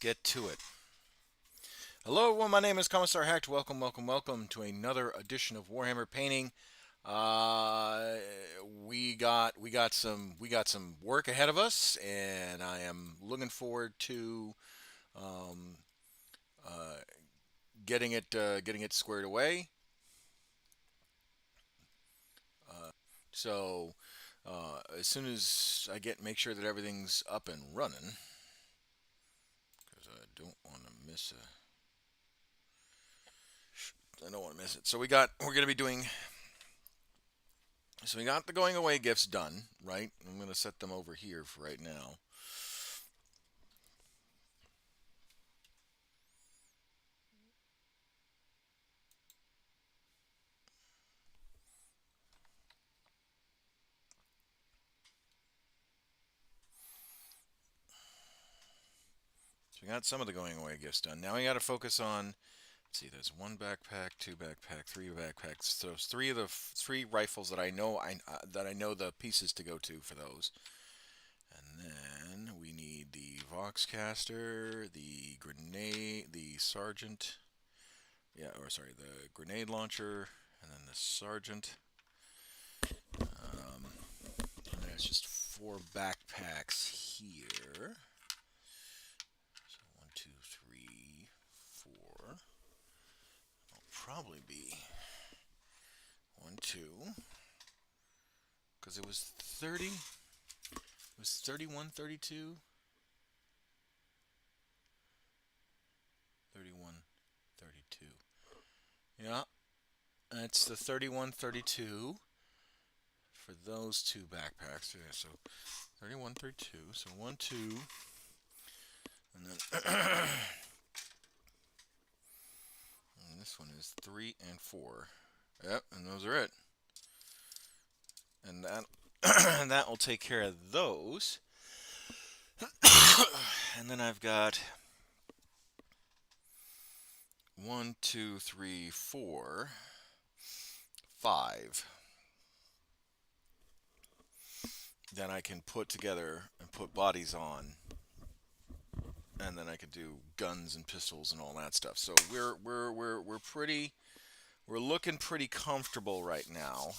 get to it. Hello, everyone. My name is Commissar Hecht. Welcome, welcome, welcome to another edition of Warhammer Painting. Uh, we got some work ahead of us, and I am looking forward to um, uh, getting it squared away. So as soon as I make sure that everything's up and running, because I don't want to miss it. So we're gonna be doing. So we got the going away gifts done, right? I'm gonna set them over here for right now. So we got some of the going away gifts done. Now we got to focus on. Let's see, there's one backpack, two backpack, three backpacks. So it's three of the three rifles that I know the pieces to go to for those. And then we need the Voxcaster, the grenade, the sergeant. Yeah, or sorry, the grenade launcher, and then the sergeant. And there's just four backpacks here. So one, two, three, four. It'll probably be one, two, because it was 30. It was 31, 32, 31, 32. Yeah, that's the 31, 32 for those two backpacks. Yeah, so 31, 32. So one, two, and then and this one is three and four. Yep, and those are it. And that that will take care of those. And then I've got one, two, three, four, five. Then I can put together and put bodies on, and then I could do guns and pistols and all that stuff. So we're looking pretty comfortable right now.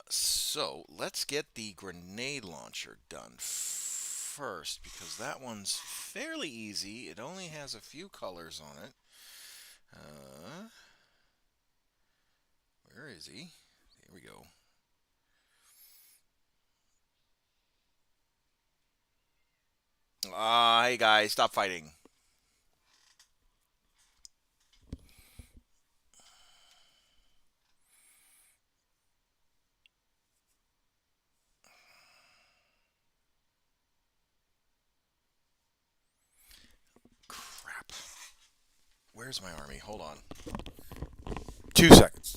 So let's get the grenade launcher done first, because that one's fairly easy. It only has a few colors on it. Where is he? Here we go. Hey guys, stop fighting. Crap. Where's my army? Hold on. 2 seconds.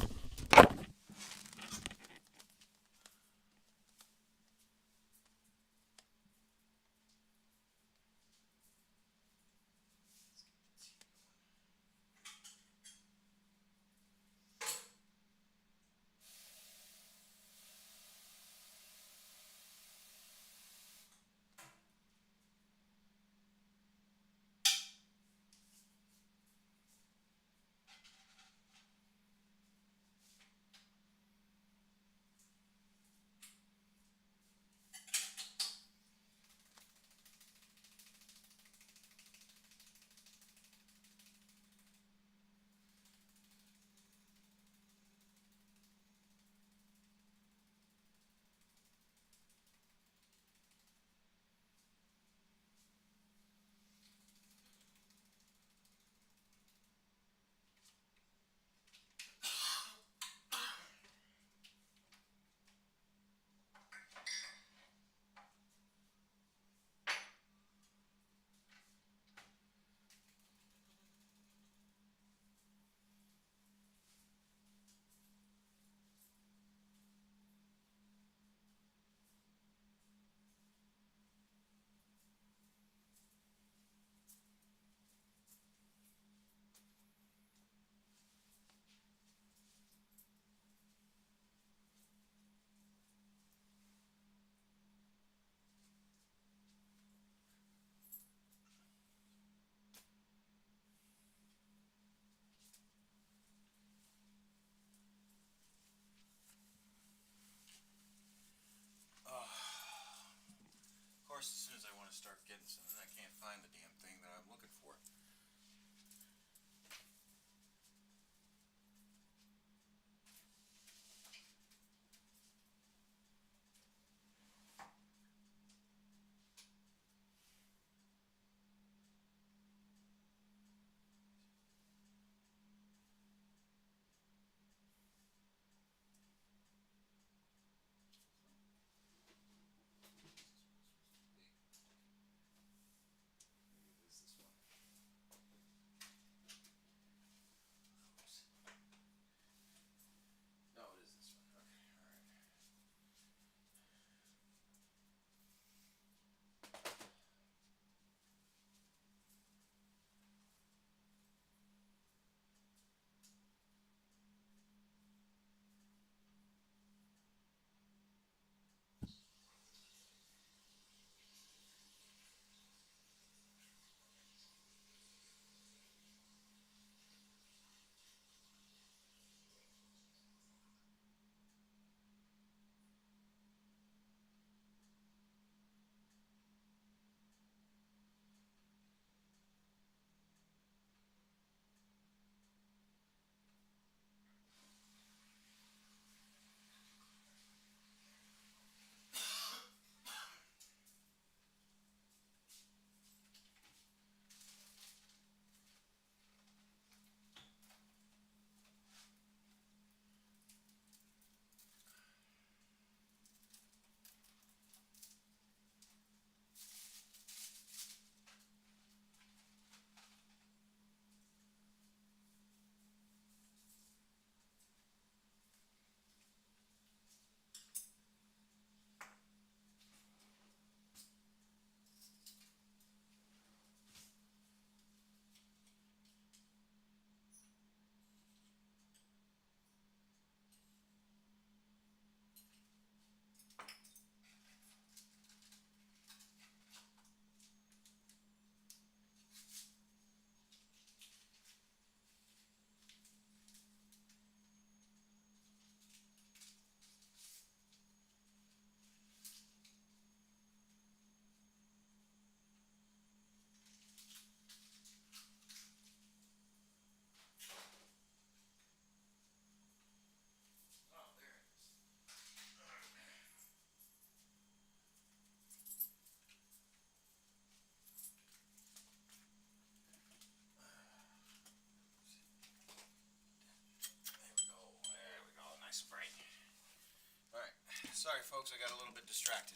folks, I got a little bit distracted.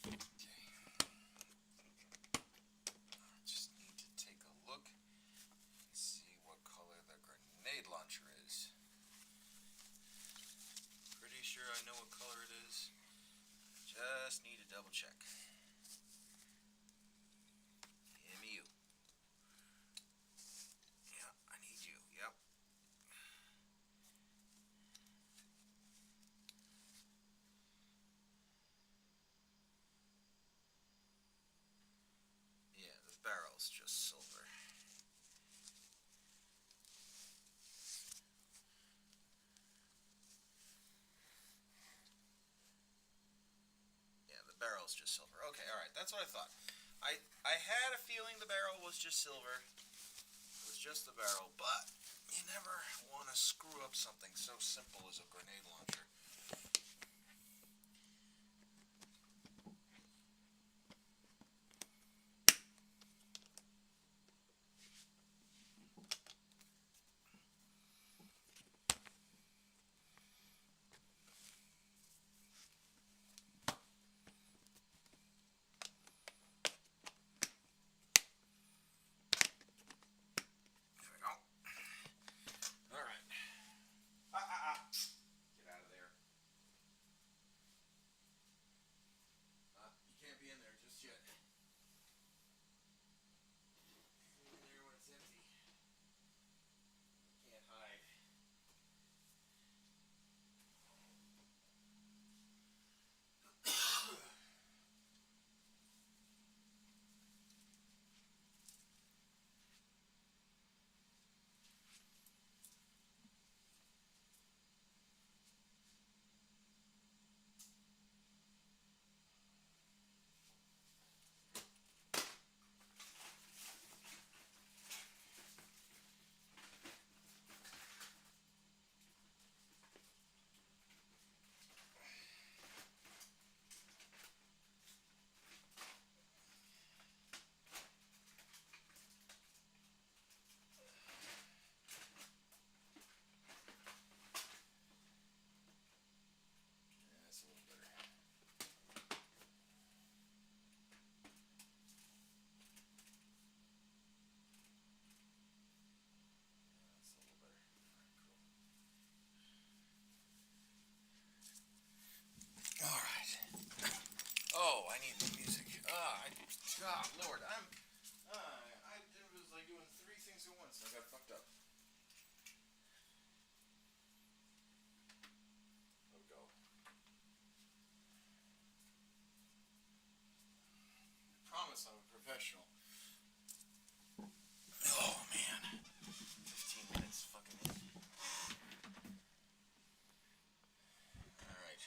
Okay. Just need to take a look and see what color the grenade launcher is. Pretty sure I know what color it is. Just need to double check. MU. Yeah, I need you. Yep. Yeah, the barrel's just silver. Yeah, the barrel's just silver. Okay, alright, that's what I thought. I had a feeling the barrel was just silver. It was just the barrel, but you never want to screw up something so simple as a grenade launcher. Oh, I need new music. God, Lord, I was like doing three things at once. I got fucked up. Oh, go. I promise I'm a professional. Oh, man. 15 minutes fucking in. Alright.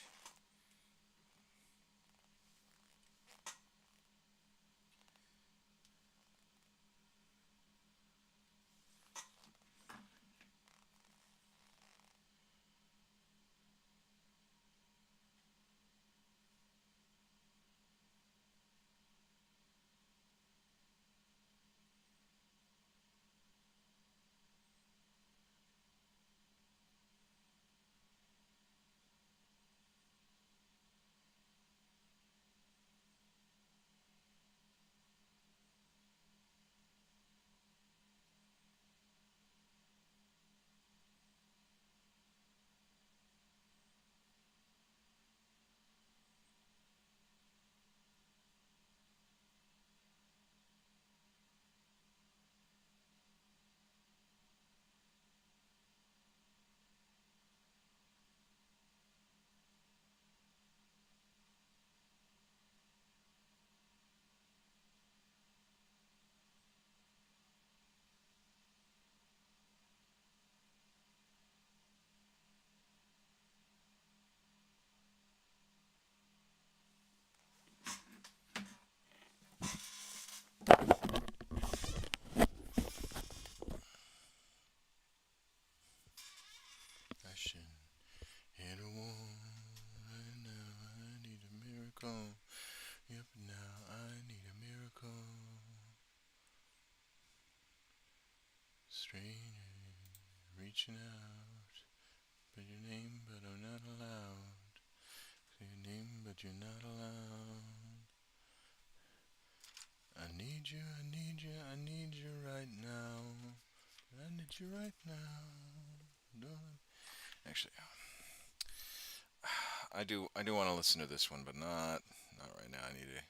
Passion in a war, and now I need a miracle. Yep, now I need a miracle. Straining, reaching out, but your name, but I'm not allowed. Say your name, but you're not allowed. I need you, I need you, I need you right now. I need you right now. Actually, I do want to listen to this one, but not right now. I need to.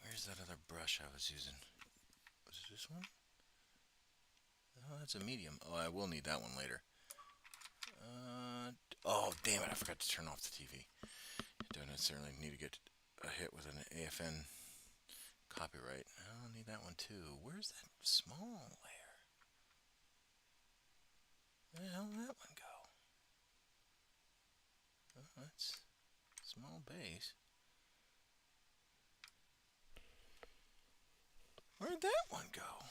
Where's that other brush I was using? Was it this one? Oh, that's a medium. Oh, I will need that one later. Oh, damn it! I forgot to turn off the TV. Don't necessarily need to get a hit with an AFN copyright. I'll need that one too. Where's that small layer? Where the hell did that one go? Oh, that's small base. Where'd that one go?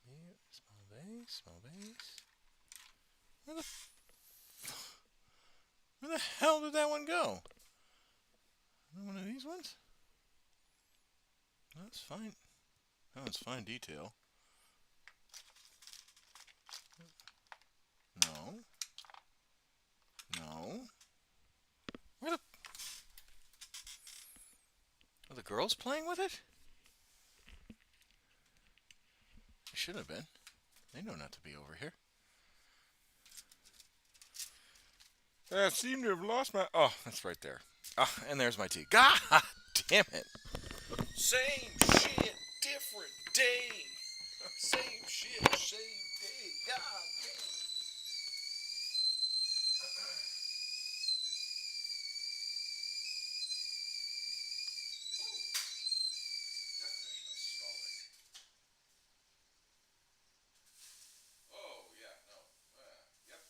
Here, small base, small base. Where the hell did that one go? One of these ones? That's fine. Oh, it's fine detail. No. No. Where the... Are the girls playing with it? They should have been. They know not to be over here. I seem to have lost my... Oh, that's right there. Ah, and there's my tea. God damn it. Same shit, different day. Same shit, same day. God damn it. Definition of scalding. Oh, yeah, no. Yep.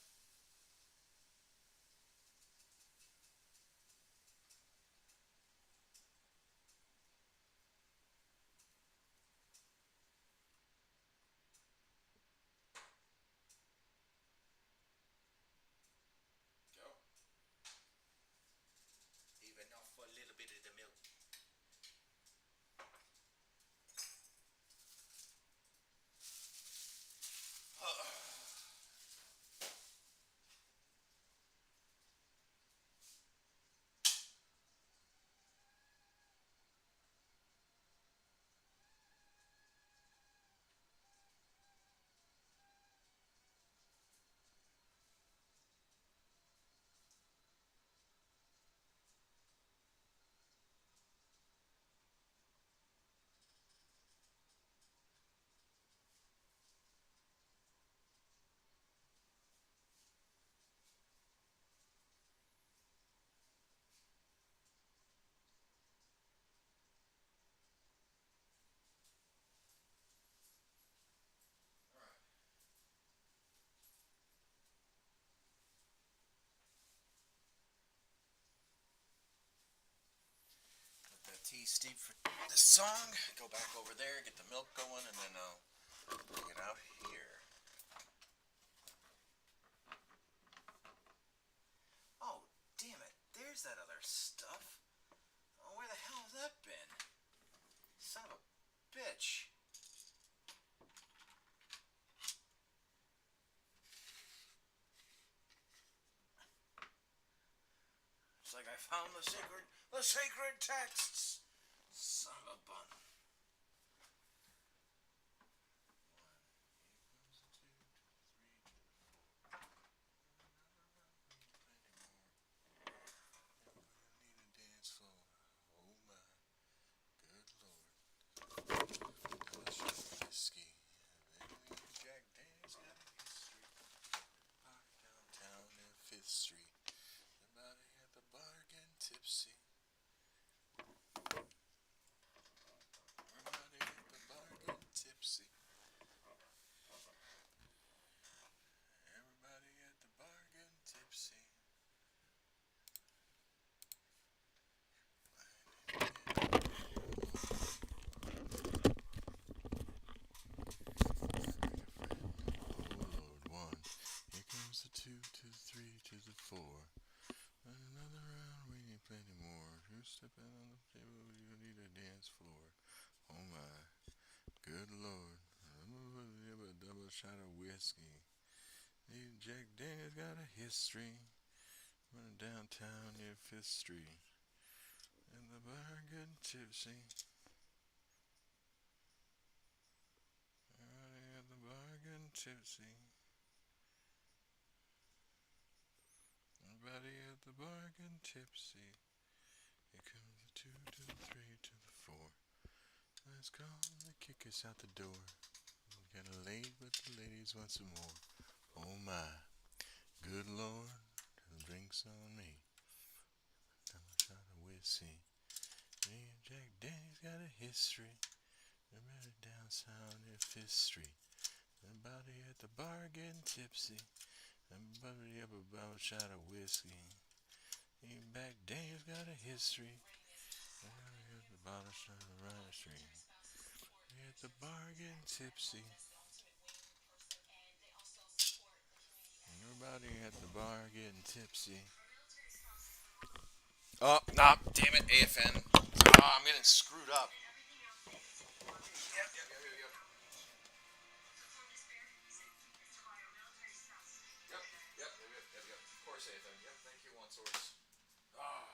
Go. Even off a little bit of the milk. Let that tea steep for this song. Go back over there, get the milk going, and then I'll bring it out here. Oh, damn it. There's that other stuff. Oh, where the hell has that been? Son of a bitch. It's like I found the sacred texts. Son of a bun. Street. Somebody at the bar getting tipsy. bottle shot of whiskey. Jack Daniels got a history. Running downtown near Fifth Street. And the bar getting tipsy. Everybody at the bar getting tipsy. Everybody at the bar getting tipsy. Here comes the 2 to the 3 to the 4. Let's go, they kick us out the door. We're kinda late, but the ladies want some more. Oh my, good lord, the drinks on me. Now I shot a whiskey. Me and Jack Danny's got a history. Everybody down south near Fifth Street. Everybody at the bar getting tipsy. Everybody up about a shot of whiskey. Me and Jack Danny's got a history. Everybody at the bottle shot of Ryan Street. We at the bar getting tipsy. Everybody at the bar getting tipsy. Oh, nah, damn it, AFN. Oh, I'm getting screwed up. Yep. Yep. Of course, AFN. Yep, thank you, One Source. Ah.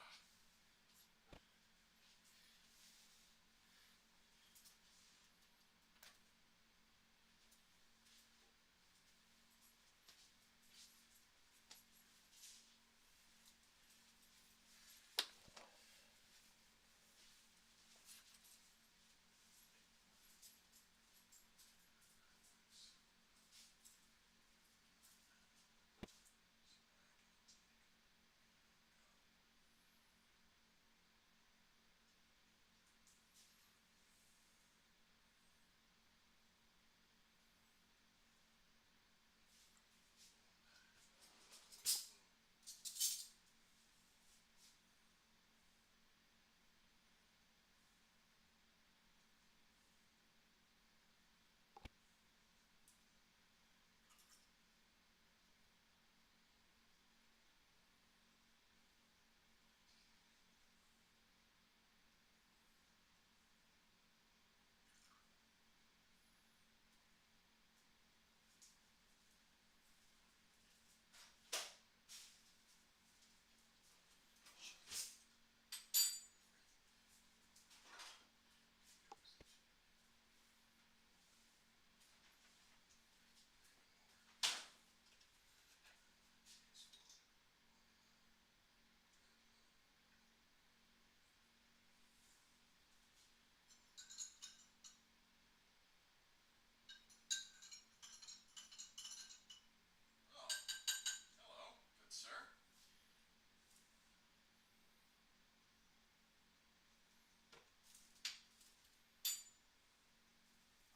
Hello, good sir.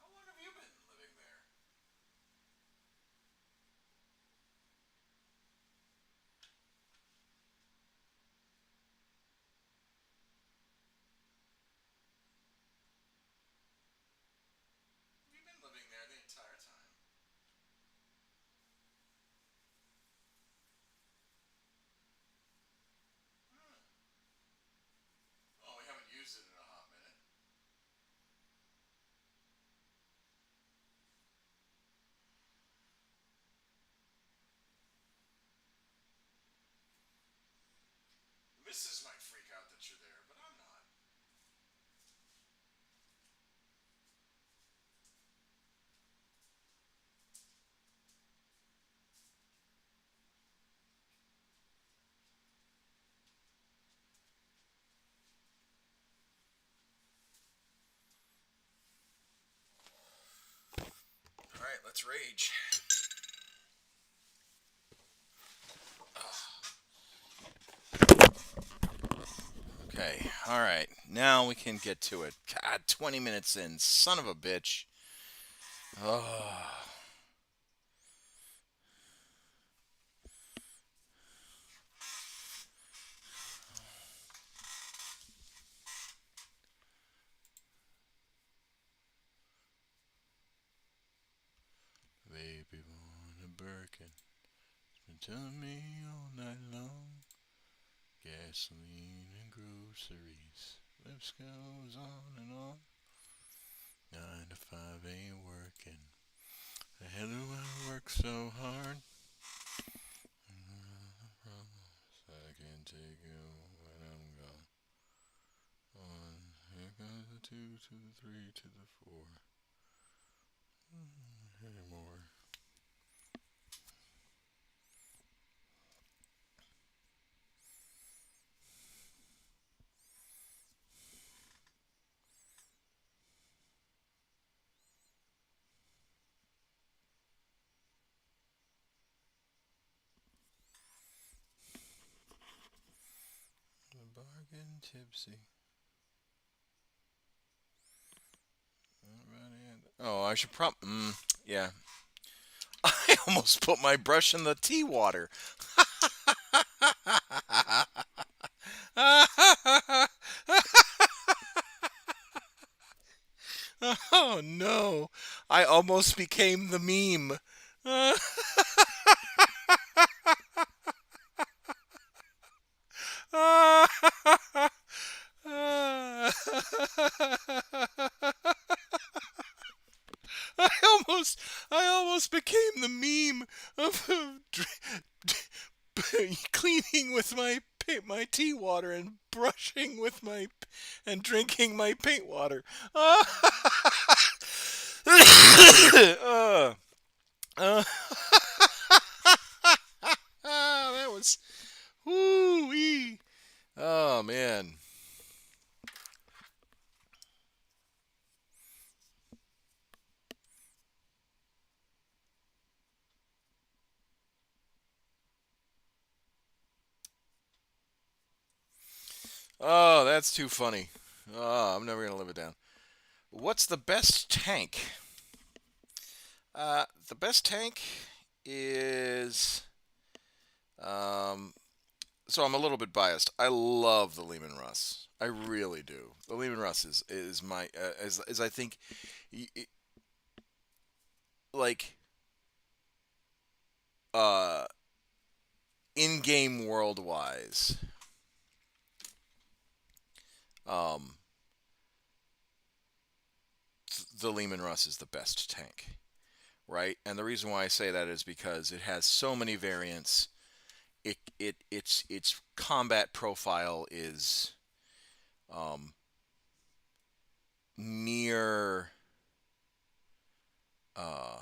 How long have you been living there? You've been living there the entire time. Hmm. Oh, we haven't used it in a hot minute. Mrs. might freak out that you're there, but I'm not. Alright, let's rage. Okay, alright. Now we can get to it. God, 20 minutes in. Son of a bitch. Oh. Baby, want a Birkin. Been telling me all night long. Gasoline and groceries. Lips goes on and on. 9 to 5 ain't working. The And I work so hard. I can take you when I'm gone. One, here goes the 2 to the 3 to the 4. Anymore. The bargain tipsy. Oh, I should yeah. I almost put my brush in the tea water. Oh no. I almost became the meme. I almost, I almost became the meme of cleaning with my tea water and brushing with my and drinking my paint water. uh, that was woo wee. Oh man. Oh, that's too funny. Oh, I'm never gonna live it down. What's the best tank? The best tank is um. So I'm a little bit biased. I love the Lehman Russ. I really do. The Lehman Russ is my as I think like uh in game world wise. Um, the Lehman Russ is the best tank, right? And the reason why I say that is because it has so many variants. Its combat profile is um, near uh,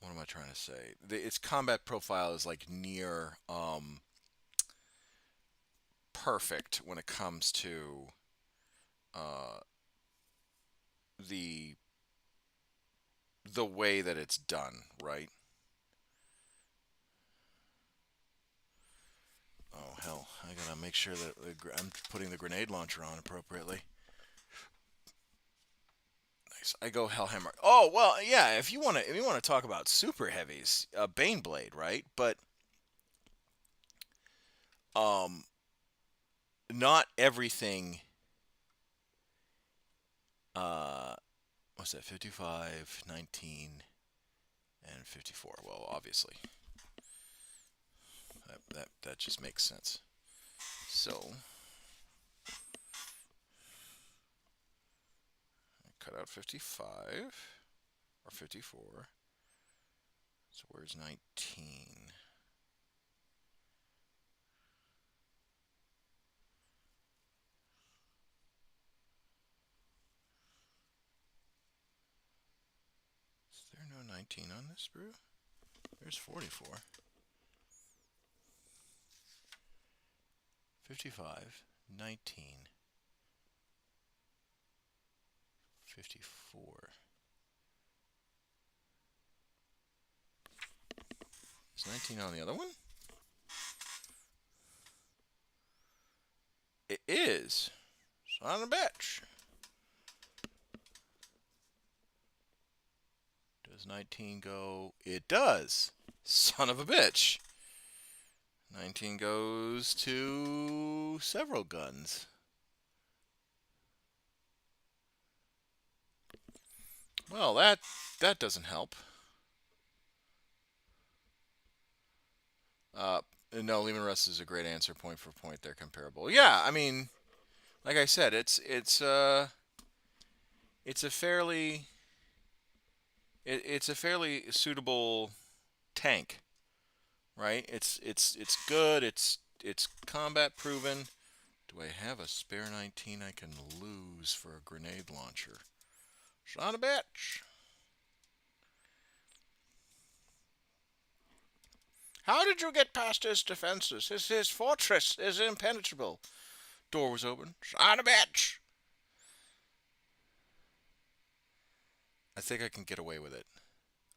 what am I trying to say? Its combat profile is like near perfect when it comes to uh, the the way that it's done, right? Oh hell, I gotta make sure that I'm putting the grenade launcher on appropriately. Nice. I go Hellhammer. Oh well, yeah. If you want to talk about super heavies, Baneblade, right? But um, not everything. Uh, what's that? 55, 19, and 54. Well, obviously, that just makes sense. So I cut out 55 or 54. So where's 19? Is there no 19 on this brew? There's 44. 55, 19, 54. Is 19 on the other one? It is. Son of a bitch. Does 19 go? It does. Son of a bitch. 19 goes to several guns. Well, that doesn't help. Uh, no, Lehman Russ is a great answer, point for point. They're comparable. Yeah, I mean, like I said, it's a fairly it's a fairly suitable tank, right? It's good. It's combat proven. Do I have a spare 19 I can lose for a grenade launcher? Son of a bitch. How did you get past his defenses? His fortress is impenetrable. Door was open. Son of a bitch. I think I can get away with it.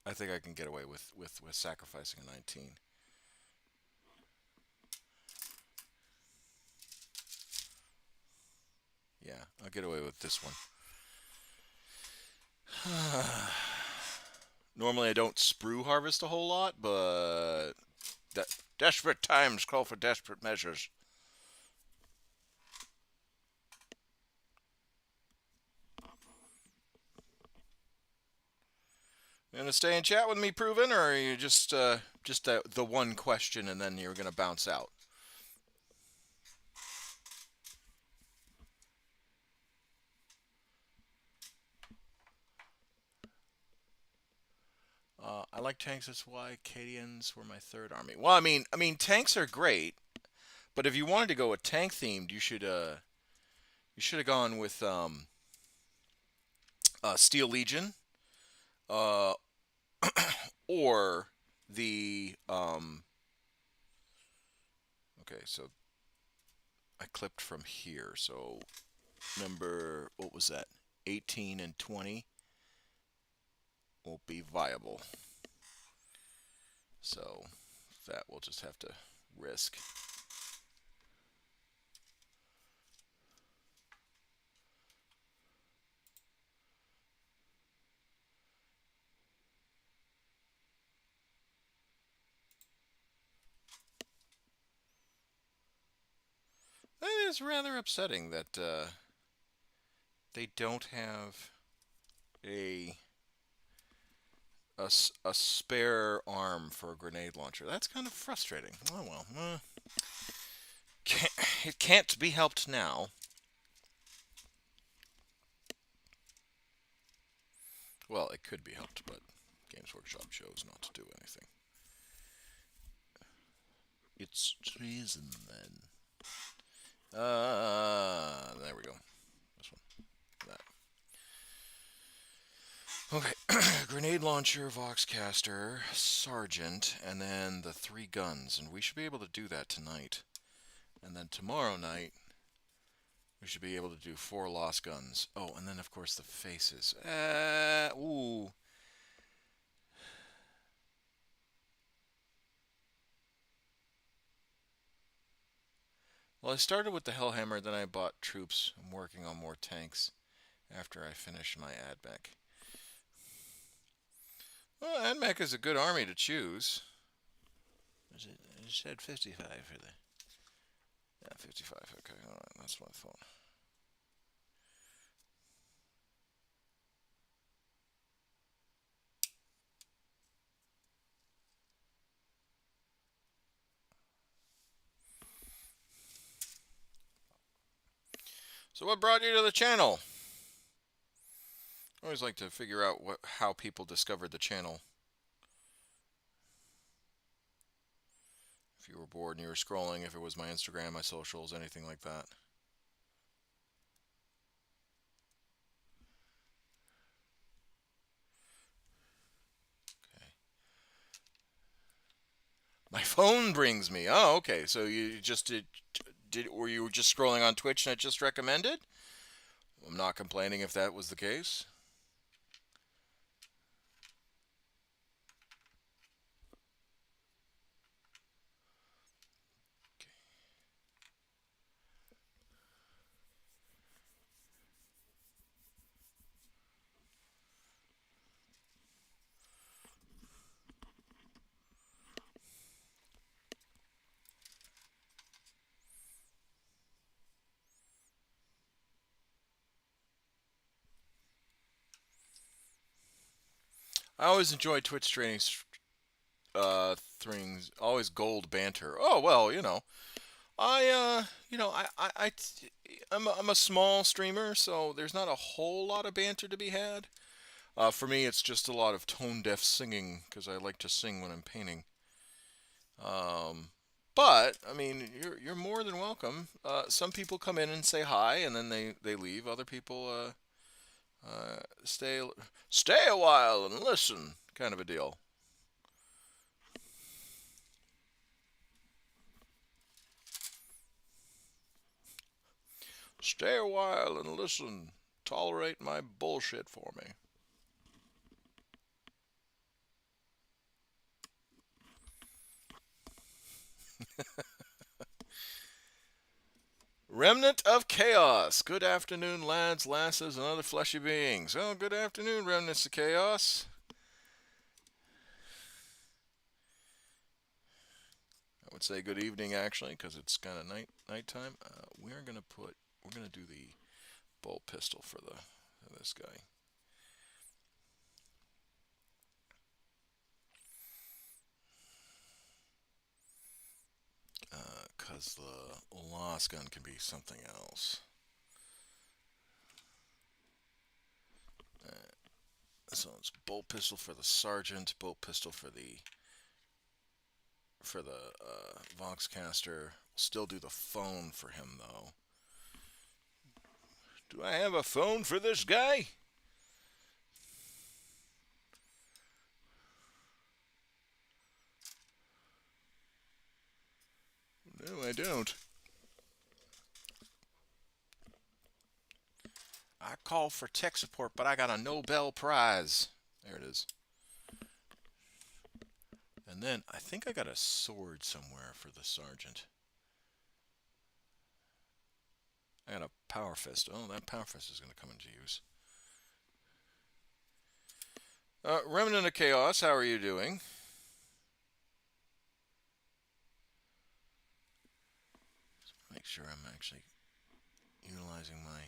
I think I can get away with sacrificing a 19. Yeah, I'll get away with this one. Normally I don't sprue harvest a whole lot, but desperate times call for desperate measures. You gonna stay and chat with me, Proven, or are you just the one question and then you're gonna bounce out? I like tanks. That's why Cadians were my third army. Well, I mean, tanks are great, but if you wanted to go with tank themed, you should have gone with Steel Legion, uh, or the Okay, so I clipped from here. So number, what was that? 18 and 20 won't be viable. So that we'll just have to risk. It is rather upsetting that they don't have a, a spare arm for a grenade launcher. That's kind of frustrating. Oh well, it can't be helped now. Well, it could be helped, but Games Workshop chose not to do anything. It's treason then. There we go. This one. That. Okay. Grenade launcher, Voxcaster, Sergeant, and then the 3 guns. And we should be able to do that tonight. And then tomorrow night, we should be able to do 4 lost guns. Oh, and then of course the faces. Ooh. Well, I started with the Hellhammer, then I bought troops. I'm working on more tanks after I finish my AdMech. Well, AdMech is a good army to choose. Is it? You said 55 for the. Yeah, 55. Okay, all right, that's what I thought. So, what brought you to the channel? I always like to figure out how people discovered the channel. If you were bored and you were scrolling, if it was my Instagram, my socials, anything like that. Okay. My phone brings me. Oh, okay. So you just were you just scrolling on Twitch and it just recommended? I'm not complaining if that was the case. I always enjoy Twitch streaming things, always gold banter. Oh well, I'm a small streamer, so there's not a whole lot of banter to be had. For me, it's just a lot of tone-deaf singing because I like to sing when I'm painting. Um, but I mean, you're more than welcome. Some people come in and say hi, and then they leave. Other people stay a while and listen, kind of a deal. Stay a while and listen. Tolerate my bullshit for me. Remnant of Chaos. Good afternoon, lads, lasses, and other fleshy beings. Oh, good afternoon, Remnants of Chaos. I would say good evening, actually, because it's kind of nighttime. We're gonna do the bolt pistol for this guy. Because the lost gun can be something else. Uh, so it's bolt pistol for the sergeant, bolt pistol for the Voxcaster. Still do the phone for him though. Do I have a phone for this guy? No, I don't. I called for tech support, but I got a Nobel Prize. There it is. And then I think I got a sword somewhere for the sergeant. I got a power fist. Oh, that power fist is going to come into use. Remnant of Chaos, how are you doing? Make sure I'm actually utilizing my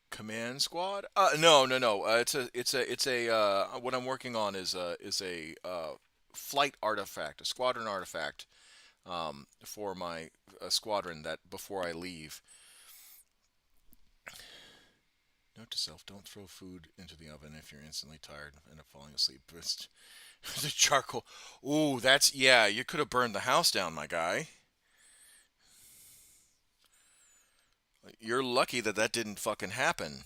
command squad. No, no, no. It's a. What I'm working on is a flight artifact, a squadron artifact, for my squadron that before I leave. Note to self: don't throw food into the oven if you're instantly tired and end up falling asleep. The charcoal. Ooh, that's yeah. You could have burned the house down, my guy. You're lucky that that didn't fucking happen.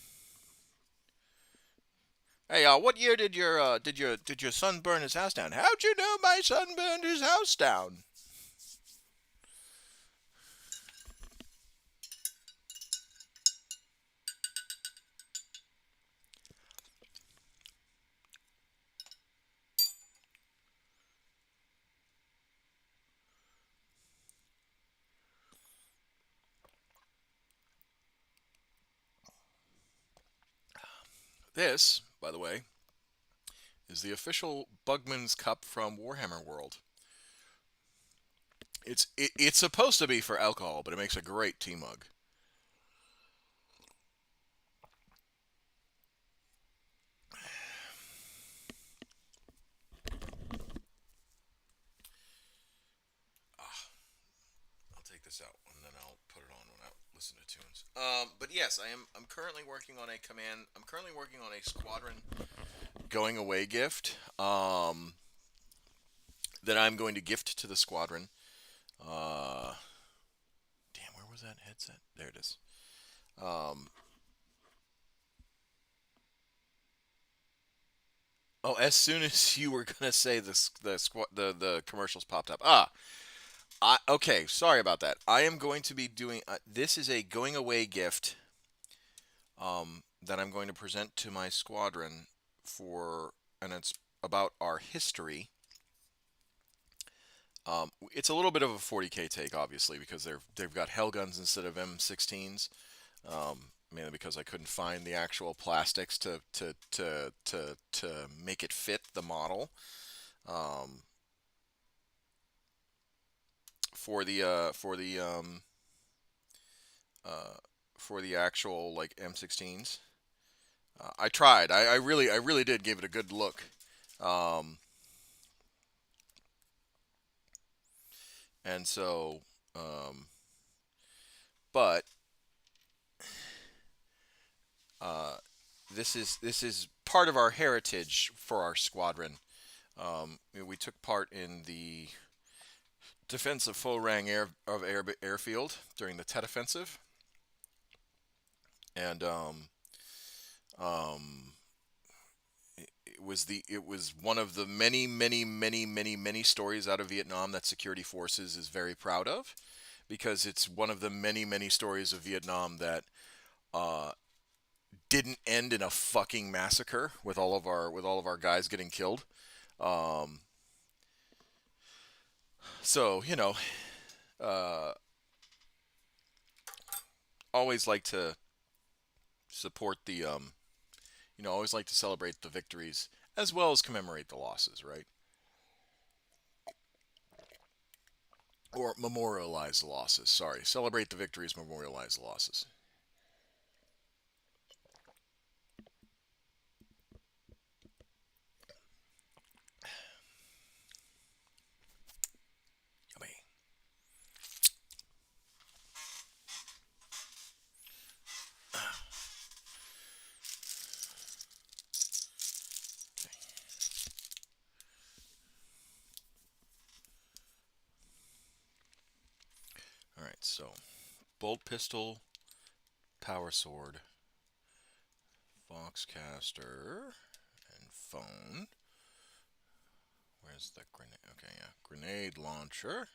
Hey, what year did your son burn his house down? How'd you know my son burned his house down? This, by the way, is the official Bugman's Cup from Warhammer World. It's supposed to be for alcohol, but it makes a great tea mug. Ah, I'll take this out and then I'll put it on when I listen to tunes. But yes, I am. I'm currently working on a command. I'm currently working on a squadron going away gift. That I'm going to gift to the squadron. Uh, damn, where was that headset? There it is. Um, oh, as soon as you were gonna say this, the commercials popped up. Okay. Sorry about that. I am going to be doing. This is a going away gift. That I'm going to present to my squadron and it's about our history. It's a little bit of a 40k take, obviously, because they've got hell guns instead of M16s. Mainly because I couldn't find the actual plastics to make it fit the model. Um, uh, for the actual like M16s. I tried. I really did give it a good look. Um, and so um, But uh, this is part of our heritage for our squadron. We took part in the defense of Phorang airfield during the Tet Offensive, and um, it was one of the many stories out of Vietnam that security forces is very proud of, because it's one of the many stories of Vietnam that uh, didn't end in a fucking massacre with all of our guys getting killed. Um, so uh, always like to support the always like to celebrate the victories as well as commemorate the losses, right? Or memorialize the losses. Sorry, celebrate the victories, memorialize the losses. Yummy. All right, so bolt pistol, power sword, foxcaster, and phone. Where's the grenade? Okay, yeah, grenade launcher.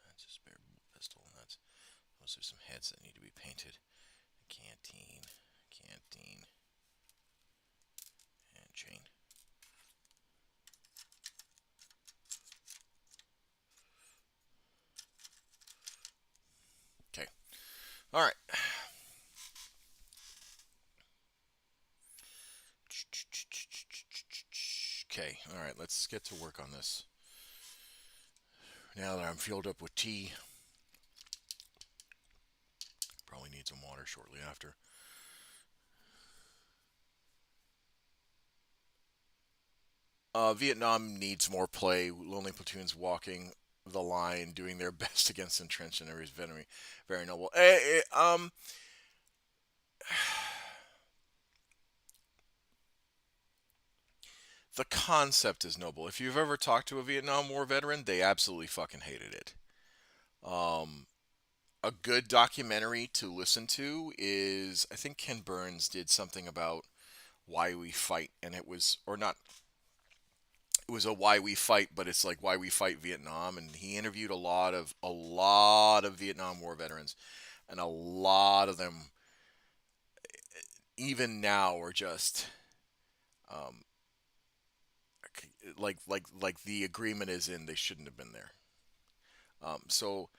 That's a spare pistol. Those are some heads that need to be painted. Canteen, and chain. Okay. All right. Okay. All right. Let's get to work on this. Now that I'm filled up with tea, probably need some water shortly after. Vietnam needs more play. Lonely platoons walking the line, doing their best against entrenched enemies. Very, very noble. The concept is noble. If you've ever talked to a Vietnam War veteran, they absolutely fucking hated it. Um, a good documentary to listen to is, I think Ken Burns did something about why we fight, and it was, or not, it was a why we fight, but it's like why we fight Vietnam, and he interviewed a lot of Vietnam War veterans, and a lot of them, even now, are just um, like the agreement is in they shouldn't have been there. So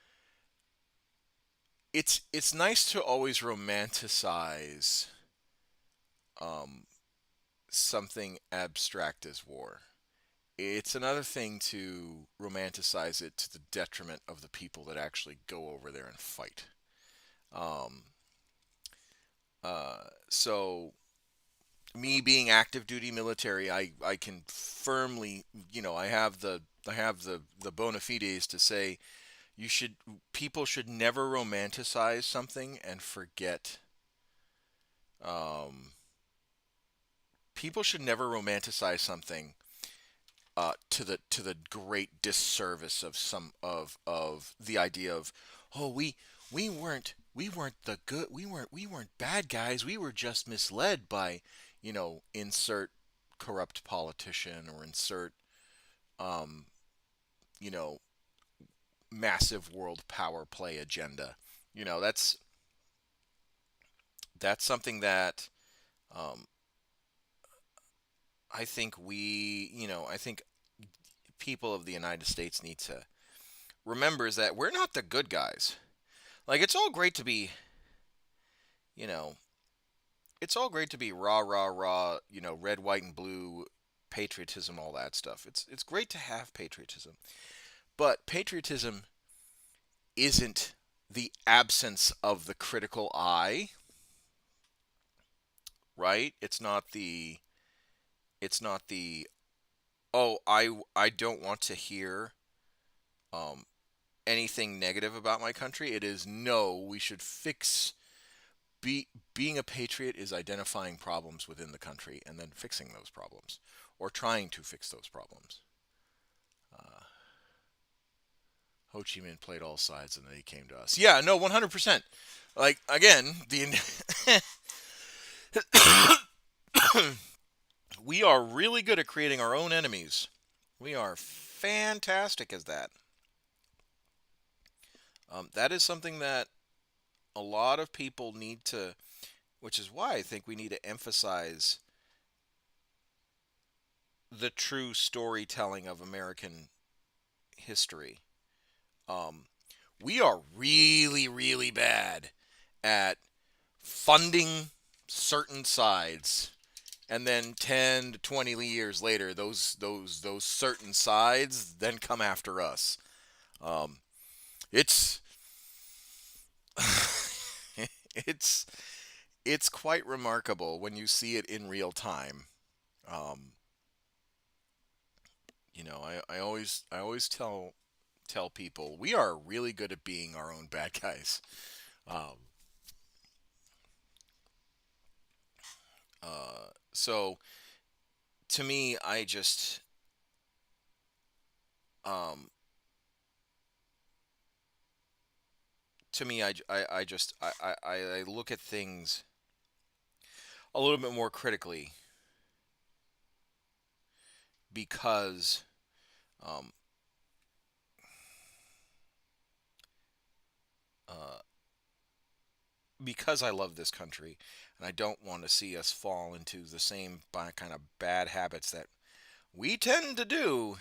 it's nice to always romanticize um, something abstract as war. It's another thing to romanticize it to the detriment of the people that actually go over there and fight. Um, so me being active duty military, I can firmly, I have the bona fides to say you should people should never romanticize something and forget. Um, People should never romanticize something to the great disservice of the idea of, oh, we weren't the good we weren't bad guys, we were just misled by, insert corrupt politician, or insert um, you know massive world power play agenda. That's something that um, I think people of the United States need to remember, is that we're not the good guys. Like, you know, it's all great to be rah rah rah, red, white, and blue patriotism, all that stuff. It's great to have patriotism, but patriotism isn't the absence of the critical eye, right? It's not It's not the, oh, I don't want to hear um, anything negative about my country. It is, no, we should fix. Be, being a patriot is identifying problems within the country and then fixing those problems, or trying to fix those problems. Uh, Ho Chi Minh played all sides and then he came to us. Yeah, no, 100%. Like, again, the we are really good at creating our own enemies. We are fantastic as that. That is something that a lot of people need to, which is why I think we need to emphasize the true storytelling of American history. Um, we are really, really bad at funding certain sides, and then 10 to 20 years later, those certain sides then come after us. Um, it's it's it's quite remarkable when you see it in real time. Um, I always tell people we are really good at being our own bad guys. Um, so to me, um, I just I look at things a little bit more critically because um, uh, because I love this country and I don't want to see us fall into the same kind of bad habits that we tend to do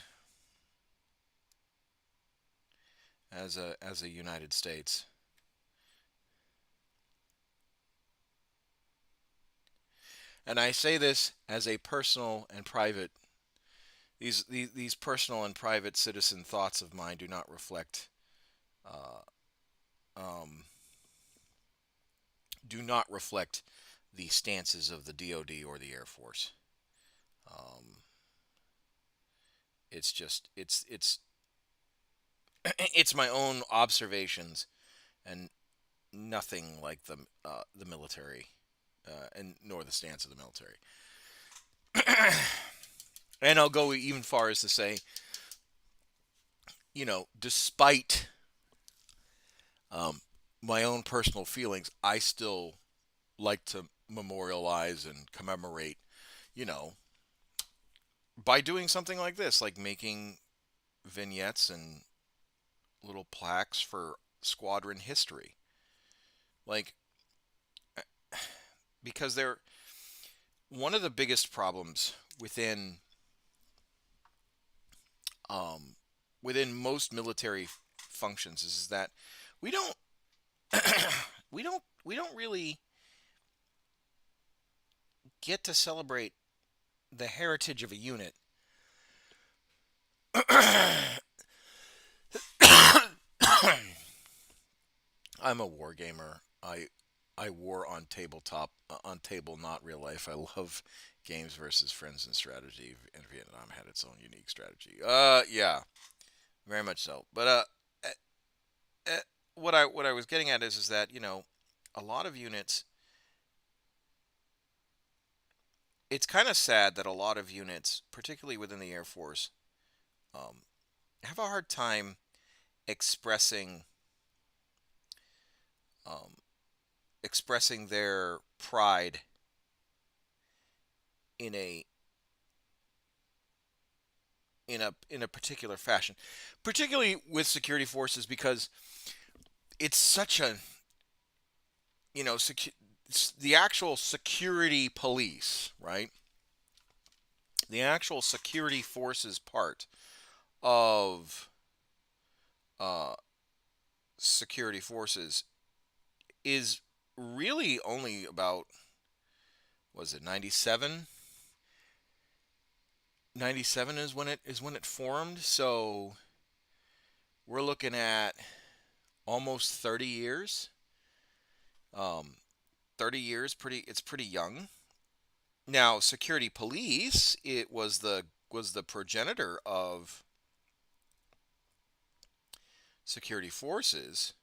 as a United States. And I say this as a personal and private, these personal and private citizen thoughts of mine do not reflect uh, um, the stances of the DoD or the Air Force. Um, it's just it's my own observations and nothing like the military and nor the stance of the military. And I'll go even far as to say, despite um, my own personal feelings, I still like to memorialize and commemorate, you know, by doing something like this, like making vignettes and little plaques for squadron history. Like, because they're one of the biggest problems um, within most military functions is that we don't we don't really get to celebrate the heritage of a unit. I'm a war gamer. I war on tabletop, on table, not real life. I love games versus friends and strategy. And Vietnam had its own unique strategy. Yeah, very much so. But uh, uh, what I was getting at is that a lot of units. It's kind of sad that a lot of units, particularly within the Air Force, um, have a hard time expressing um, expressing their pride in a particular fashion, particularly with security forces, because it's such a the actual security police, right? The actual security forces part of uh, security forces is really only about, was it 97? 97 is when it formed, so we're looking at almost 30 years. um 30 years, pretty it's pretty young. Now, security police, it was the progenitor of security forces,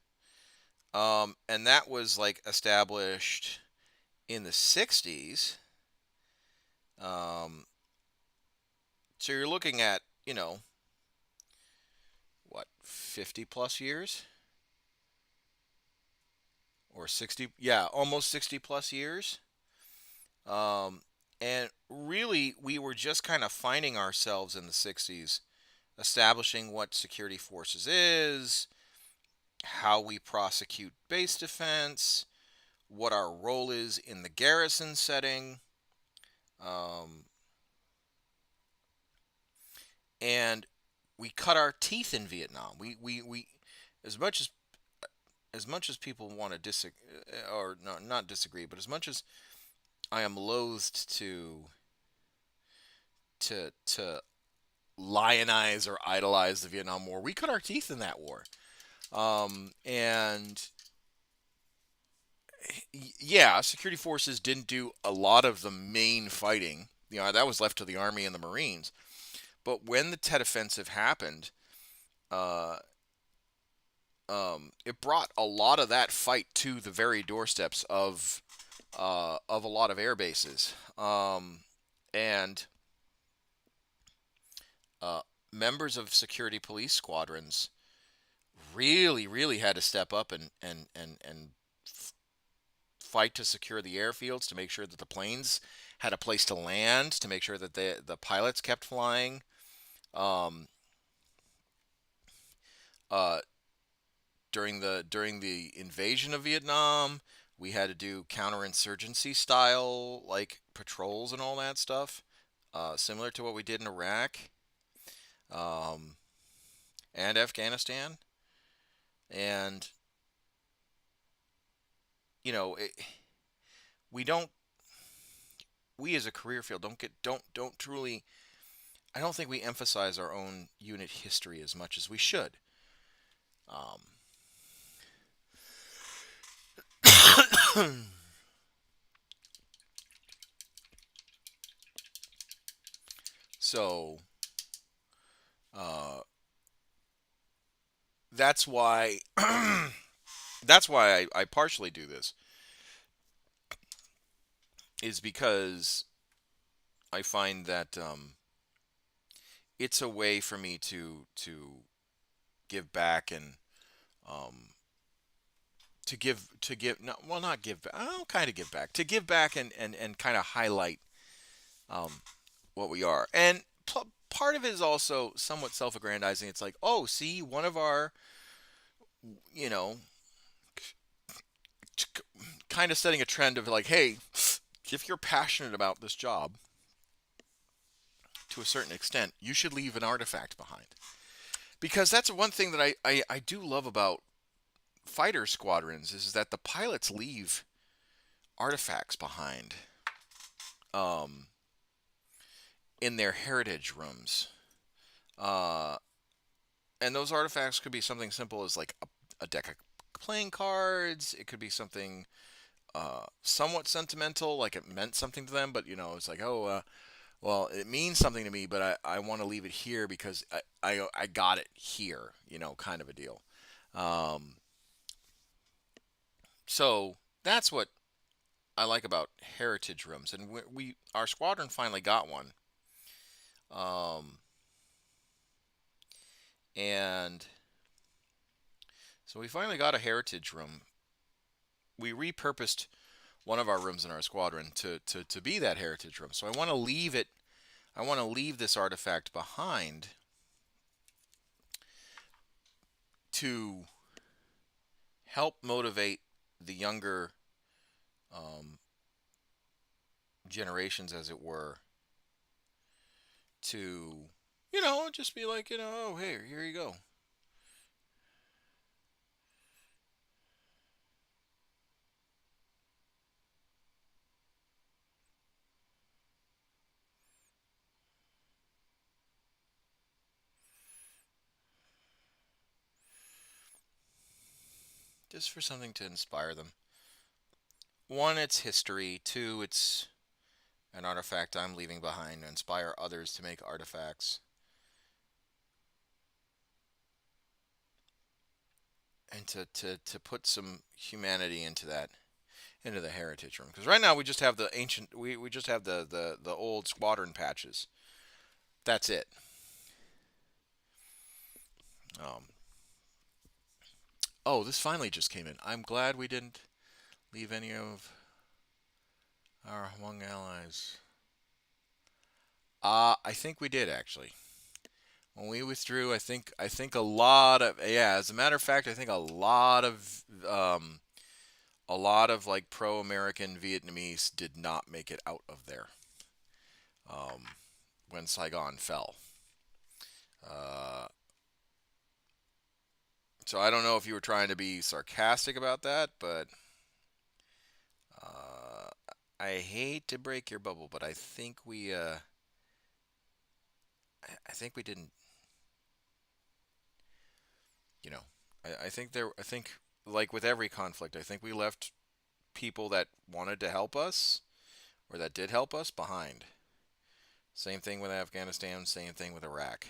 and that was like established in the 60s. Um, so you're looking at, what, 50 plus years or 60? Yeah, almost 60 plus years. Um, and really, we were just kind of finding ourselves in the 60s, establishing what security forces is, how we prosecute base defense, what our role is in the garrison setting. Um, and we cut our teeth in Vietnam. We as much as people want to disagree, or no, not disagree, but as much as I am loathed to lionize or idolize the Vietnam War, we cut our teeth in that war. And yeah, security forces didn't do a lot of the main fighting. That was left to the Army and the Marines. But when the Tet Offensive happened, uh, it brought a lot of that fight to the very doorsteps of a lot of air bases. And uh, members of security police squadrons really, really had to step up and fight to secure the airfields, to make sure that the planes had a place to land, to make sure that the pilots kept flying. Um, uh, during the invasion of Vietnam, we had to do counterinsurgency style like patrols and all that stuff, similar to what we did in Iraq, um, and Afghanistan. And it, we don't we as a career field don't truly, I don't think we emphasize our own unit history as much as we should. Um, so uh, that's why I partially do this, is because I find that it's a way for me to give back, and um, to give not, well, not give back, I'll kind of give back, to give back, and kind of highlight um, what we are. And part of it is also somewhat self-aggrandizing. It's like, oh, see, one of our, you know kind of setting a trend of like, hey, if you're passionate about this job to a certain extent, you should leave an artifact behind. Because that's one thing that I do love about fighter squadrons, is that the pilots leave artifacts behind, um, in their heritage rooms. Uh, and those artifacts could be something simple as like a deck of playing cards. It could be something somewhat sentimental, like it meant something to them, but it's like, oh, well, it means something to me, but I want to leave it here because I got it here, kind of a deal. Um, so that's what I like about heritage rooms, and our squadron finally got one. Um, and so we finally got a heritage room. We repurposed one of our rooms in our squadron to be that heritage room. So I want to leave it. I want to leave this artifact behind to help motivate the younger um, generations, as it were, to just be like, oh, hey, here you go. Just for something to inspire them. One, it's history. Two, it's an artifact I'm leaving behind to inspire others to make artifacts and to put some humanity into that into the heritage room. Because right now we just have the ancient we just have the old squadron patches. That's it. Um, oh, this finally just came in. I'm glad we didn't leave any of our Hmong allies. I think we did actually. When we withdrew, I think a lot of yeah. As a matter of fact, I think a lot of like pro-American Vietnamese did not make it out of there um, when Saigon fell. Uh, so I don't know if you were trying to be sarcastic about that, but uh, I hate to break your bubble, but I think we didn't. You know, I think like with every conflict, I think we left people that wanted to help us or that did help us behind. Same thing with Afghanistan. Same thing with Iraq.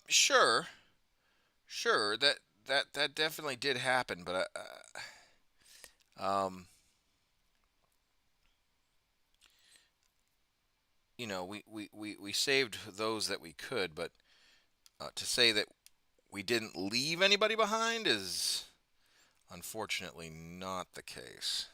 Sure, sure. That definitely did happen, but we saved those that we could, but to say that we didn't leave anybody behind is unfortunately not the case.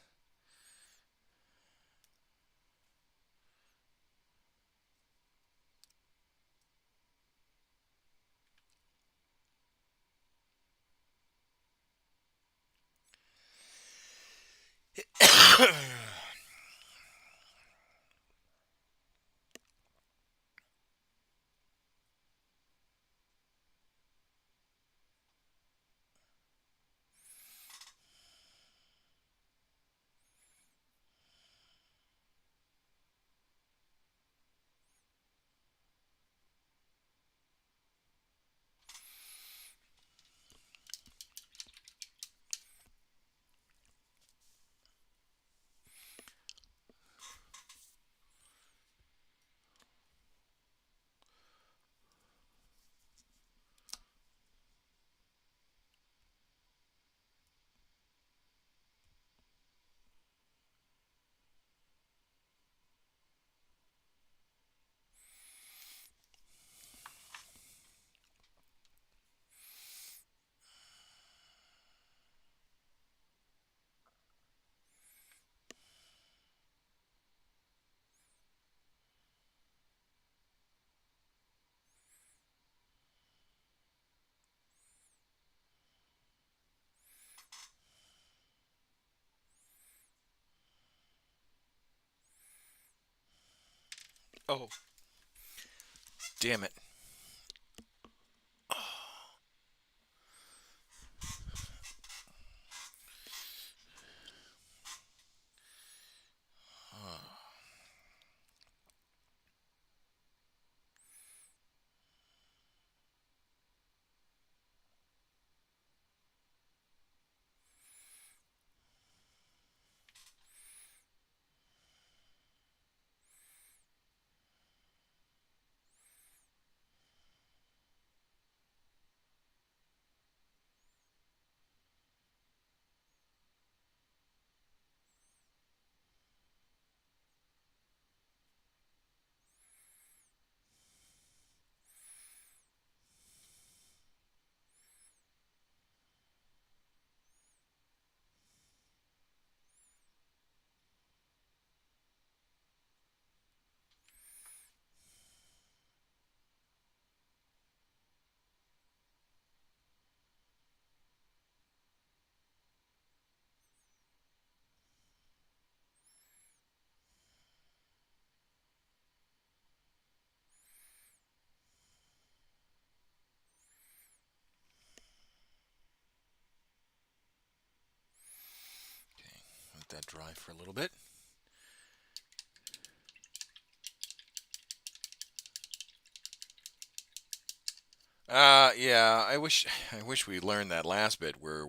Oh, damn it. that dry for a little bit. Yeah, I wish we learned that last bit where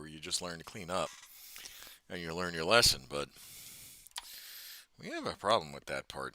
you just learn to clean up and you learn your lesson, but we have a problem with that part.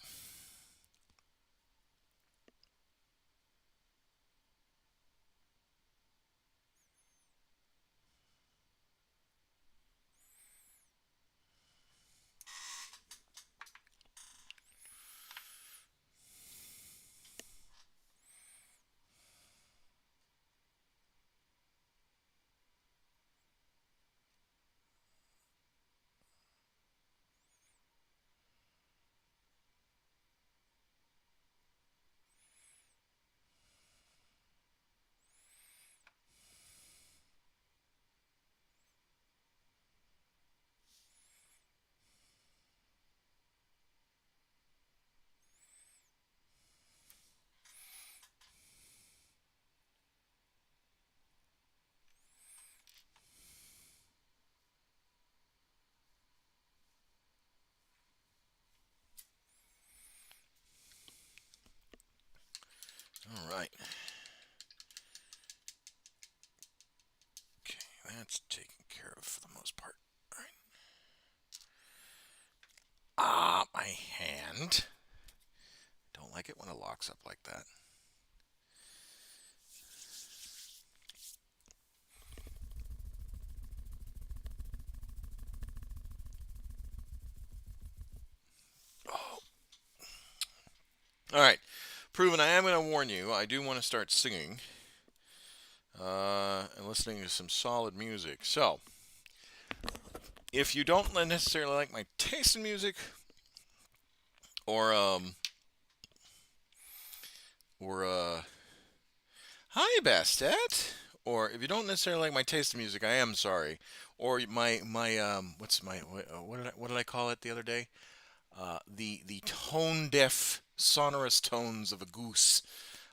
All right. Okay, that's taken care of for the most part. All right. Ah, my hand. Don't like it when it locks up like that. Oh. All right. Proven, I am going to warn you, I do want to start singing and listening to some solid music. So, if you don't necessarily like my taste in music, or or hi Bastet, or if you don't necessarily like my taste in music, I am sorry. Or my what's my what did I call it the other day? The tone deaf sonorous tones of a goose.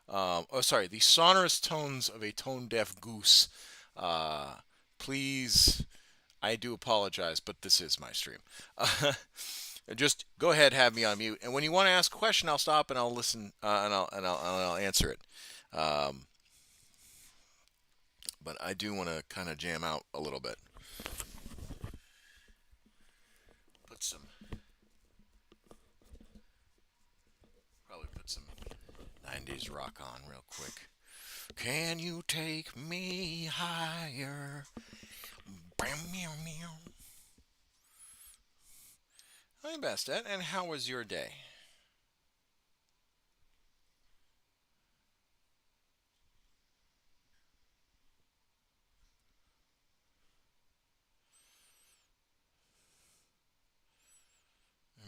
Oh, sorry, the sonorous tones of a tone deaf goose. Uh, Please, I do apologize, but this is my stream. Just go ahead, have me on mute, and when you want to ask a question, I'll stop and I'll listen and I'll answer it. Um, but I do want to kind of jam out a little bit. Put some, probably put some 90s rock on real quick. Can you take me higher? Bam, meow, meow. Hi, Bastet, and how was your day?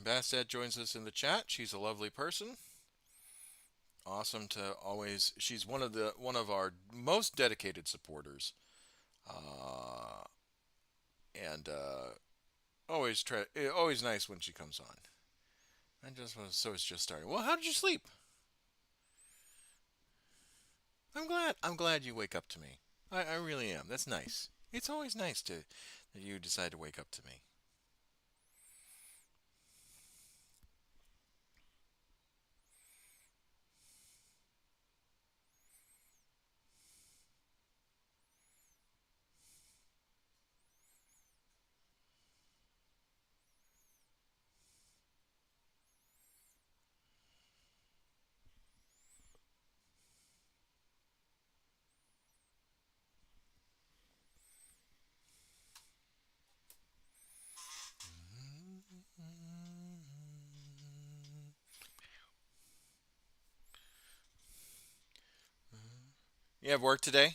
Bastet joins us in the chat. She's a lovely person. Awesome to always. She's one of our most dedicated supporters, uh, and always nice when she comes on. I just was so it's just starting. Well, how did you sleep? I'm glad. I'm glad you wake up to me. I really am. That's nice. It's always nice to that you decide to wake up to me. You have work today?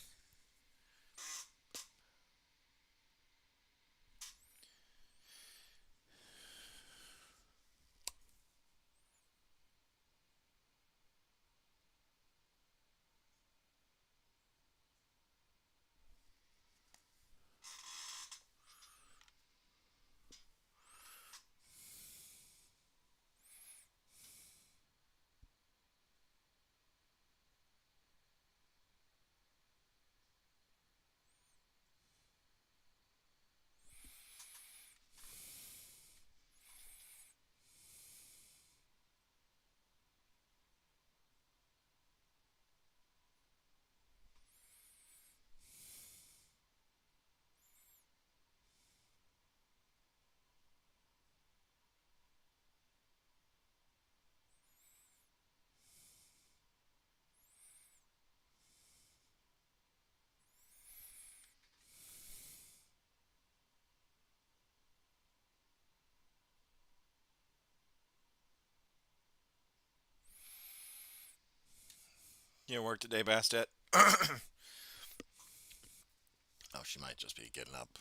You work today, Bastet? Oh, she might just be getting up.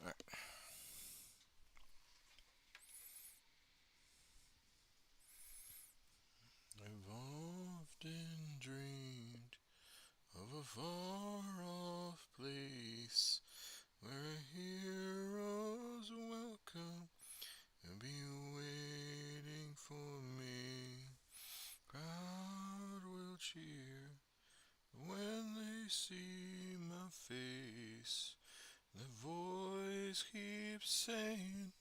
All right. I've often dreamed of a far-off place where heroes welcome and be waiting for me. Crowd will cheer when they see my face. The voice keeps saying,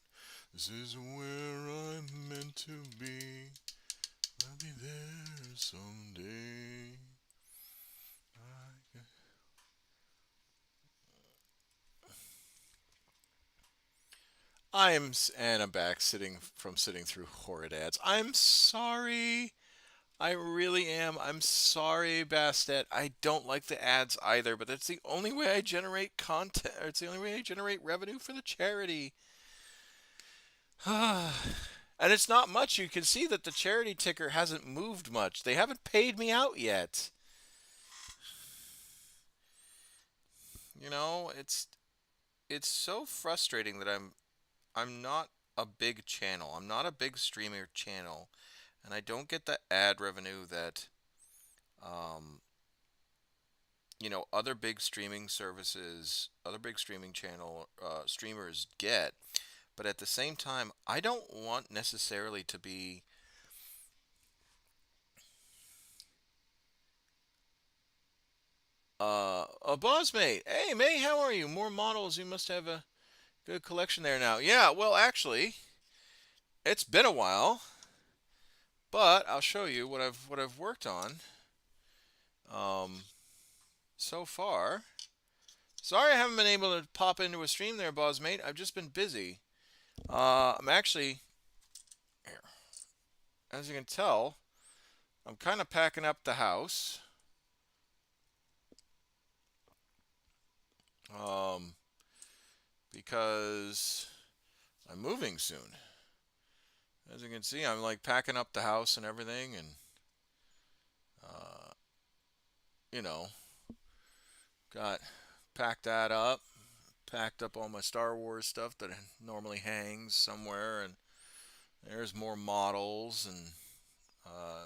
"This is where I'm meant to be. I'll be there someday." And I'm back sitting through horrid ads. I'm sorry. I really am. I'm sorry, Bastet. I don't like the ads either, but that's the only way I generate content, or it's the only way I generate revenue for the charity. And it's not much. You can see that the charity ticker hasn't moved much. They haven't paid me out yet. You know, it's so frustrating that I'm not a big channel. I'm not a big streamer channel, and I don't get the ad revenue that um, other big streaming services, other big streaming channel streamers get. But at the same time, I don't want necessarily to be a boss mate. Hey, May, how are you? More models. You must have a good collection there now. Yeah, well, actually, it's been a while, but I'll show you what I've worked on um, so far. Sorry I haven't been able to pop into a stream there, boss mate. I've just been busy. I'm actually, here, as you can tell, I'm kind of packing up the house. Um, because I'm moving soon. As you can see, I'm like packing up the house and everything, and uh, you know, got packed that up, packed up all my Star Wars stuff that normally hangs somewhere, and there's more models and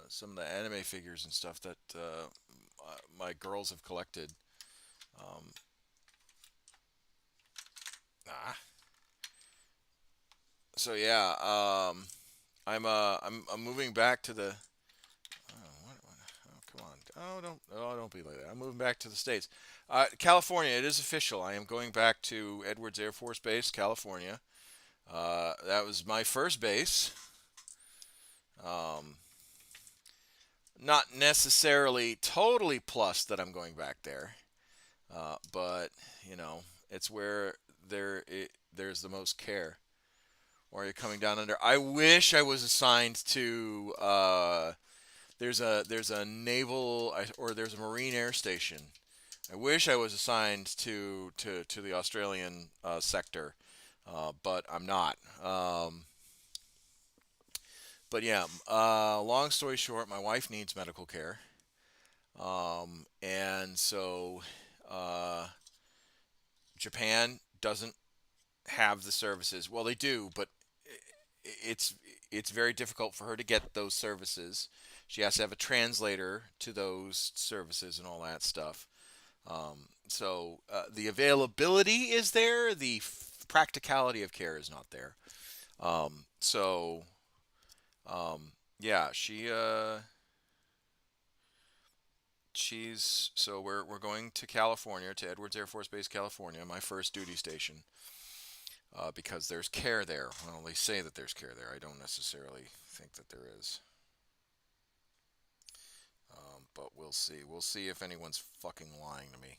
some of the anime figures and stuff that my girls have collected. Um, ah. So yeah, I'm moving back to the. Oh, come on! Don't be like that. I'm moving back to the states. California. It is official. I am going back to Edwards Air Force Base, California. That was my first base. Um, Not necessarily totally plus that I'm going back there, but it's where there's the most care. Or you're coming down under. I wish I was assigned to. There's a naval or there's a marine air station. I wish I was assigned to the Australian sector, but I'm not. But yeah, long story short, my wife needs medical care. And so uh, Japan doesn't have the services. Well, they do, but it's it's very difficult for her to get those services. She has to have a translator to those services and all that stuff. So the availability is there, the practicality of care is not there. So yeah, we're going to California, to Edwards Air Force Base, California, my first duty station, because there's care there. Well, they say that there's care there. I don't necessarily think that there is, but we'll see. We'll see if anyone's fucking lying to me,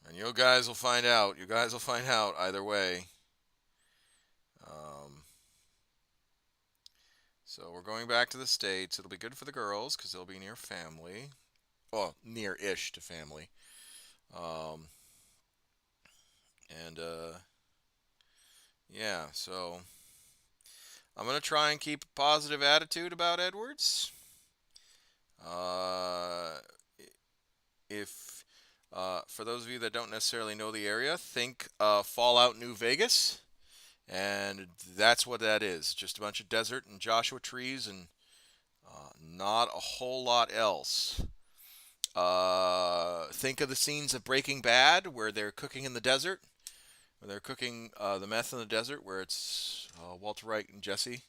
and you guys will find out. You guys will find out either way. Um, so we're going back to the states. It'll be good for the girls because they'll be near family. Well, near-ish to family. Um, and yeah, so I'm gonna try and keep a positive attitude about Edwards. Uh, if For those of you that don't necessarily know the area, think Fallout New Vegas, and that's what that is. Just a bunch of desert and Joshua trees, and not a whole lot else. Think of the scenes of Breaking Bad where they're cooking in the desert, where they're cooking the meth in the desert, where it's Walter White and Jesse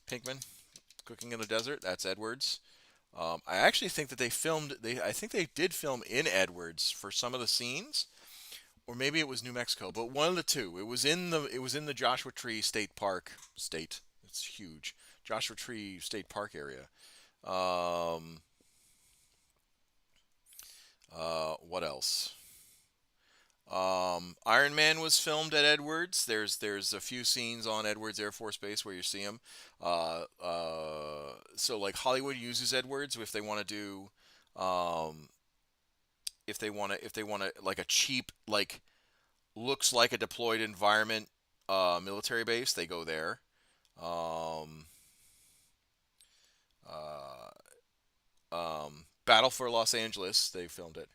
Pinkman cooking in the desert. That's Edwards. I actually think that they filmed. I think they did film in Edwards for some of the scenes, or maybe it was New Mexico, but one of the two. It was in the Joshua Tree State Park. State. It's huge. Joshua Tree State Park area. Um, what else? Iron Man was filmed at Edwards. There's a few scenes on Edwards Air Force Base where you see him. So like Hollywood uses Edwards if they want to do, um, if they want to like a cheap like looks like a deployed environment military base, they go there. Um, Battle for Los Angeles, they filmed it.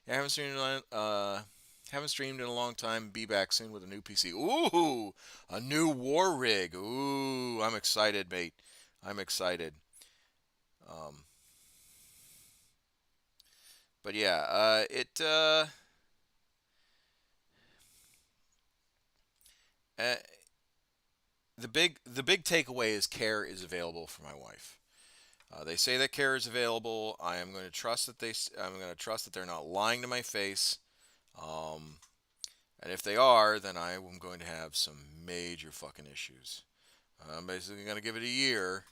Yeah, haven't streamed in a long time. Be back soon with a new PC. Ooh, a new war rig. Ooh, I'm excited, mate. I'm excited. Um, but yeah, uh, the big takeaway is care is available for my wife. They say that care is available. I am going to trust that I'm going to trust that they're not lying to my face. Um, and if they are, then I am going to have some major fucking issues. I'm basically going to give it a year,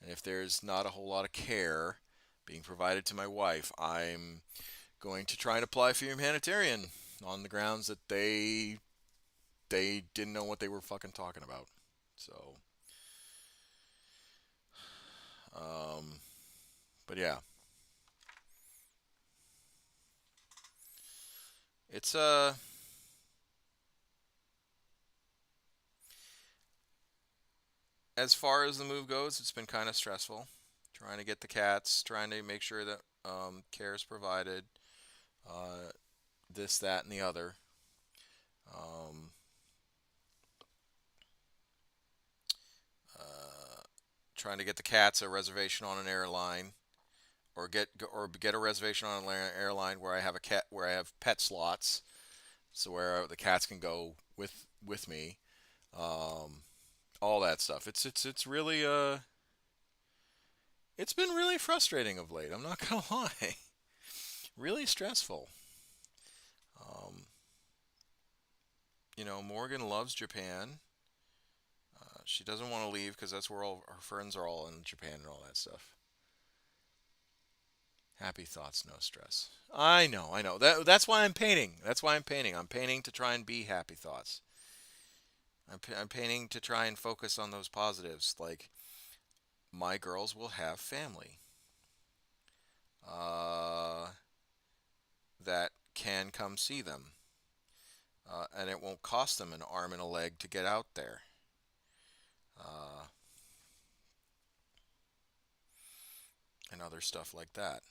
and if there's not a whole lot of care being provided to my wife, I'm going to try and apply for humanitarian on the grounds that they didn't know what they were fucking talking about. So, um, but yeah, it's as far as the move goes, it's been kind of stressful Trying to get the cats, trying to make sure that care is provided, uh, this, that, and the other. Um, uh, Trying to get the cats a reservation on an airline, or get a reservation on an airline where I have a cat, where I have pet slots, so where the cats can go with me. Um, all that stuff. It's really it's been really frustrating of late. I'm not gonna lie. Really stressful. Um, Morgan loves Japan. She doesn't want to leave because that's where all her friends are, all in Japan and all that stuff. Happy thoughts, no stress. I know, I know. That's why I'm painting. That's why I'm painting. I'm painting to try and be happy thoughts. I'm painting to try and focus on those positives. Like, my girls will have family uh, that can come see them, and it won't cost them an arm and a leg to get out there. Uh, and other stuff like that.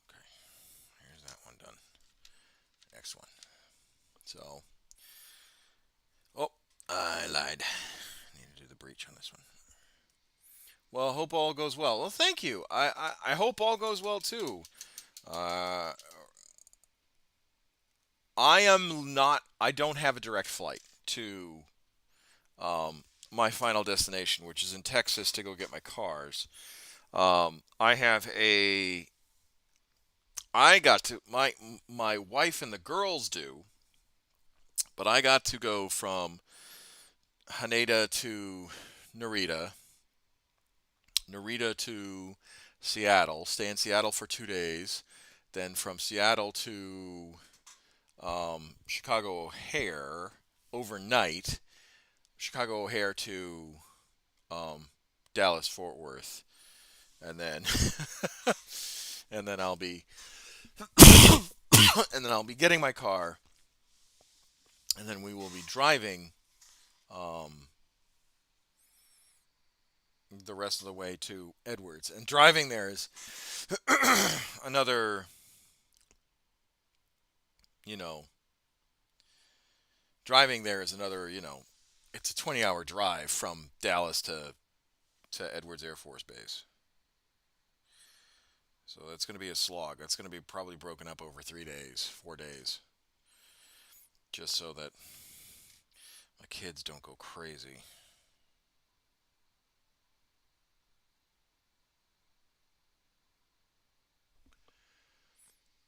Okay, here's that one done. Next one. So, oh, I lied. I need to do the breach on this one. Well, hope all goes well. Well, thank you. I hope all goes well too. Uh, I am not. I don't have a direct flight to my final destination, which is in Texas, to go get my cars. I have a. I got to my wife and the girls do, but I got to go from Haneda to Narita, Narita to Seattle, stay in Seattle for 2 days, then from Seattle to Chicago O'Hare overnight, Chicago O'Hare to um, Dallas Fort Worth, and then and then I'll be and then I'll be getting my car, and then we will be driving um, the rest of the way to Edwards. And driving there is another, you know, driving there is another, it's a 20-hour drive from Dallas to Edwards Air Force Base. So that's going to be a slog. That's going to be probably broken up over 3 days, 4 days, just so that my kids don't go crazy.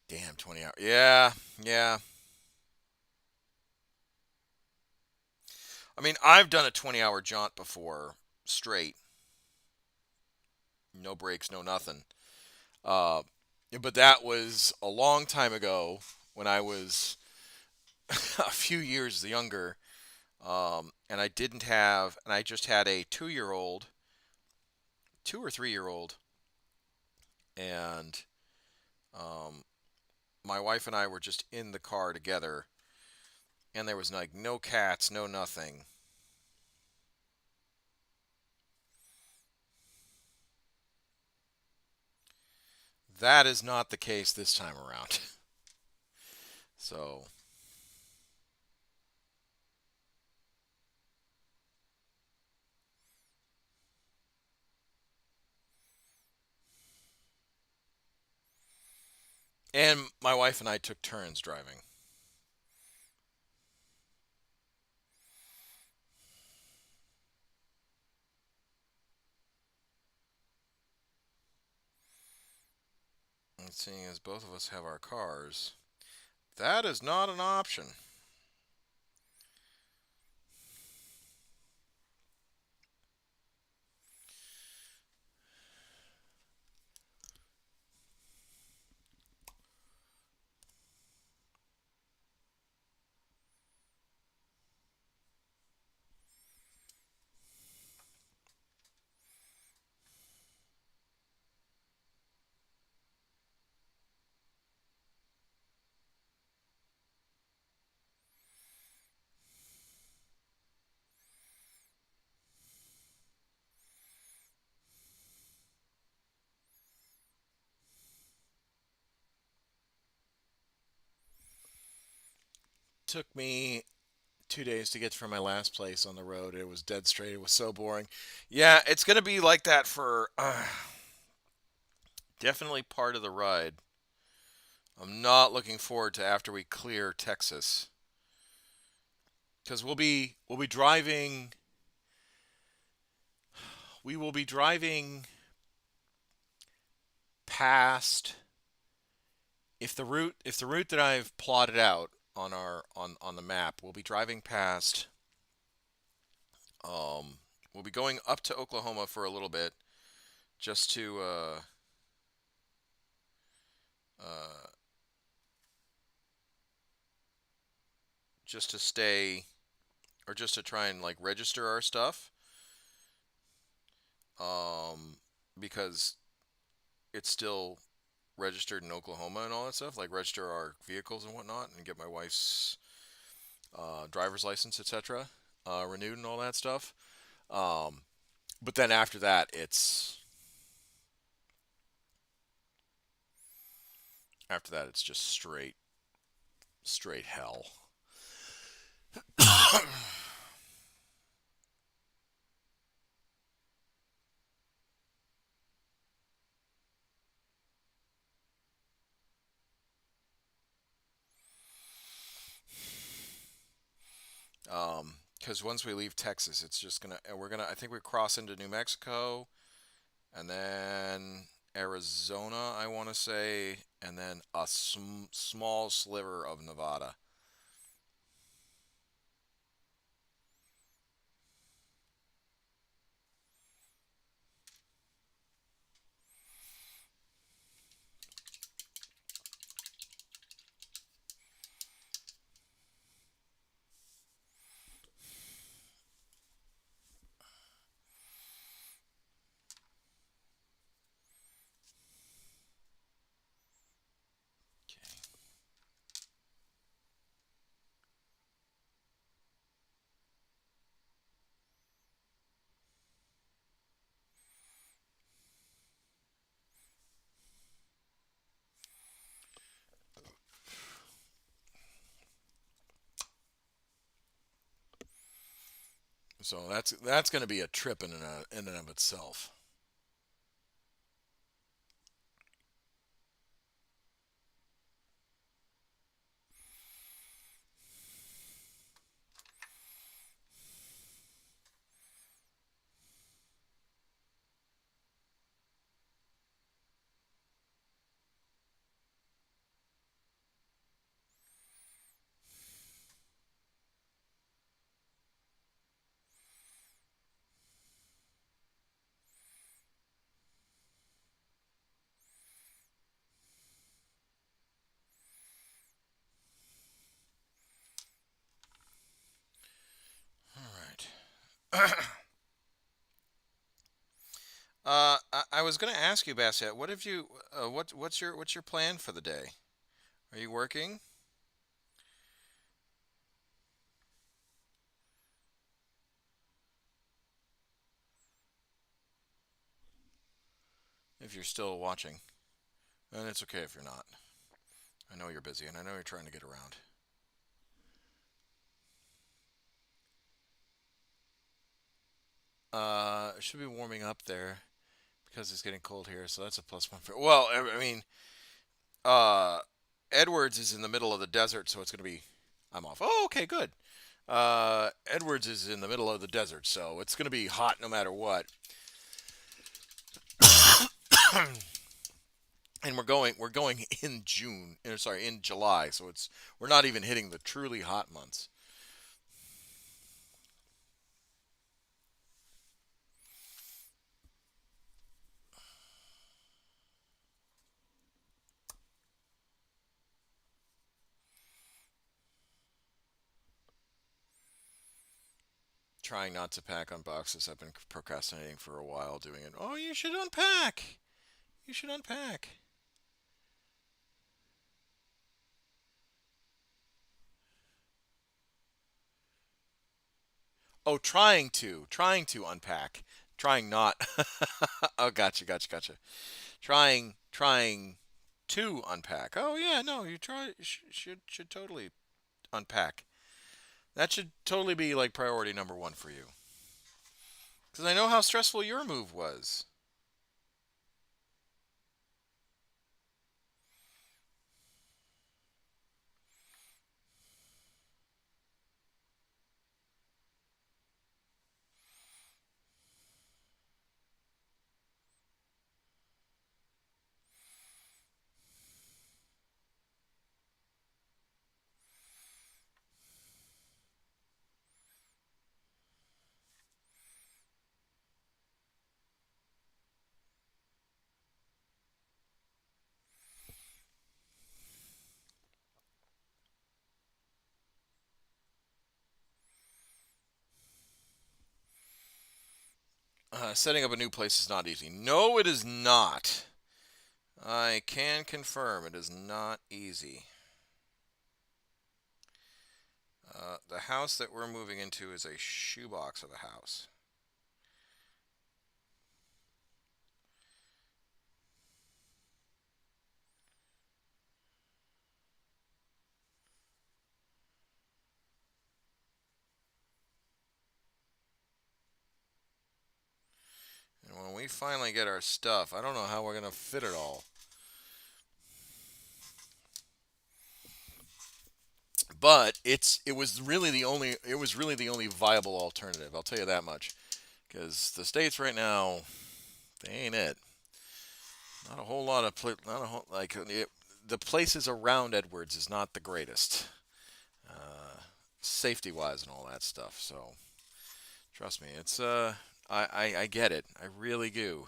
Damn, 20 hours. Yeah, yeah. I mean, I've done a 20-hour jaunt before, straight, no breaks, no nothing. Uh, but that was a long time ago when I was a few years younger, and I just had a 2-year old, 2 or 3 year old, and um, my wife and I were just in the car together, and there was like no cats, no nothing. That is not the case this time around. So, and my wife and I took turns driving. seeing as both of us have our cars, that is not an option. Took me 2 days to get from my last place on the road. It was dead straight. It was so boring. Yeah, it's going to be like that for definitely part of the ride. I'm not looking forward to after we clear Texas because we'll be driving. We will be driving past if the route that I've plotted out on our on the map, we'll be driving past. Um, we'll be going up to Oklahoma for a little bit just to uh, just to stay or just to try and like register our stuff. Um, because it's still registered in Oklahoma and all that stuff, like register our vehicles and whatnot, and get my wife's driver's license, etc., renewed and all that stuff. Um, but then after that, it's just straight hell. Because once we leave Texas, it's just gonna, and we're gonna, I think we cross into New Mexico, and then Arizona, I want to say, and then a small sliver of Nevada. So that's going to be a trip in and of itself. All right. I was going to ask you, Bassett, what have you, what's your plan for the day? Are you working? If you're still watching, and it's okay if you're not. I know you're busy, and I know you're trying to get around. It should be warming up there because it's getting cold here, so that's a plus one. Well, I mean, uh, Edwards is in the middle of the desert, so it's going to be. I'm off. Oh, okay, good. Edwards is in the middle of the desert, so it's going to be hot no matter what. and we're going in June. Sorry, in July. So we're not even hitting the truly hot months. Trying not to pack on boxes. I've been procrastinating for a while doing it. Oh, you should unpack. You should unpack. Oh, trying to unpack, trying not. Oh, gotcha. Trying to unpack. Oh yeah, no, you try should totally unpack. That should totally be like priority number one for you. Because I know how stressful your move was. Setting up a new place is not easy. No, it is not. I can confirm it is not easy. The house that we're moving into is a shoebox of a house. And when we finally get our stuff, I don't know how we're going to fit it all. But it was really the only viable alternative. I'll tell you that much. Because the states right now, they ain't it. Not a whole lot of not a whole like the places around Edwards is not the greatest, uh, safety wise and all that stuff. So trust me, it's I get it. I really do.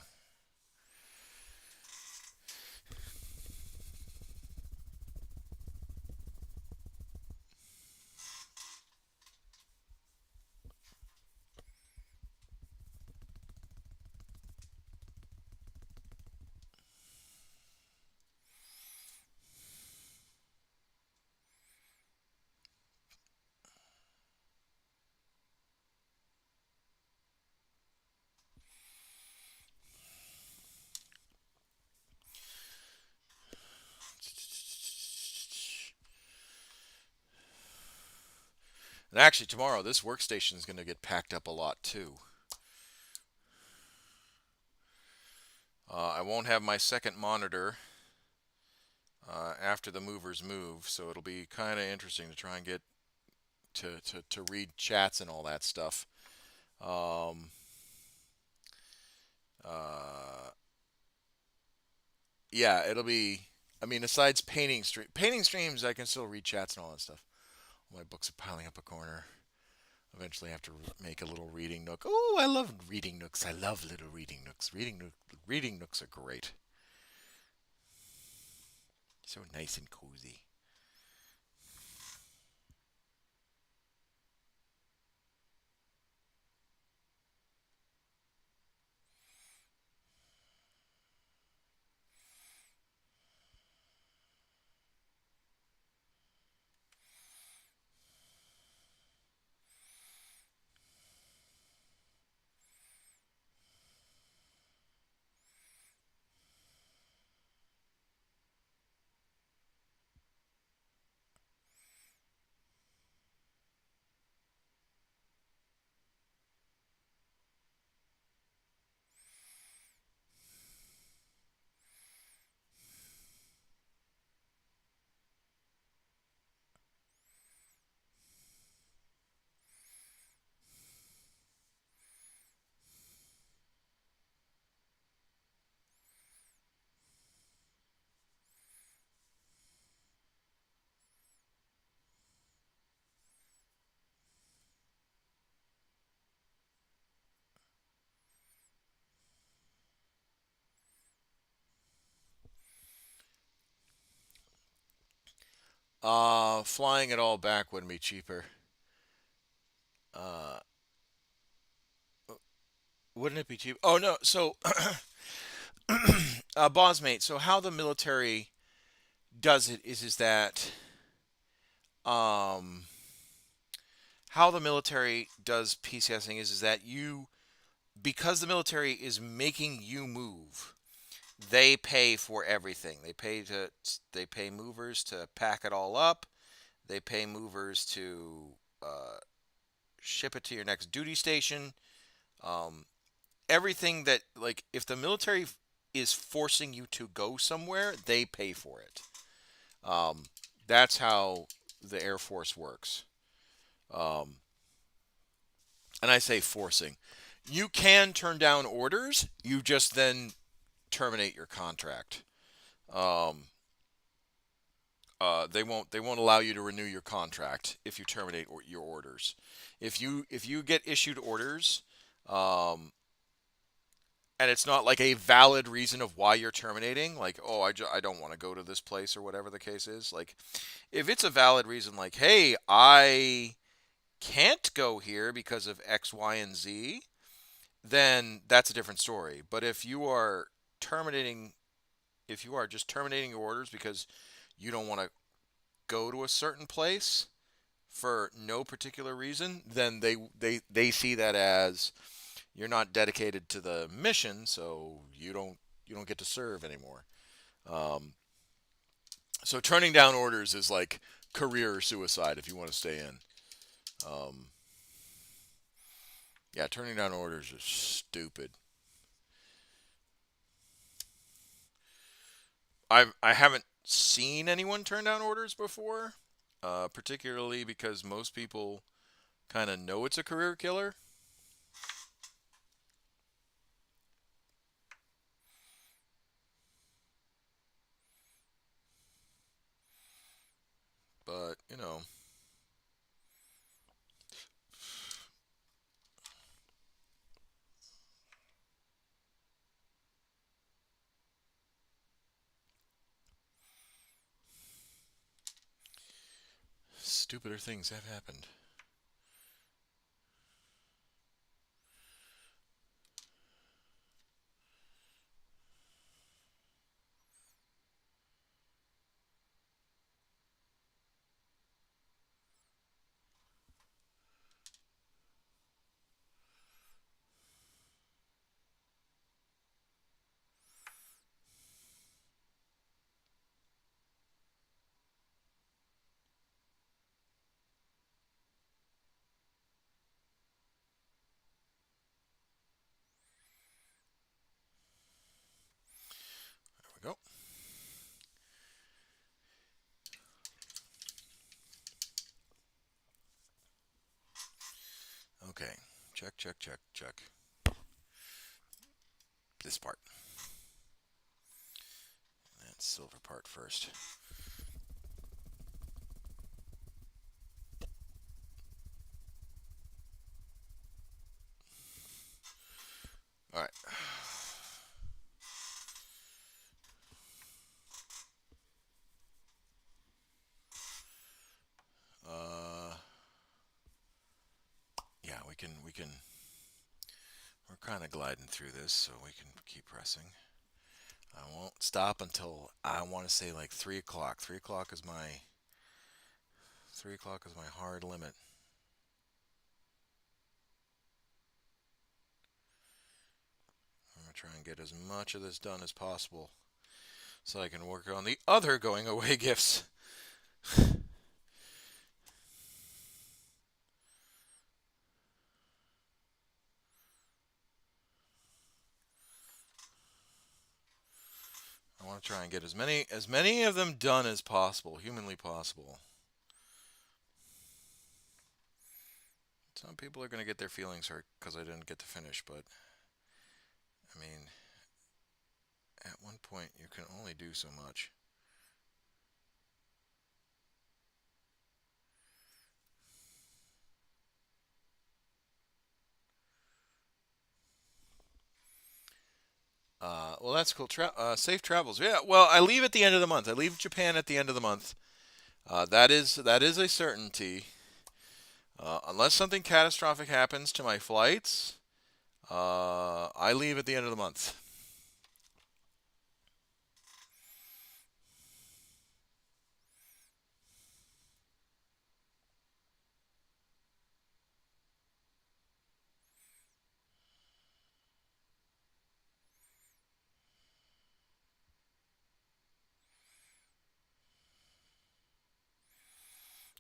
And actually, tomorrow this workstation is going to get packed up a lot too. I won't have my second monitor after the movers move, so it'll be kind of interesting to try and get to read chats and all that stuff. Um, uh, yeah, it'll be. I mean, aside painting streams, I can still read chats and all that stuff. My books are piling up a corner. Eventually, I have to make a little reading nook. Oh, I love reading nooks. I love little reading nooks. Reading nooks are great. So nice and cozy. Flying it all back would be cheaper. Uh, wouldn't it be cheap? Oh no. So, Bosmate. So how the military does it is that um, how the military does PCSing is that you because the military is making you move, they pay for everything. They pay movers to pack it all up. They pay movers to uh, ship it to your next duty station. Um, everything that like if the military is forcing you to go somewhere, they pay for it. Um, that's how the Air Force works. Um, and I say forcing. You can turn down orders. You just then terminate your contract. Um, they won't allow you to renew your contract if you terminate your orders. If you get issued orders, um, and it's not like a valid reason of why you're terminating, like oh I don't want to go to this place or whatever the case is. Like if it's a valid reason, like hey I can't go here because of X, Y, and Z, then that's a different story. But terminating, if you are just terminating your orders because you don't want to go to a certain place for no particular reason, then they see that as you're not dedicated to the mission, so you don't get to serve anymore. Um, so turning down orders is like career suicide if you want to stay in. Um, yeah, turning down orders is stupid. I haven't seen anyone turn down orders before, particularly because most people kind of know it's a career killer. But stupider things have happened. There we go. Okay. Check, check, check, check. This part. That silver part first. All right. Uh, yeah, we can. We're kind of gliding through this, so we can keep pressing. I won't stop until I want to say like 3 o'clock. 3 o'clock is my 3 o'clock is my hard limit. I'm gonna try and get as much of this done as possible so I can work on the other going away gifts. I want to try and get as many of them done as possible, humanly possible. Some people are going to get their feelings hurt because I didn't get to finish, but I mean, at one point you can only do so much. Well, that's cool. Safe travels. Yeah. Well, I leave at the end of the month. I leave Japan at the end of the month. That is a certainty. Unless something catastrophic happens to my flights, I leave at the end of the month.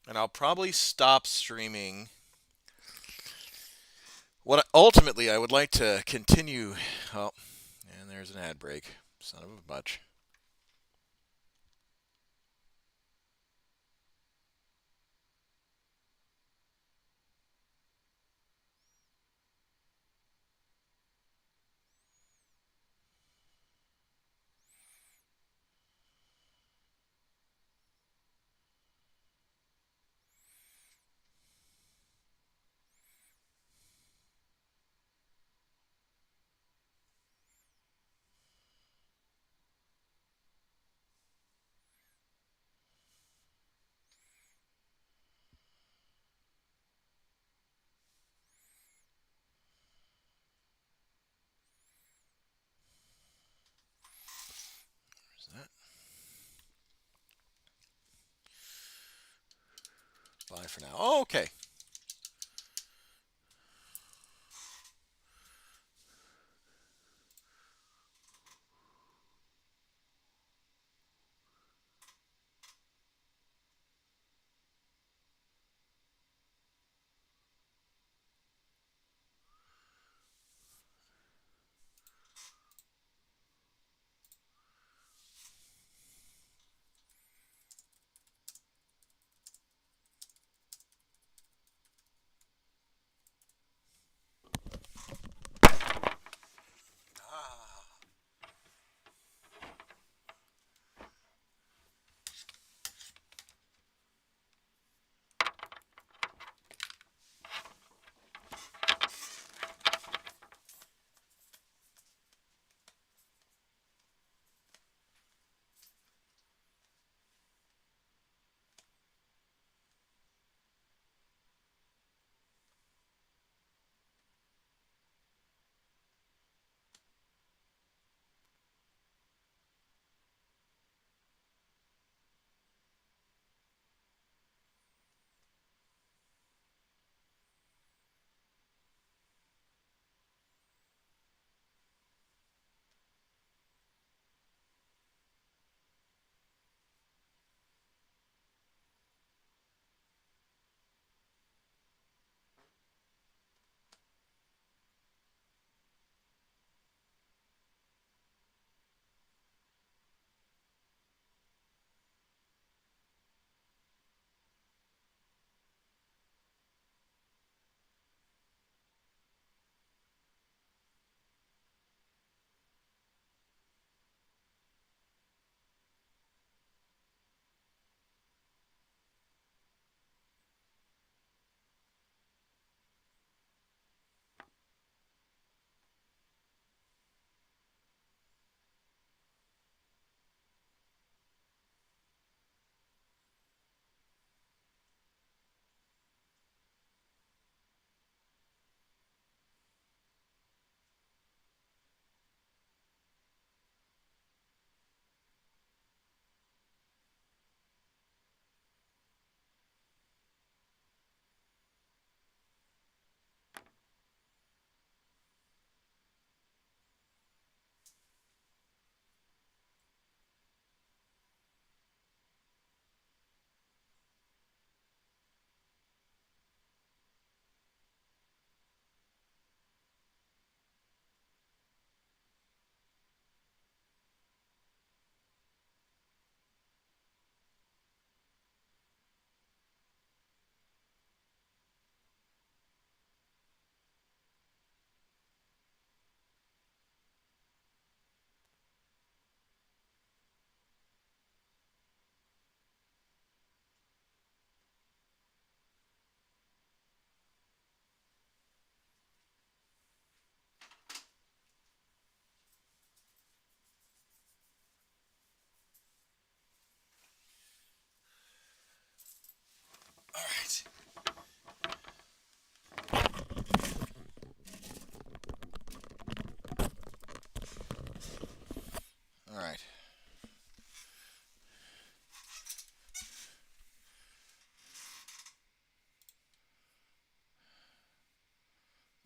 And I'll probably stop streaming. What ultimately I would like to continue. Oh, and there's an ad break. Son of a bitch. Where's that? Bye for now. Oh, okay. right. All right.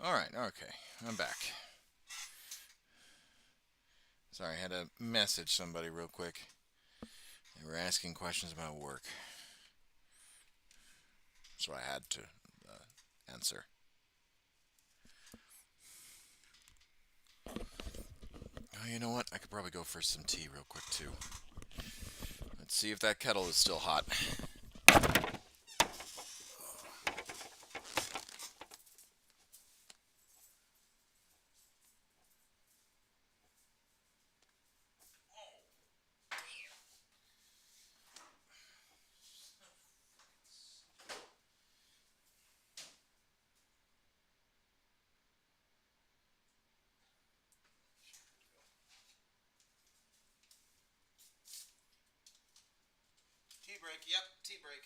All right. Okay. I'm back. Sorry, I had to message somebody real quick. They were asking questions about work, so I had to answer. Oh, you know what? I could probably go for some tea real quick too. Let's see if that kettle is still hot. Tea break. Yep, tea break.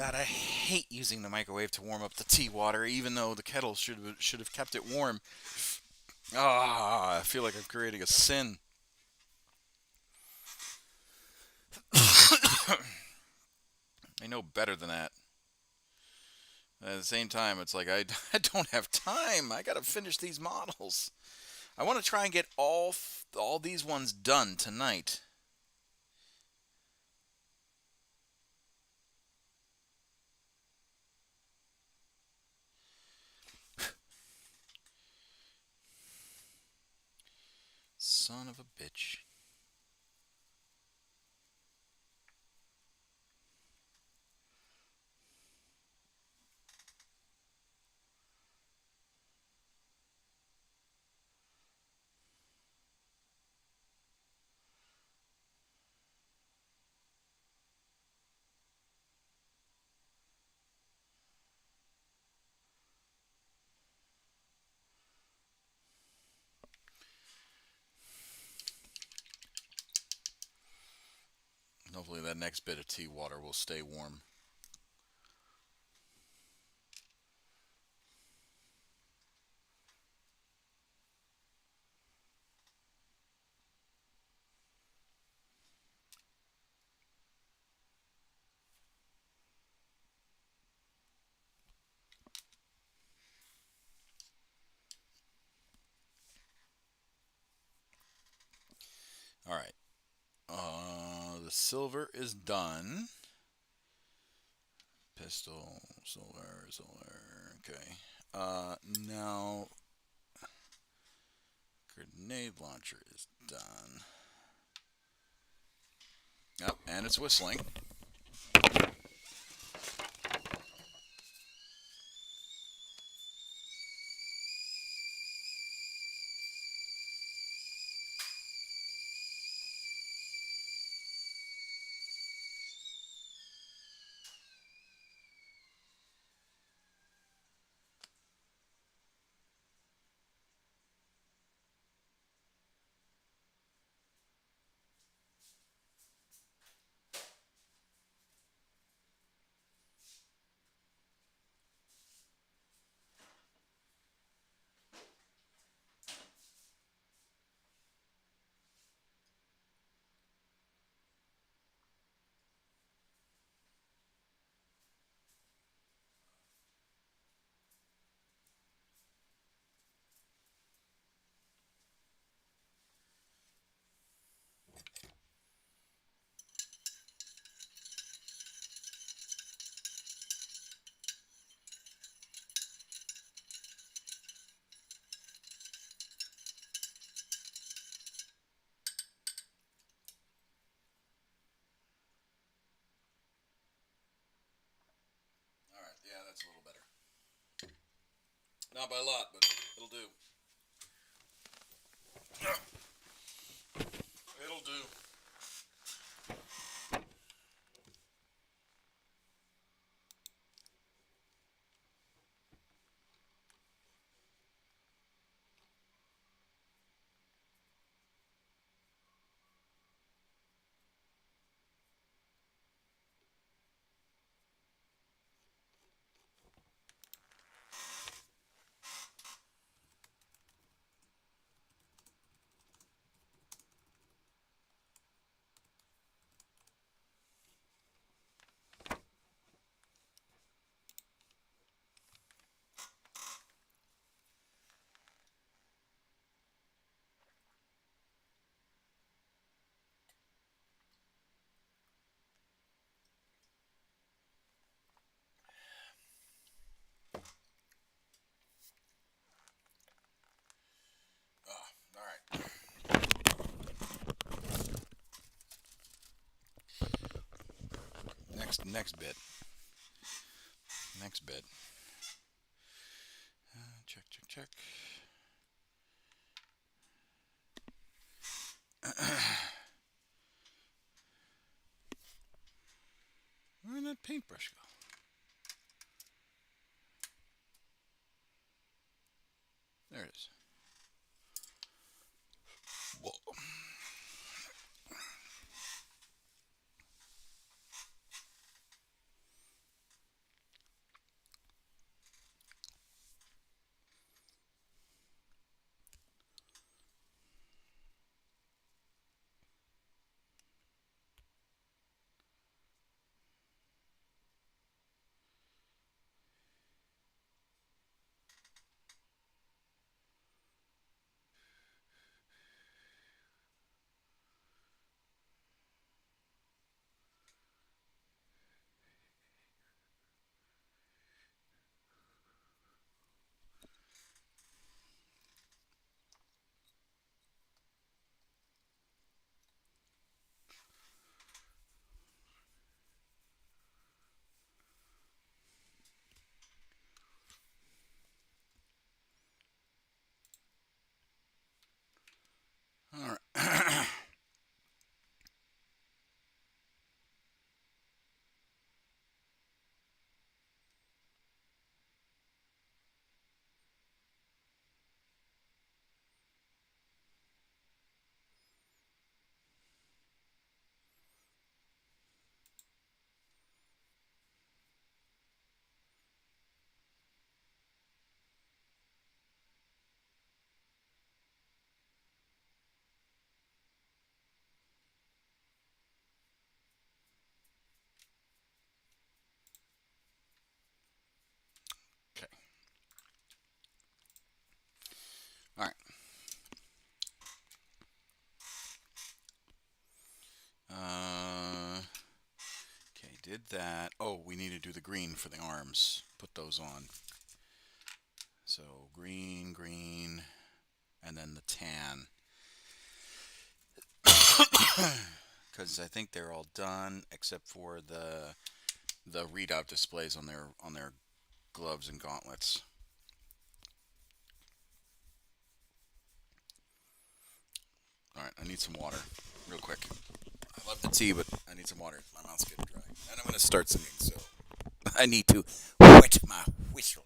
God, I hate using the microwave to warm up the tea water, even though the kettle should have kept it warm. Ah, I feel like I'm creating a sin. I know better than that. At the same time, it's like I don't have time. I gotta finish these models. I want to try and get all these ones done tonight. Son of a bitch. Hopefully that next bit of tea water will stay warm. All right. The silver is done. Pistol, solar, solar. Okay. Now grenade launcher is done. Yep, and it's whistling. All right, yeah, that's a little better. Not by a lot, but it'll do. It'll do. All right. Next bit. Next bit. Check, check, check. Where did that paintbrush go? There it is. Whoa. Did that. Oh, we need to do the green for the arms. Put those on. So green, green, and then the tan. Because I think they're all done except for the readout displays on their gloves and gauntlets. All right, I need some water, real quick. I love the tea, but I need some water. My mouth's getting dry, and I'm gonna start singing, so I need to wet my whistle.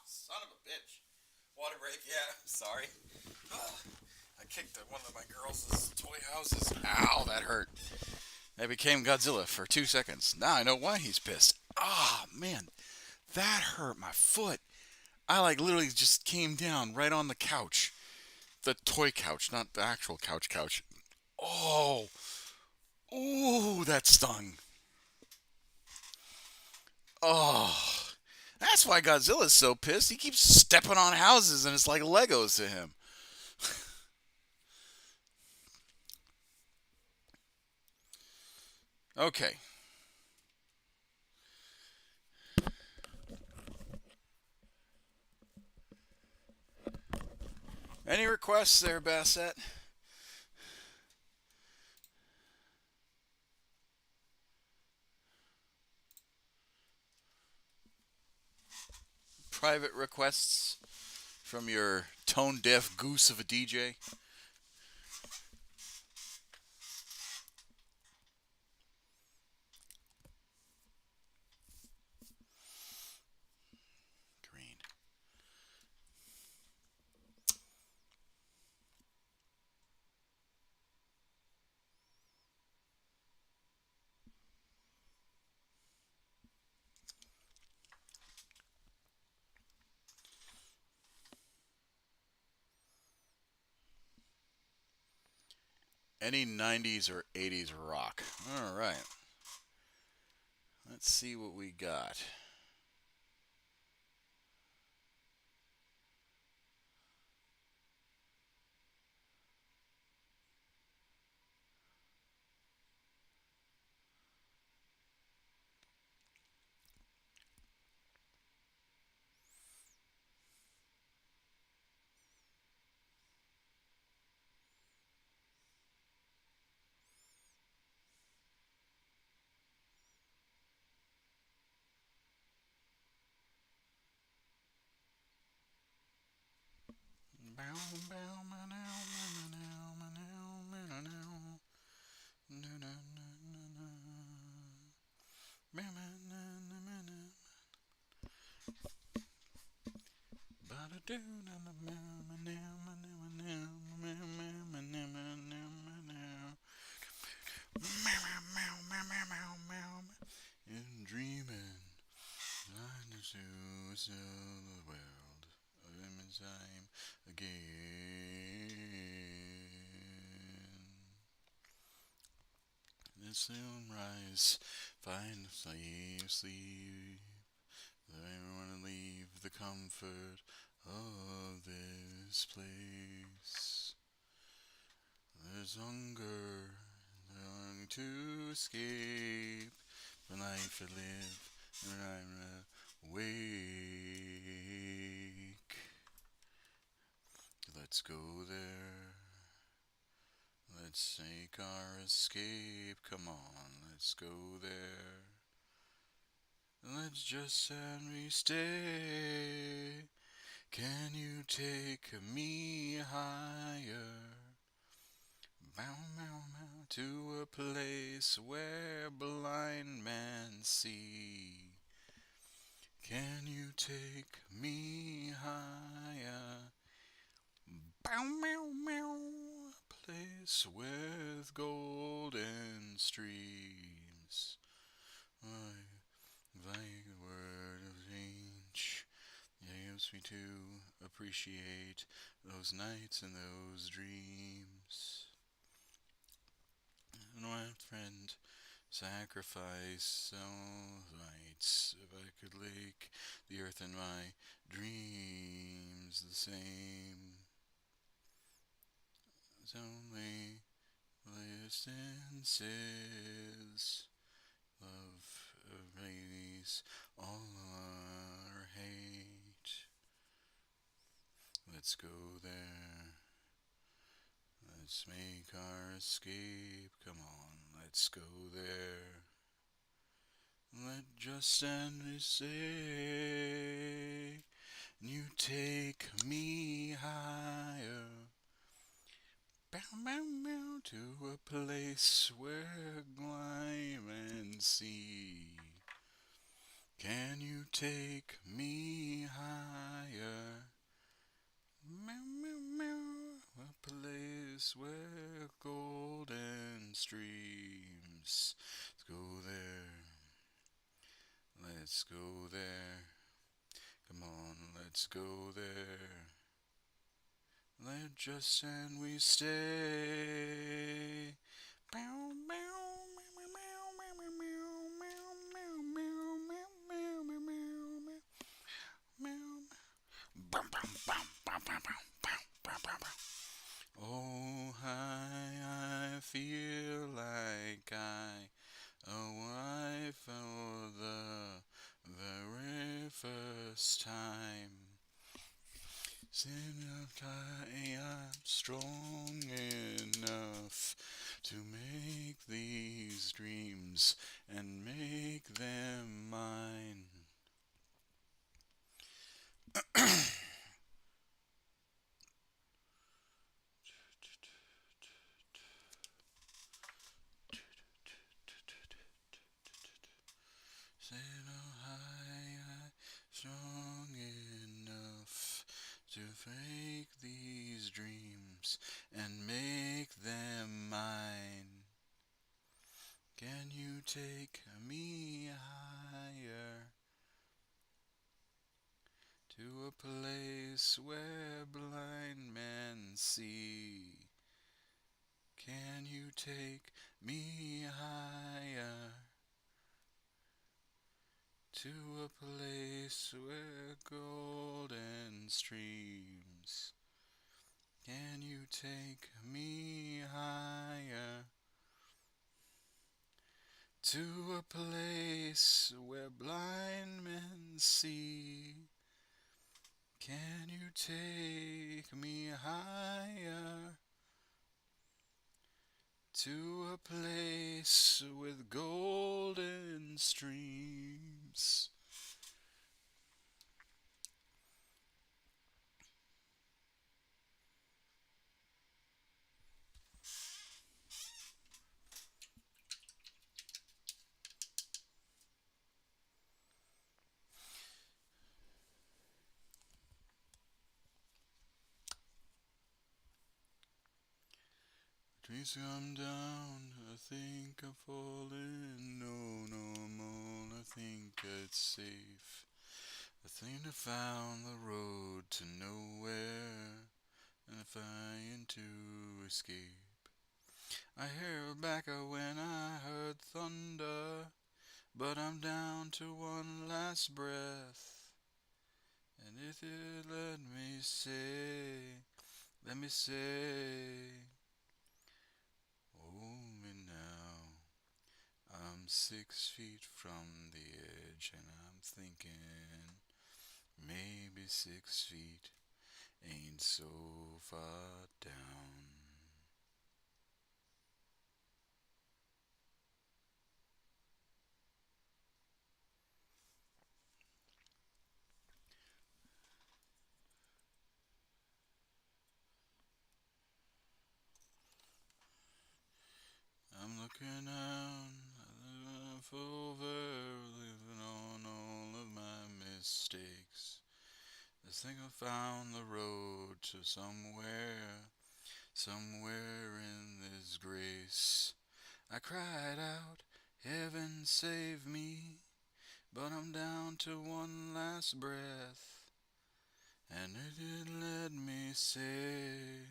Son of a bitch. Water break, yeah, sorry. I kicked at one of my girls' toy houses. Ow, that hurt. I became Godzilla for 2 seconds. Now I know why he's pissed. Ah, man, that hurt my foot. I like literally just came down right on the couch. The toy couch, not the actual couch. Oh, ooh, that stung. Oh, that's why Godzilla's so pissed. He keeps stepping on houses and it's like Legos to him. Okay. Any requests there, Bassett? Private requests from your tone deaf goose of a DJ? Green. Any 90s or 80s rock. All right. Let's see what we got. And dreaming, trying to show the world of image time again. The sunrise, find a sleep. I want to leave the comfort of this place. There's hunger, longing to escape the life I live, and I'm awake. Let's go there. Let's take our escape. Come on, let's go there. Let's just say we stay. Can you take me higher? Bow, bow, bow, to a place where blind men see. Can you take me higher? Bow, meow, meow, a place with golden streams. Thy word of change helps me to appreciate those nights and those dreams. And my friend, sacrifice all rights if I could lake the earth and my dreams the same. It's only distances of erase all our hate. Let's go there. Let's make our escape. Come on, let's go there. Let just and say, you take me higher. Bow, bow, bow, to a place where climb and see. Can you take me higher? Meow, meow, meow, a place where golden streams. Let's go there. Let's go there. Come on, let's go there. Let just and we stay. Bow, bow, meow, meow, meow, meow, meow, meow, meow, meow, meow, meow, meow. Bum, bum, bum, bum, bum, bum, bum, bum, bum. Oh, I feel like a wife for the very first time. I am strong enough to make these dreams and make them mine. Said oh I strong enough to fake these dreams and make them mine. Can you take me higher to a place where blind men see? Can you take me higher to a place where golden streams? Can you take me higher to a place where blind men see? Can you take me higher to a place with golden streams? Trees come down, I think I'm falling. No, no more, I think it's safe. I think I found the road to nowhere, and I'm trying to escape. I hear back when I heard thunder, but I'm down to one last breath. And if you let me say, hold me now. I'm 6 feet from the edge, and I'm thinking maybe 6 feet ain't so far down. think I found the road to somewhere in this grace. I cried out, heaven save me, but I'm down to one last breath. And it did let me say,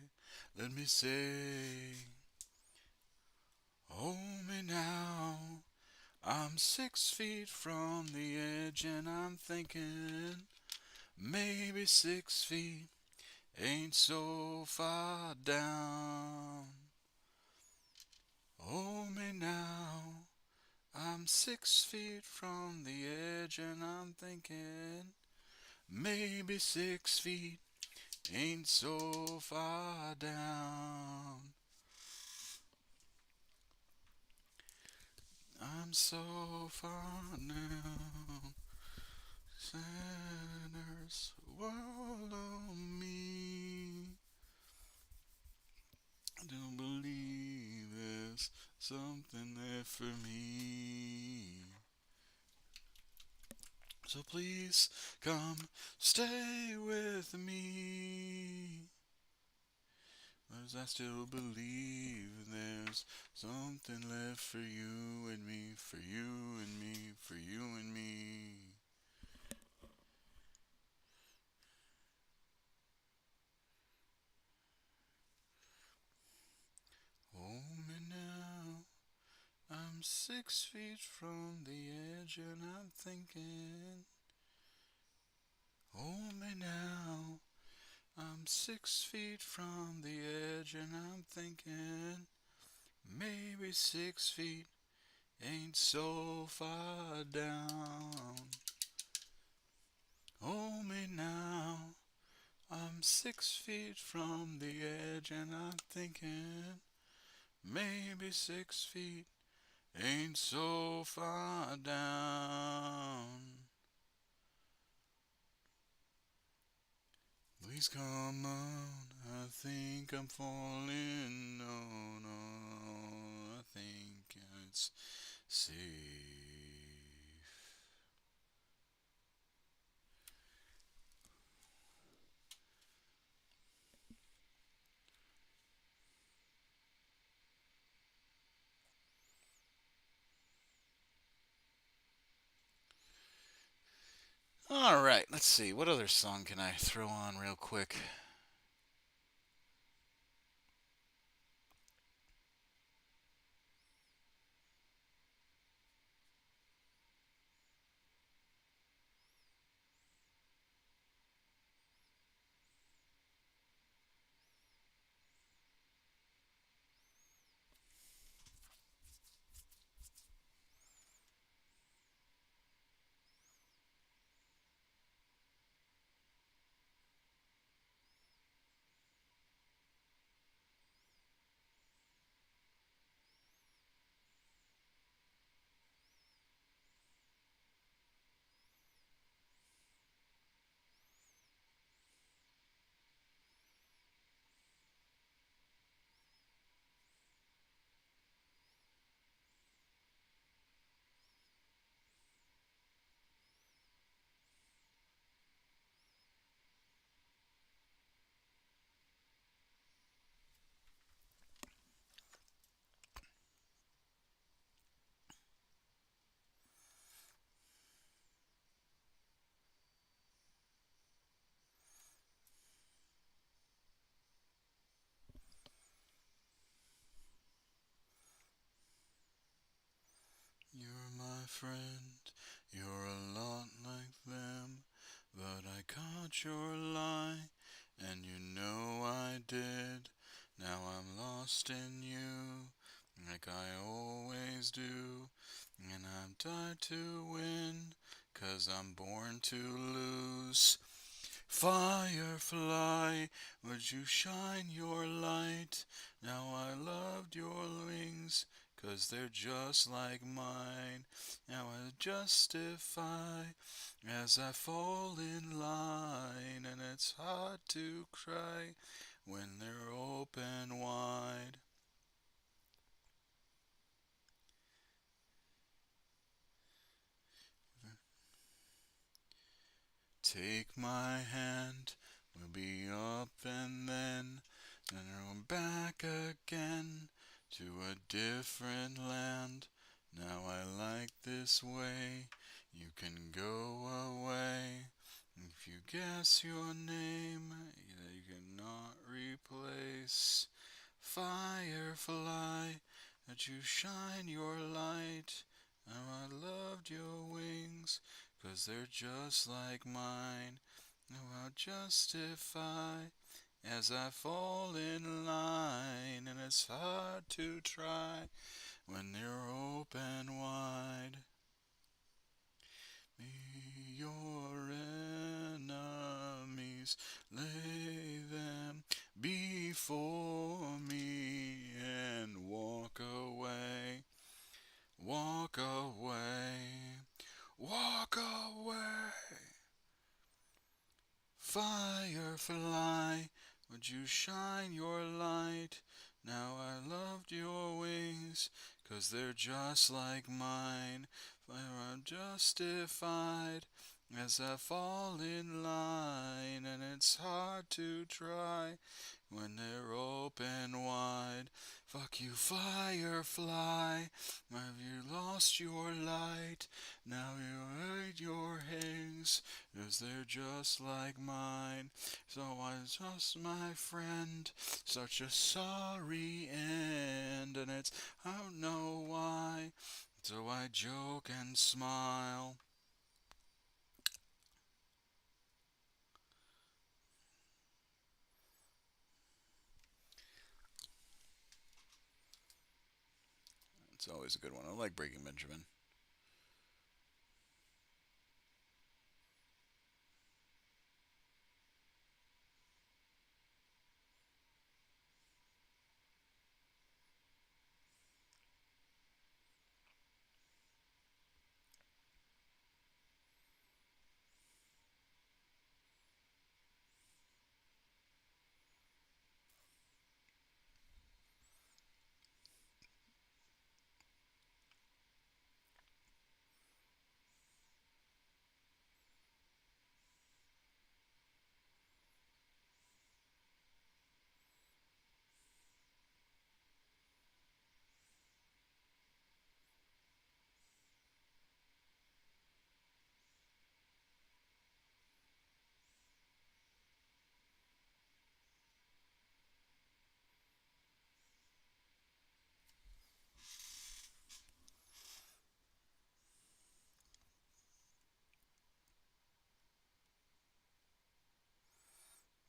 hold me now. I'm 6 feet from the edge and I'm thinking maybe 6 feet ain't so far down. Hold me now. I'm 6 feet from the edge and I'm thinking maybe 6 feet ain't so far down. I'm so far now. Sinners, follow me. I don't believe there's something there for me. So please come stay with me. Cause I still believe there's something left for you and me, for you and me, for you and me. Hold me now. I'm 6 feet from the edge and I'm thinking. Hold me now. I'm 6 feet from the edge and I'm thinking. Maybe 6 feet ain't so far down. Hold me now. I'm 6 feet from the edge and I'm thinking. Maybe 6 feet ain't so far down. Please come on, I think I'm falling. No, no, I think it's safe. Alright, let's see. What other song can I throw on real quick? You're my friend, you're a lot like them, but I caught your lie, and you know I did. Now I'm lost in you, like I always do, and I'm tied to win, 'cause I'm born to lose. Firefly, would you shine your light? Now I loved your wings, 'cause they're just like mine. Now I justify as I fall in line, and it's hard to cry when they're open wide. Take my hand, we'll be up and then we're back again to a different land. Now I like this way, you can go away. If you guess your name, you cannot replace. Firefly, that you shine your light. Now I loved your wings, 'cause they're just like mine. Now I'll justify as I fall in line, and it's hard to try when they're open wide. Me, your enemies, lay them before me and walk away, walk away, walk away. Firefly, would you shine your light? Now I loved your wings, 'cause they're just like mine. I'm justified as I fall in line, and it's hard to try when they're open wide. Fuck you, firefly. Have you lost your light? Now you hide your eggs, 'cause they're just like mine. So I trust my friend, such a sorry end, and it's I don't know why. So I joke and smile. It's always a good one. I like Breaking Benjamin.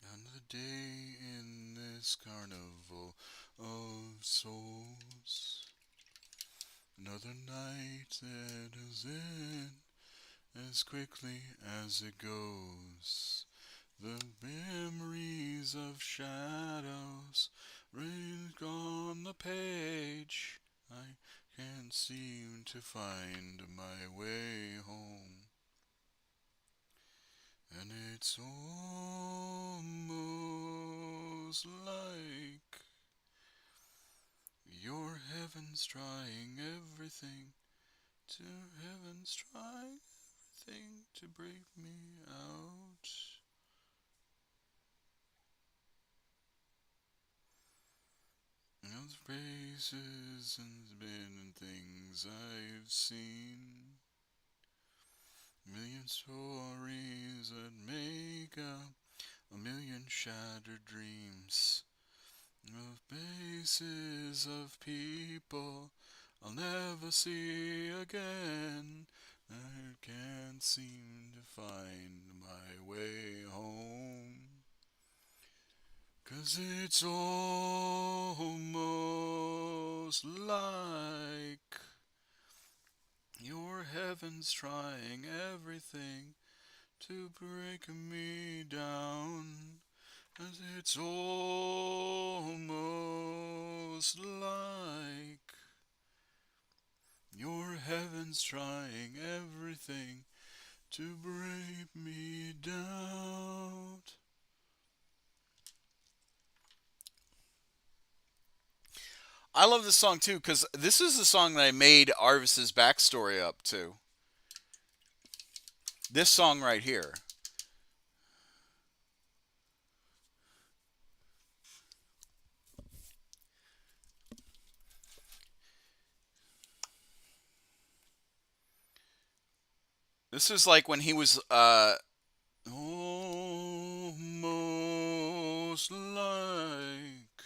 Another day in this carnival of souls. Another night that is in as quickly as it goes. The memories of shadows ring on the page. I can't seem to find my way home. And it's almost like your heaven's trying everything to heaven's trying everything to break me out. Those places and been things I've seen. Million stories that make up a million shattered dreams of faces of people I'll never see again. I can't seem to find my way home. 'Cause it's almost like your heaven's trying everything to break me down. 'Cause it's almost like your heaven's trying everything to break me down. I love this song too because this is the song that I made Arvis's backstory up to. This song right here. This is like when he was almost like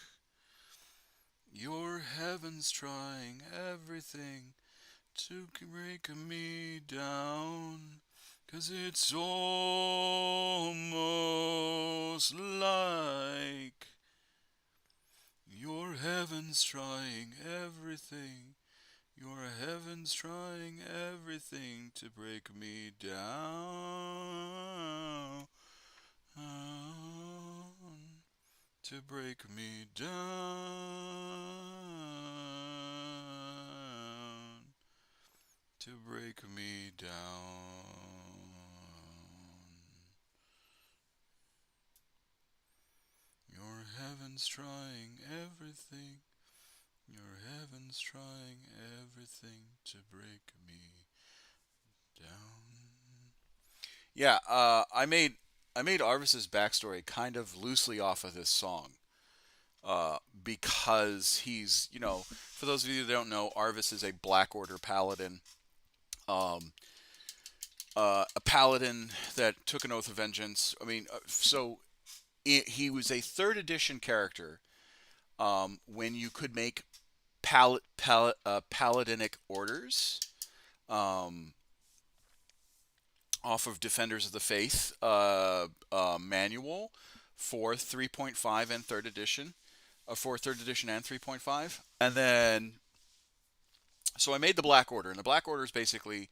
your heaven's trying everything to break me down. 'Cause it's almost like your heaven's trying everything. Your heaven's trying everything to break me down. To break me down. To break me down. Your heaven's trying everything. Your heaven's trying everything to break me down. Yeah, I made Arvis's backstory kind of loosely off of this song, because for those of you that don't know, Arvis is a Black Order paladin, um, a paladin that took an oath of vengeance. I mean, he was a third edition character, when you could make paladinic orders, um, off of Defenders of the Faith manual for 3.5 and third edition, for third edition and 3.5, and then so I made the Black Order, and the Black Order is basically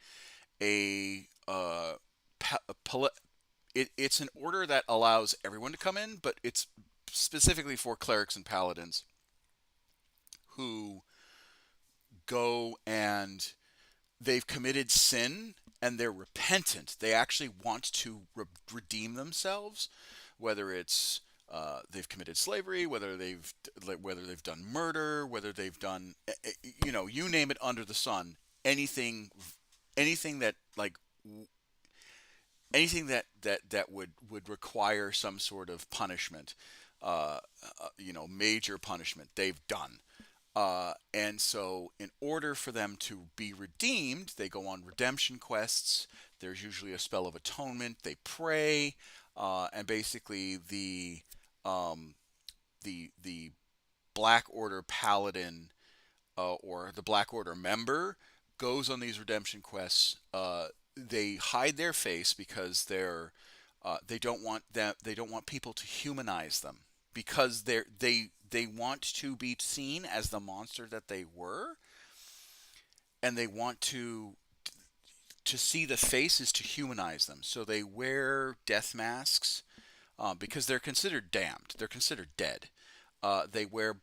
a pa- it's an order that allows everyone to come in, but it's specifically for clerics and paladins who go and they've committed sin and they're repentant. They actually want to redeem themselves, whether it's they've committed slavery, whether they've done murder, whether they've done you name it under the sun, anything anything that like anything that would require some sort of punishment, major punishment, they've done. And so, in order for them to be redeemed, they go on redemption quests. There's usually a spell of atonement. They pray, and basically the Black Order paladin, or the Black Order member goes on these redemption quests. They hide their face because they don't want people to humanize them, because they want to be seen as the monster that they were, and they want to see the faces to humanize them. So they wear death masks, because they're considered damned. They're considered dead. They wear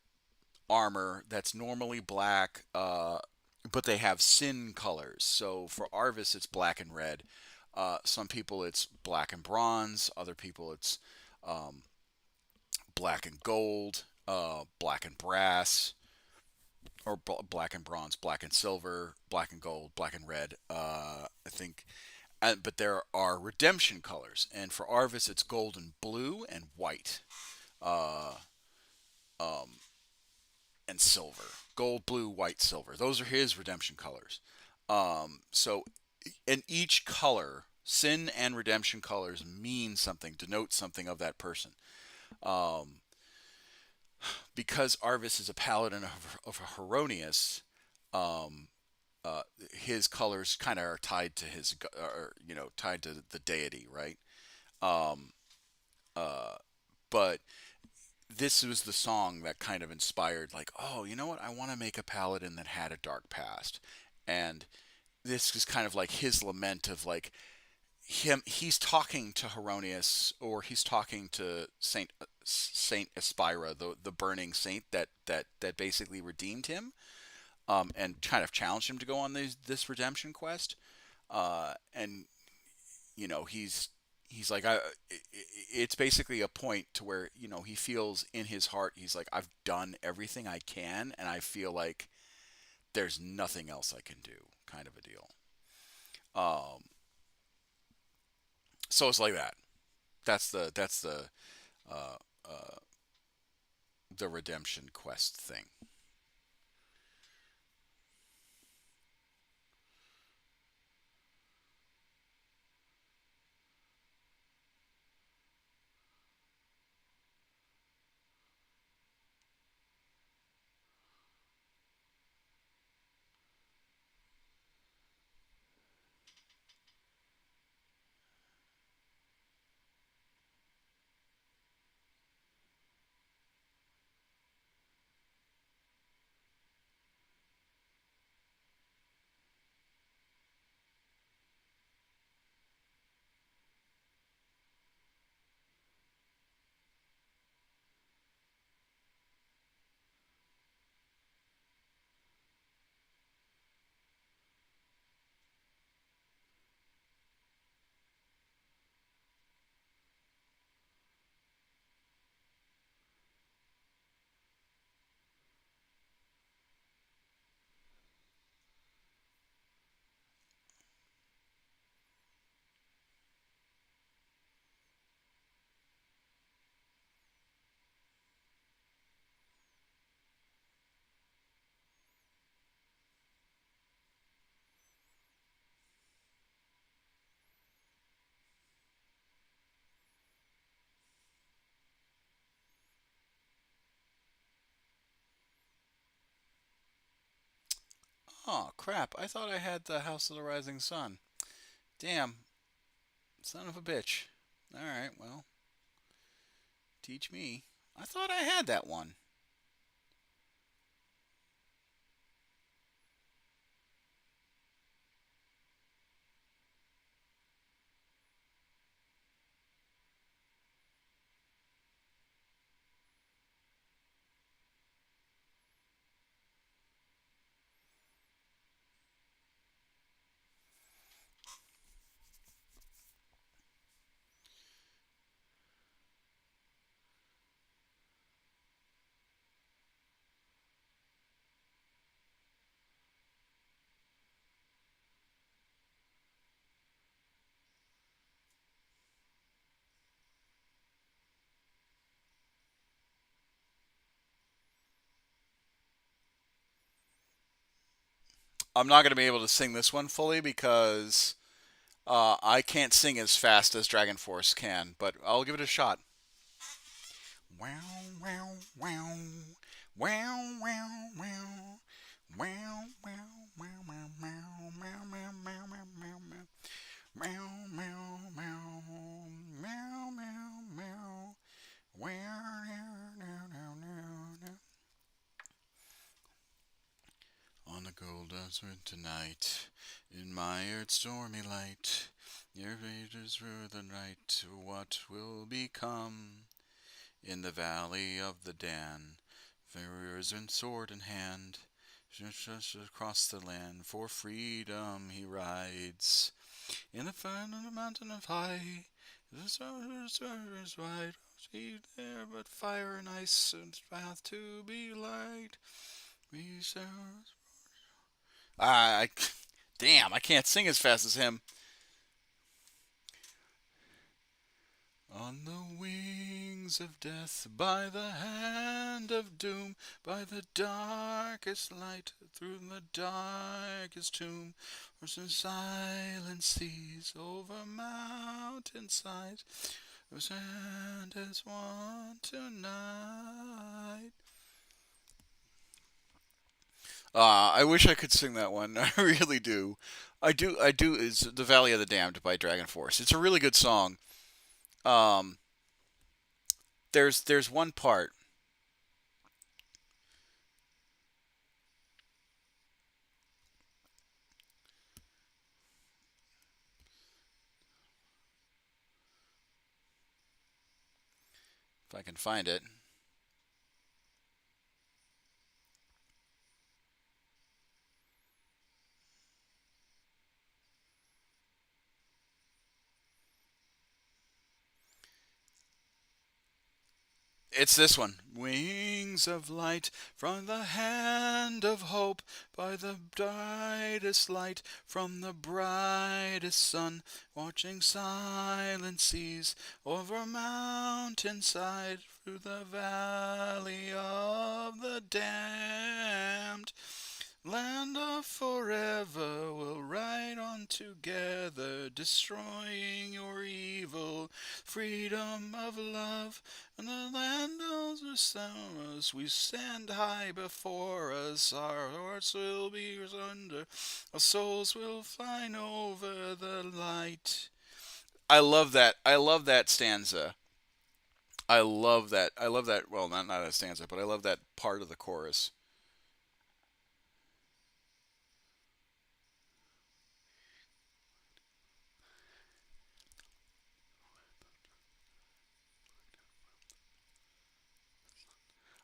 armor that's normally black, but they have sin colors. So for Arvis, it's black and red. Some people it's black and bronze. Other people it's um, black and gold, black and brass, or black and bronze, black and silver, black and gold, black and red. I think, but there are redemption colors, and for Arvis, it's gold and blue and white, uh, um, and silver. Gold, blue, white, silver. Those are his redemption colors. So, in each color, sin and redemption colors mean something, denote something of that person. Um, because Arvis is a paladin of Heronius, um, his colors kind of are tied to tied to the deity, right? Um, uh, but this was the song that kind of inspired, like, oh, you know what? I want to make a paladin that had a dark past, and this is kind of like his lament of like he's talking to Heronius, or he's talking to Saint Aspira, the burning saint that basically redeemed him, and kind of challenged him to go on this redemption quest. And he's like, it's basically a point to where he feels in his heart, he's like, I've done everything I can, and I feel like there's nothing else I can do, kind of a deal. Um, so it's like that. That's uh, uh, the redemption quest thing. Oh, crap. I thought I had the House of the Rising Sun. Damn. Son of a bitch. Alright, well, teach me. I thought I had that one. I'm not going to be able to sing this one fully because I can't sing as fast as Dragon Force can, but I'll give it a shot. Wow, wow, wow. Wow, wow, wow. Wow, wow, wow, wow, wow, wow, wow, wow, wow, wow. Meow, meow, meow, meow, meow, meow. Wow, now, now, now, now. On the gold desert tonight, in mired stormy light, your raiders through the night, what will become? In the valley of the Dan, warriors in sword in hand, just across the land for freedom he rides. In the fern on the mountain of high, the stars is wide. See there but fire and ice, and path to be light. We shall. I damn, I can't sing as fast as him. On the wings of death, by the hand of doom, by the darkest light, through the darkest tomb, where in silent seas, over mountainsides, whose hand is one tonight. I wish I could sing that one. I really do. I do. It's The Valley of the Damned by Dragon Force. It's a really good song. Um, there's one part. If I can find it. It's this one. Wings of light from the hand of hope, by the brightest light from the brightest sun, watching silent seas over mountainside, through the valley of the damned. Land of forever will ride on together, destroying your evil. Freedom of love, and the land of the stars. We stand high before us, our hearts will be under, our souls will fly over the light. I love that. I love that stanza. I love that. I love that. Well, not a stanza, but I love that part of the chorus.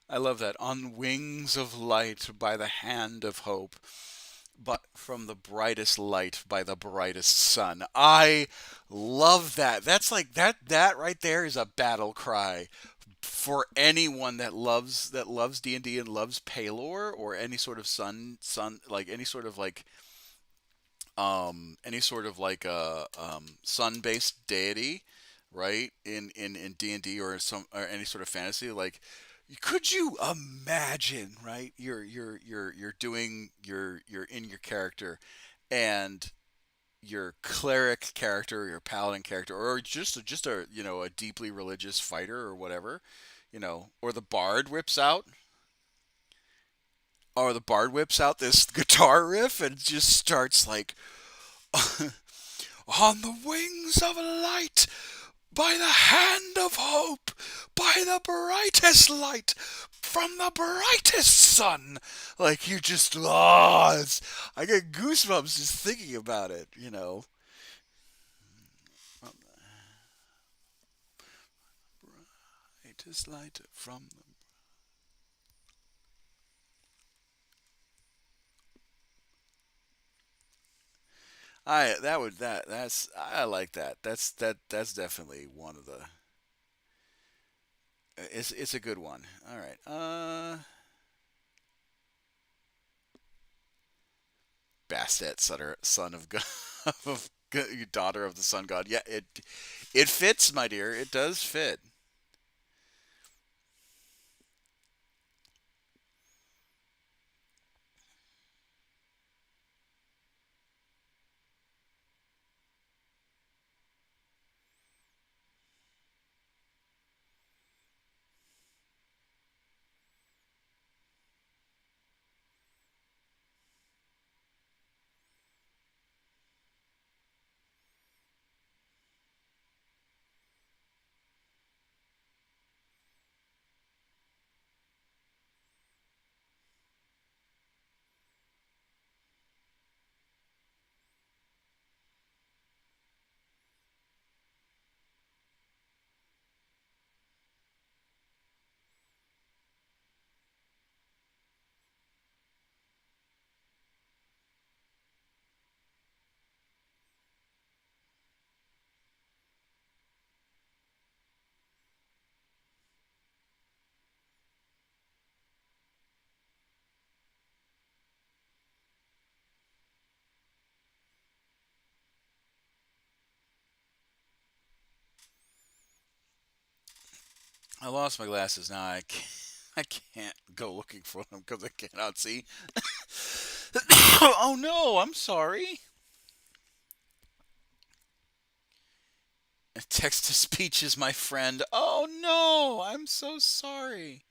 I love that. On wings of light by the hand of hope, but from the brightest light by the brightest sun. I love that. That's like that right there is a battle cry for anyone that loves D&D and loves Palor or any sort of sun like any sort of like a sun-based deity, right? In D&D or some or any sort of fantasy like could you imagine, right? You're doing you're in your character, and your cleric character, your paladin character, or just a a deeply religious fighter or whatever, or the bard whips out. or the bard whips out this guitar riff and just starts like, on the wings of light, by the hand of hope, by the brightest light, from the brightest sun. Like you just, I get goosebumps just thinking about it, you know. Brightest light from the I that would that that's I like that. That's definitely one of the. It's a good one. All right. Bastet, son of God, of daughter of the sun god. Yeah, it fits, my dear. It does fit. I lost my glasses now. I can't go looking for them because I cannot see. Oh no, I'm sorry. Text to speech is my friend. Oh no, I'm so sorry.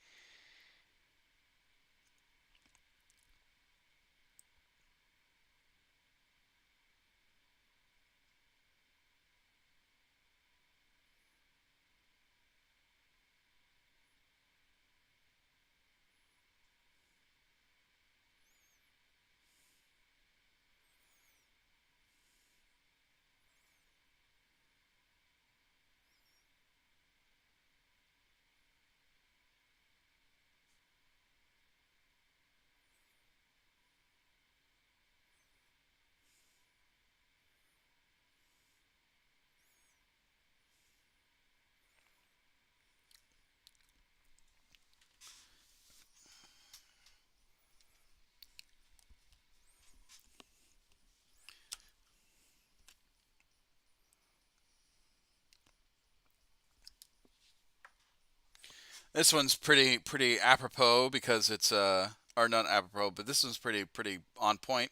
This one's pretty apropos because it's or not apropos, but this one's pretty on point.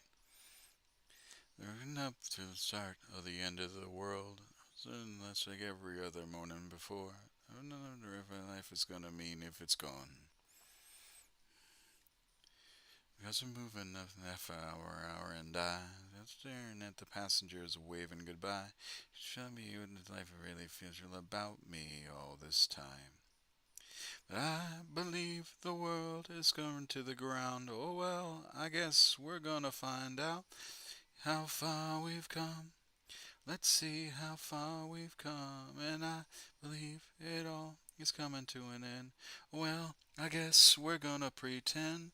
Leading up to the start of the end of the world, unless like every other morning before. I don't know if my life is gonna mean if it's gone. Because we're moving up half hour and I just staring at the passengers waving goodbye. Show me what life really feels about me all this time. But I believe the world is going to the ground. Oh well, I guess we're gonna find out how far we've come. Let's see how far we've come, and I believe it all is coming to an end. Well, I guess we're gonna pretend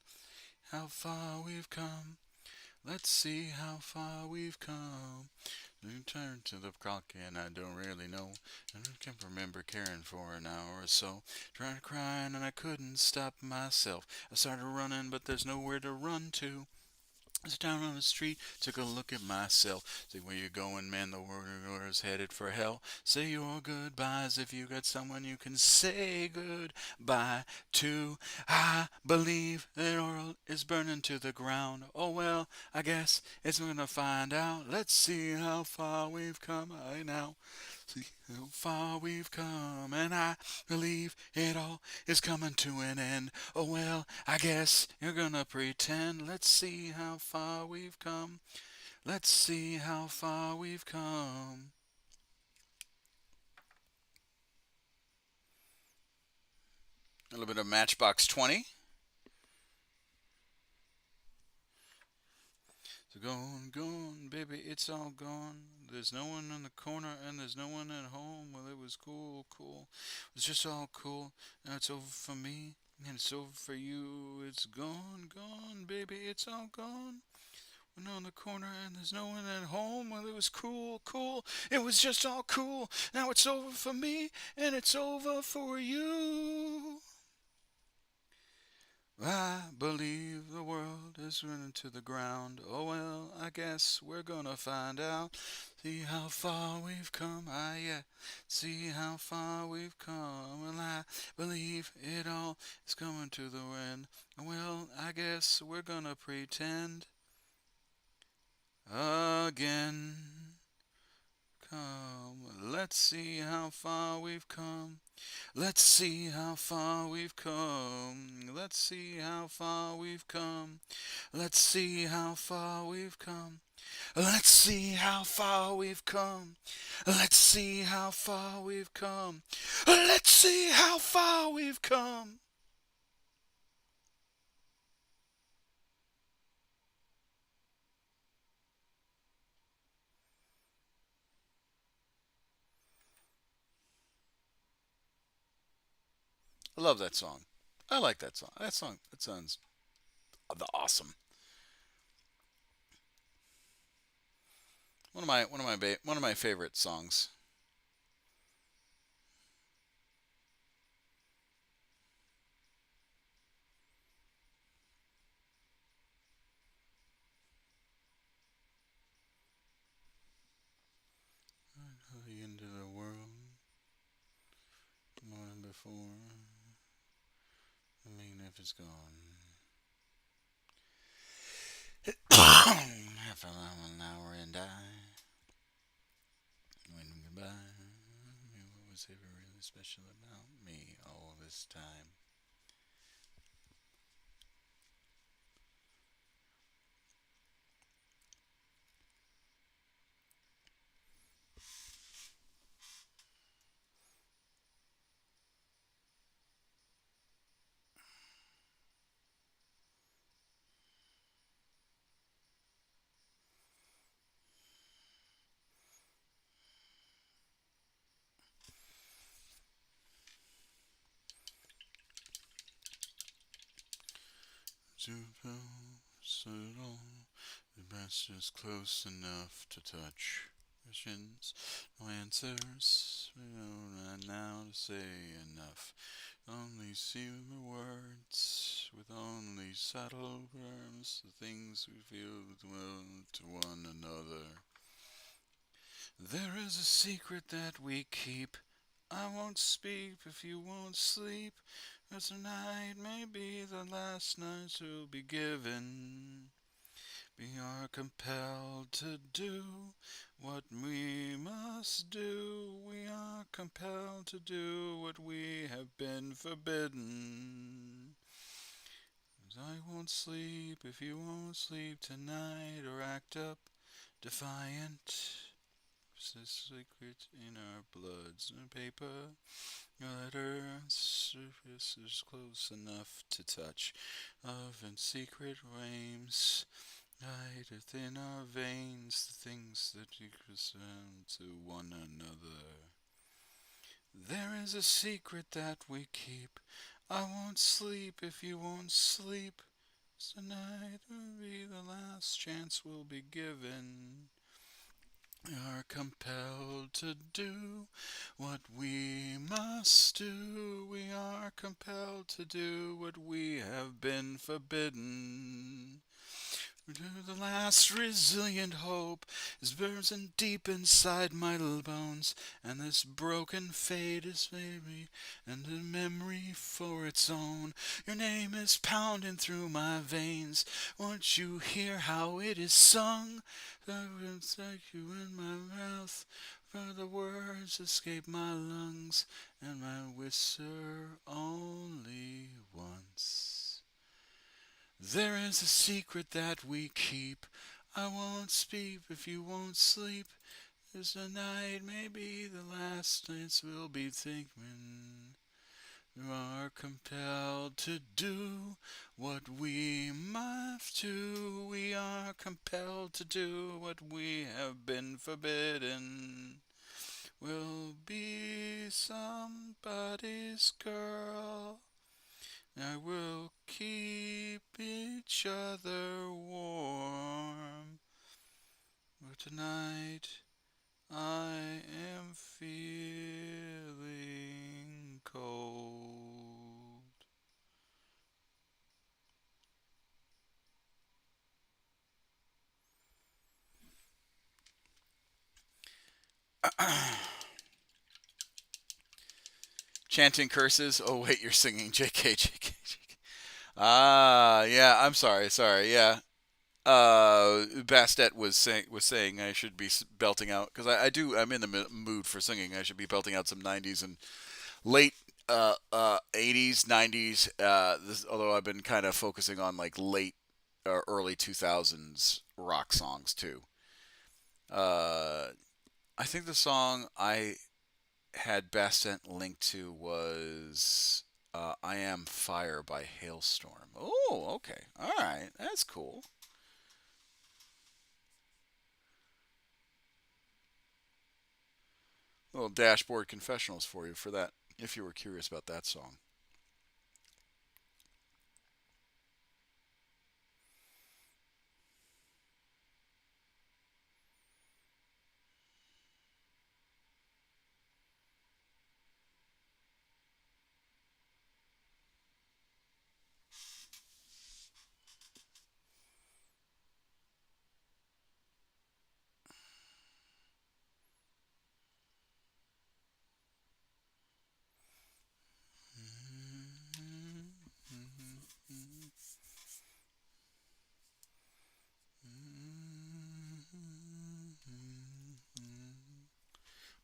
how far we've come. Let's see how far we've come. Turn to the clock and I don't really know. And I can't remember caring for an hour or so. Tried crying and I couldn't stop myself. I started running but there's nowhere to run to. I was down on the street, took a look at myself. Say, where you going, man? The world is headed for hell. Say your goodbyes if you got someone you can say goodbye to. I believe the world is burning to the ground. Oh well, I guess it's gonna find out. Let's see how far we've come right now. See how far we've come, and I believe it all is coming to an end. Oh well, I guess you're gonna pretend. Let's see how far we've come. Let's see how far we've come. A little bit of Matchbox 20. So gone, gone, baby, it's all gone. There's no one in the corner and there's no one at home. Well, it was cool, cool. It was just all cool. Now it's over for me and it's over for you. It's gone, gone, baby, it's all gone. We're not in the corner and there's no one at home. Well, it was cool, cool. It was just all cool. Now it's over for me and it's over for you. I believe the world is running to the ground. Oh well, I guess we're gonna find out. See how far we've come. Ah, yeah. See how far we've come. Well, I believe it all is coming to the end. Well, I guess we're gonna pretend again. Come, let's see how far we've come. Let's see how far we've come. Let's see how far we've come. Let's see how far we've come. Let's see how far we've come. Let's see how far we've come. Let's see how far we've come. I love that song. I like that song. That sounds awesome. One of my favorite songs. The end of the world, morning before. I mean, if it's gone. Half an hour and die. When goodbye. What was ever really special about me all this time? Super subtle. The best is close enough to touch. Questions, no answers. We don't have now to say enough. Only see the words with only subtle terms, the things we feel to one another. There is a secret that we keep. I won't speak if you won't sleep. As tonight may be the last night you'll be given. We are compelled to do what we must do. We are compelled to do what we have been forbidden. As I won't sleep if you won't sleep tonight or act up defiant. It's a secret in our bloods and paper. Your letter surface is close enough to touch. Love and secret reigns. Hideth in our veins the things that we present to one another. There is a secret that we keep. I won't sleep if you won't sleep. Tonight will be the last chance we'll be given. We are compelled to do what we must do. We are compelled to do what we have been forbidden. The last resilient hope is bursting deep inside my little bones, and this broken fate is baby, and a memory for its own. Your name is pounding through my veins. Won't you hear how it is sung? I will take you in my mouth. For the words escape my lungs, and I whisper only once. There is a secret that we keep. I won't speak if you won't sleep. This night may be the last nights we'll be thinking. We are compelled to do what we must do. We are compelled to do what we have been forbidden. We'll be somebody's girl. I will keep each other warm. But tonight I am feeling cold. Chanting curses. Oh wait, you're singing JK JK JK. Ah, yeah. I'm sorry. Yeah. Bastet was saying I should be belting out because I do. I'm in the mood for singing. I should be belting out some '90s and late 80s, '90s. Although I've been kind of focusing on like late or early 2000s rock songs too. Uh, I think the song I had Bastet linked to was "I Am Fire" by Hailstorm. Oh, okay, all right, that's cool. Little dashboard confessionals for you for that, if you were curious about that song.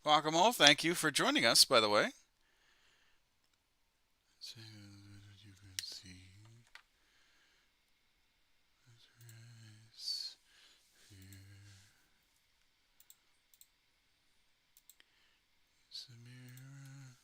Guacamole, thank you for joining us, by the way. So you can see Samira.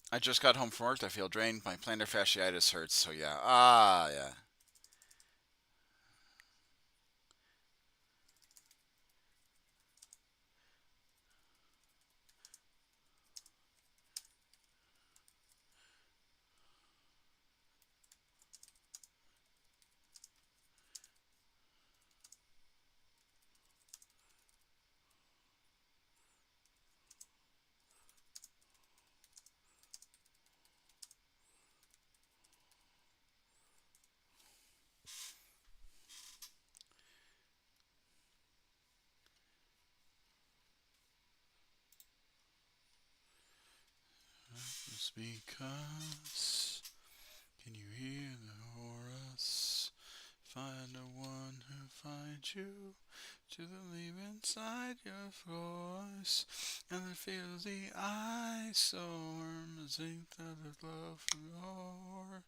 I just got home from work. I feel drained. My plantar fasciitis hurts. So yeah. Ah, yeah. Just because. Can you hear the chorus? Find the one who finds you. To believe inside your voice, and I feel the ice storm, as think that of love roar.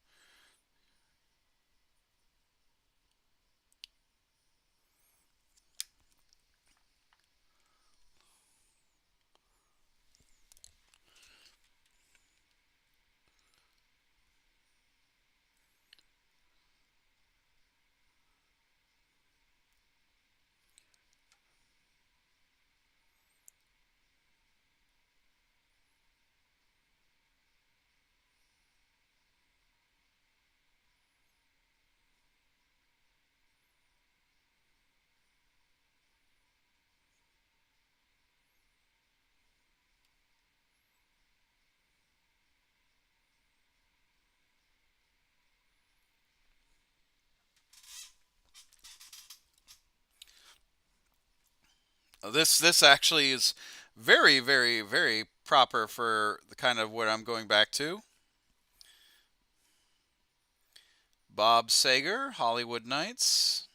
This actually is very, very, very proper for the kind of what I'm going back to. Bob Sager, Hollywood Nights.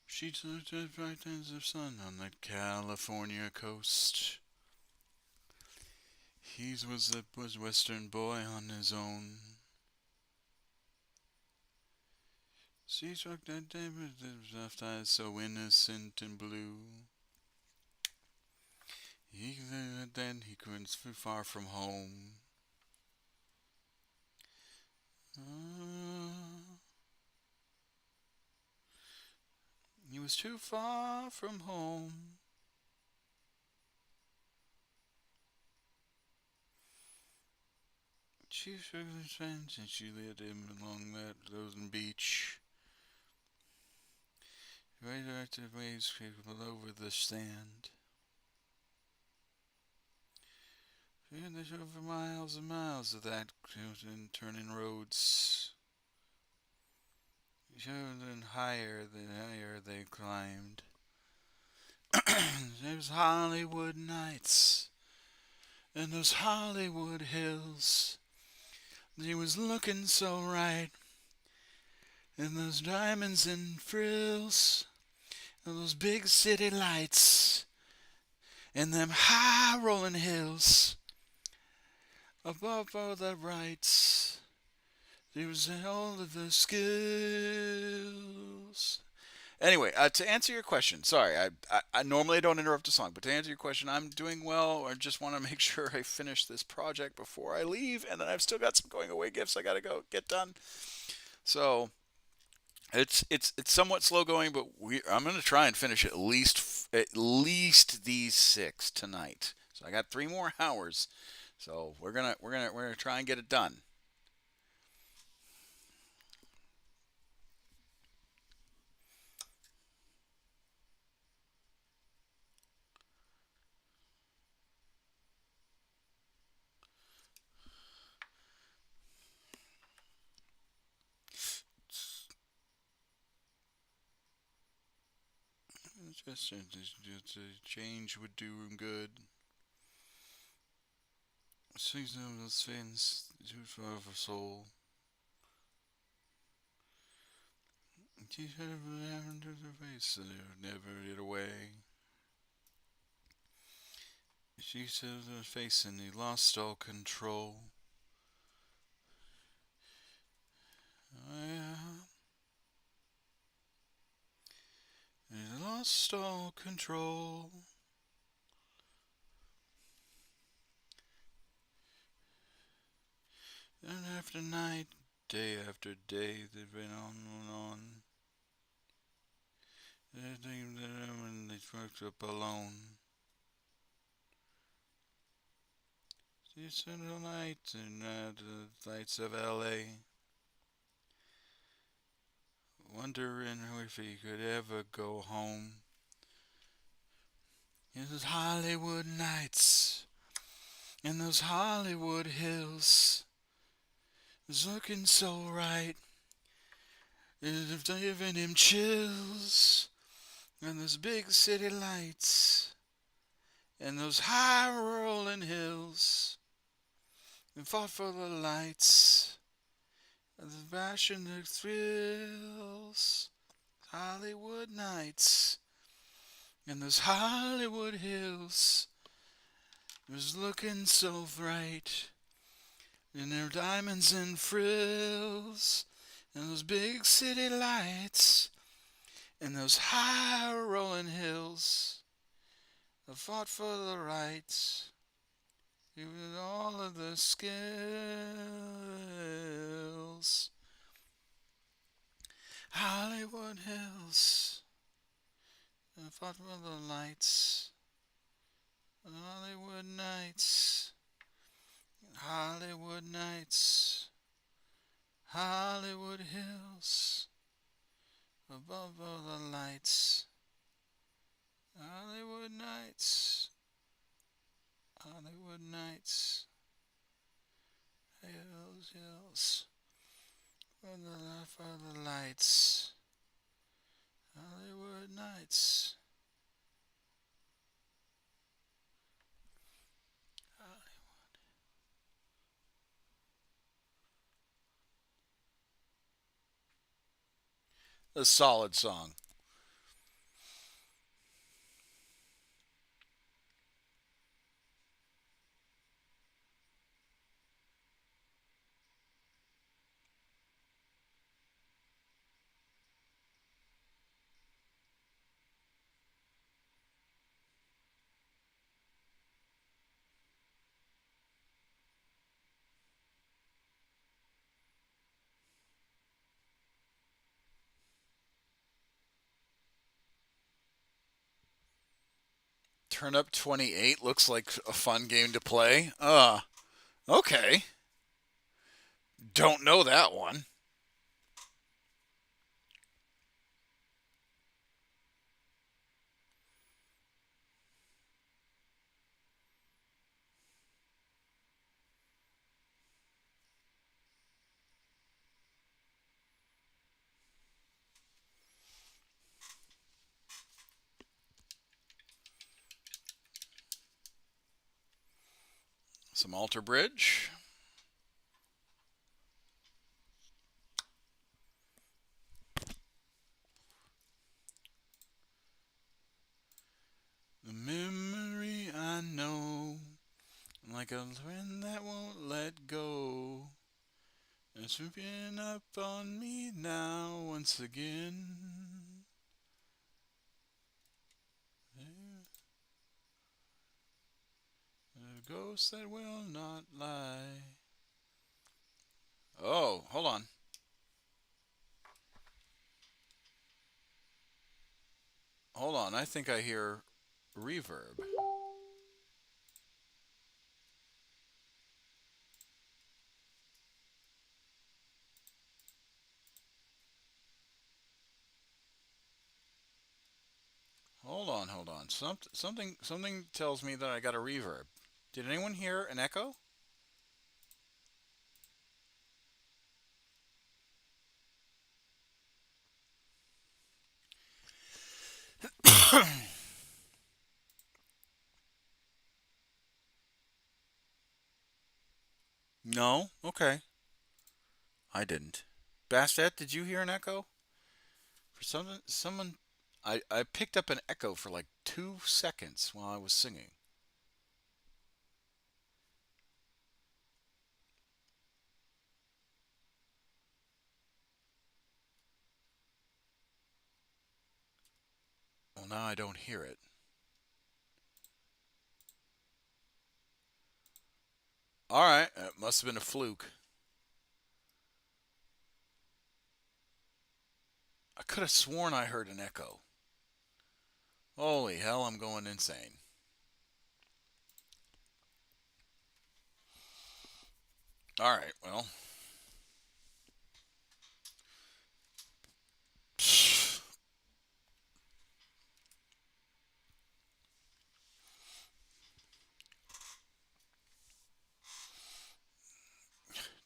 She took the bright rays of sun on that California coast. He was Western boy on his own. She struck that day with his left eyes so innocent and blue. Then he couldn't be far from home. He was too far from home. She shook his hands and she led him along that frozen beach. Radioactive waves crippled over the sand. And they drove for miles and miles of that turning roads. And higher they climbed. There was Hollywood nights and those Hollywood hills. He was looking so right, and those diamonds and frills, and those big city lights, and them high rolling hills. Above all the rights, there was all of the skills. Anyway, to answer your question, sorry, I normally don't interrupt a song, but to answer your question, I'm doing well. I just want to make sure I finish this project before I leave, and then I've still got some going away gifts I gotta go get done. So it's somewhat slow going, but I'm gonna try and finish at least these 6 tonight. So I got 3 more hours. So we're gonna try and get it done. Just a change would do him good. Season of those fans, too far of a soul. She had a happened to her face, so they never get away. She said her face and he lost all control. Oh, yeah. He lost all control. And after night, day after day, they've been on and on. They think that when they fucked up alone. She said the light and the lights of L.A. Wondering if he could ever go home. It was Hollywood nights and those Hollywood hills. It was looking so right. It was giving him chills. And those big city lights and those high rolling hills. and fought for the lights of the passionate thrills. Hollywood nights and those Hollywood hills. It was looking so bright, and their diamonds and frills, and those big city lights, and those high rolling hills. I fought for the rights, even all of the skills. Hollywood Hills. I fought for the lights. Hollywood nights. Hollywood nights. Hollywood Hills. Above all the lights. Hollywood nights. Hollywood nights. Hills, hills. For the lights. Hollywood nights. A solid song. Turn Up 28 looks like a fun game to play. Okay. Don't know that one. Some Alter Bridge. The memory I know, like a wind that won't let go. It's swooping up on me now once again. A ghost that will not lie. Oh, hold on. Hold on. I think I hear reverb. Hold on. Something tells me that I got a reverb. Did anyone hear an echo? No? Okay. I didn't. Bastet, did you hear an echo? For someone, I picked up an echo for like 2 seconds while I was singing. Well, now I don't hear it. All right, it must have been a fluke. I could have sworn I heard an echo. Holy hell, I'm going insane. All right, well.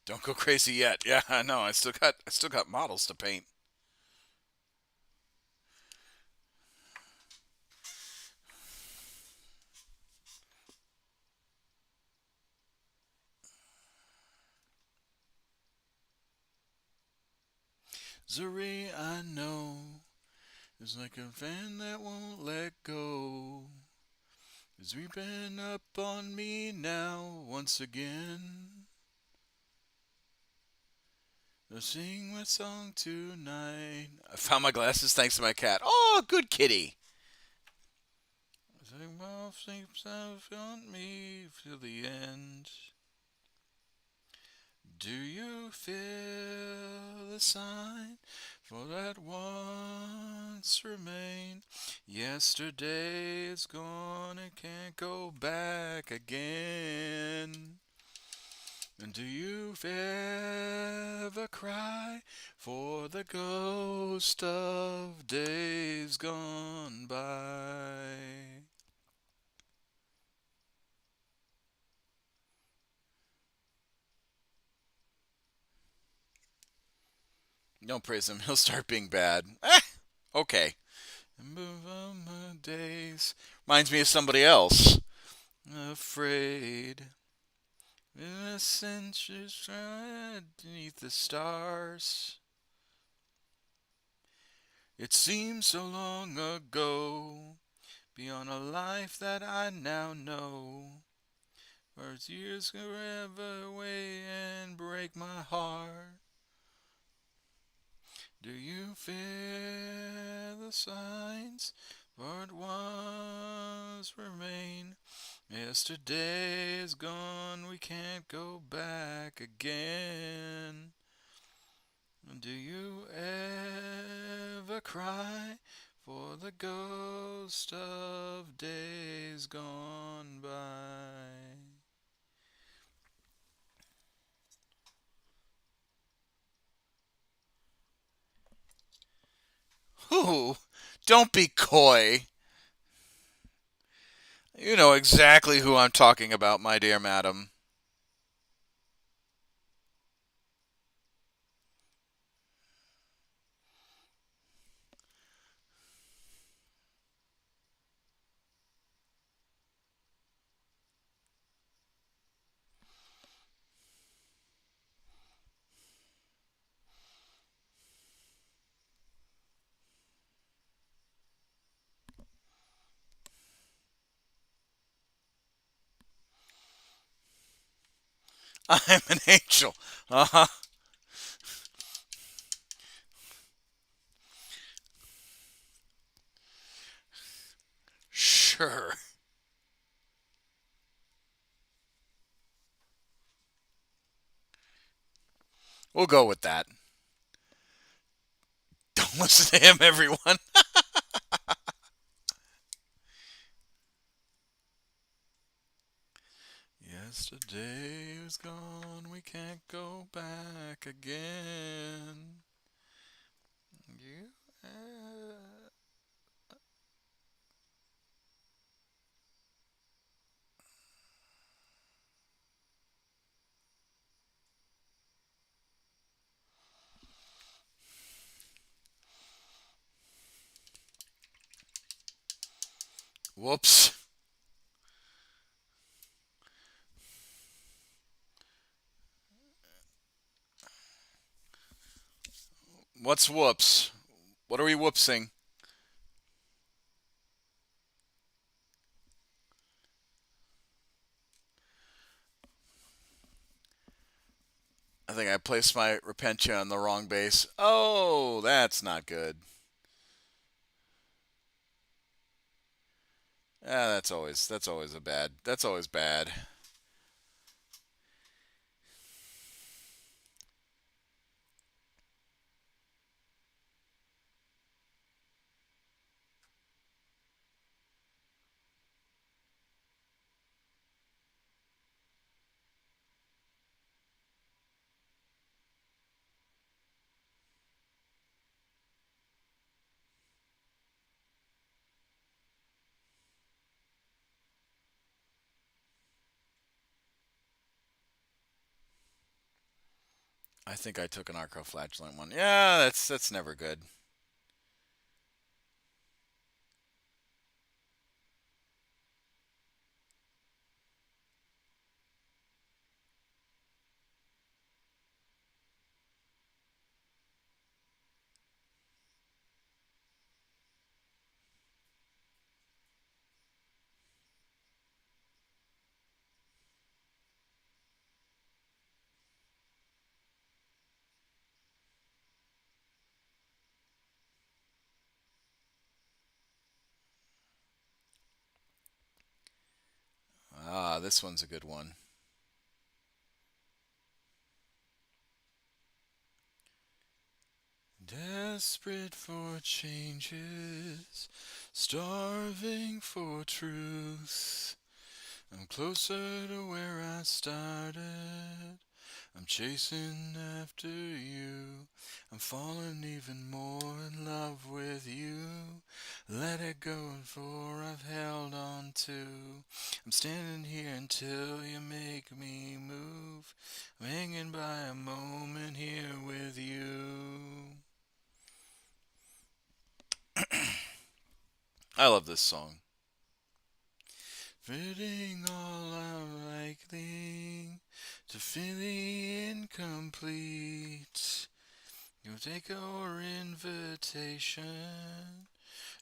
Don't go crazy yet. Yeah, I know. I still got models to paint. Misery I know is like a fan that won't let go. Is creeping up on me now once again. I'll sing my song tonight. I found my glasses thanks to my cat. Oh, good kitty. Sing my sleeps on me till the end. Do you feel the sign for that once remain? Yesterday is gone and can't go back again. And do you ever cry for the ghost of days gone by? Don't praise him, he'll start being bad. Okay. Move on my days. Reminds me of somebody else. Afraid. Innocent is beneath the stars. It seems so long ago, beyond a life that I now know. Where tears forever away and break my heart. Do you fear the signs? What was remain? Yesterday is gone, we can't go back again. Do you ever cry for the ghost of days gone by? Ooh, don't be coy. You know exactly who I'm talking about, my dear madam. I'm an angel. Uh huh. Sure. We'll go with that. Don't listen to him, everyone. Yesterday is gone, we can't go back again. You, whoops. What's whoops? What are we whoopsing? I think I placed my Repentia on the wrong base. Oh, that's not good. That's always a bad. That's always bad. I think I took an Arcoflatulent one. Yeah, that's never good. this one's a good one. Desperate for changes, starving for truth. I'm closer to where I started. I'm chasing after you. I'm falling even more in love with you. Let it go, for I've held on to. I'm standing here until you make me move. I'm hanging by a moment here with you. I love this song. Fitting all unlikely to feel the incomplete. You take our invitation.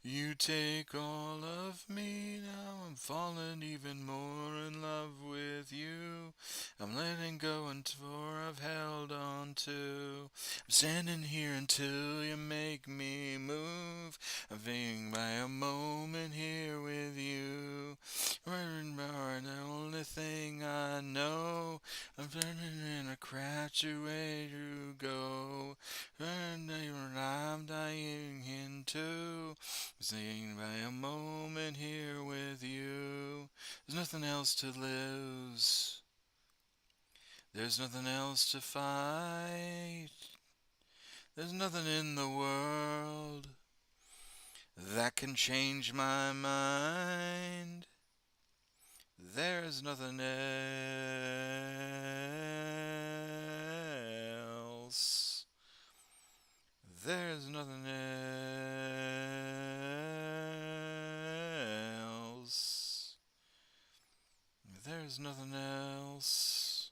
You take all of me, now I'm falling even more in love with you. I'm letting go until I've held on to. I'm standing here until you make me move. I'm being by a moment here with you. Running bar, the only thing I know. I'm turning in a crash away to go. I'm dying into. Singing by a moment here with you. There's nothing else to lose. There's nothing else to fight. There's nothing in the world that can change my mind. There's nothing else. There's nothing else. There's nothing else.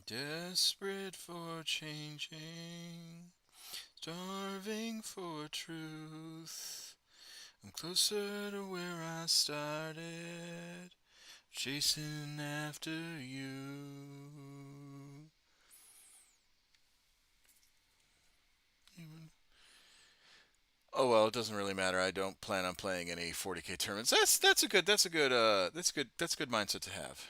Desperate for changing, starving for truth. I'm closer to where I started, chasing after you. Oh well, it doesn't really matter. I don't plan on playing any 40K tournaments. That's a good mindset to have.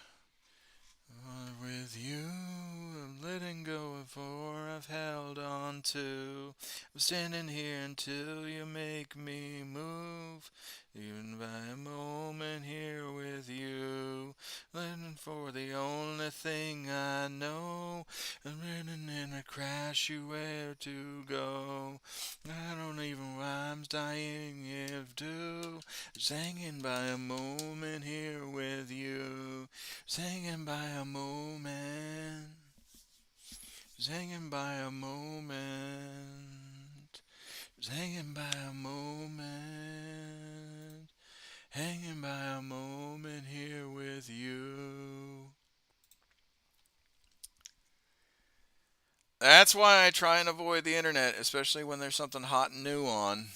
With you, I'm letting go of all I've held on to. I'm standing here until you make me move. Even by a moment here with you. Living for the only thing I know. I'm running in a crash, you where to go. I don't even rhymes dying if do. Just hanging by a moment here with you. Just hanging by a moment. Just hanging by a moment. Just hanging by a moment. Hanging by a moment here with you. That's why I try and avoid the internet, especially when there's something hot and new on.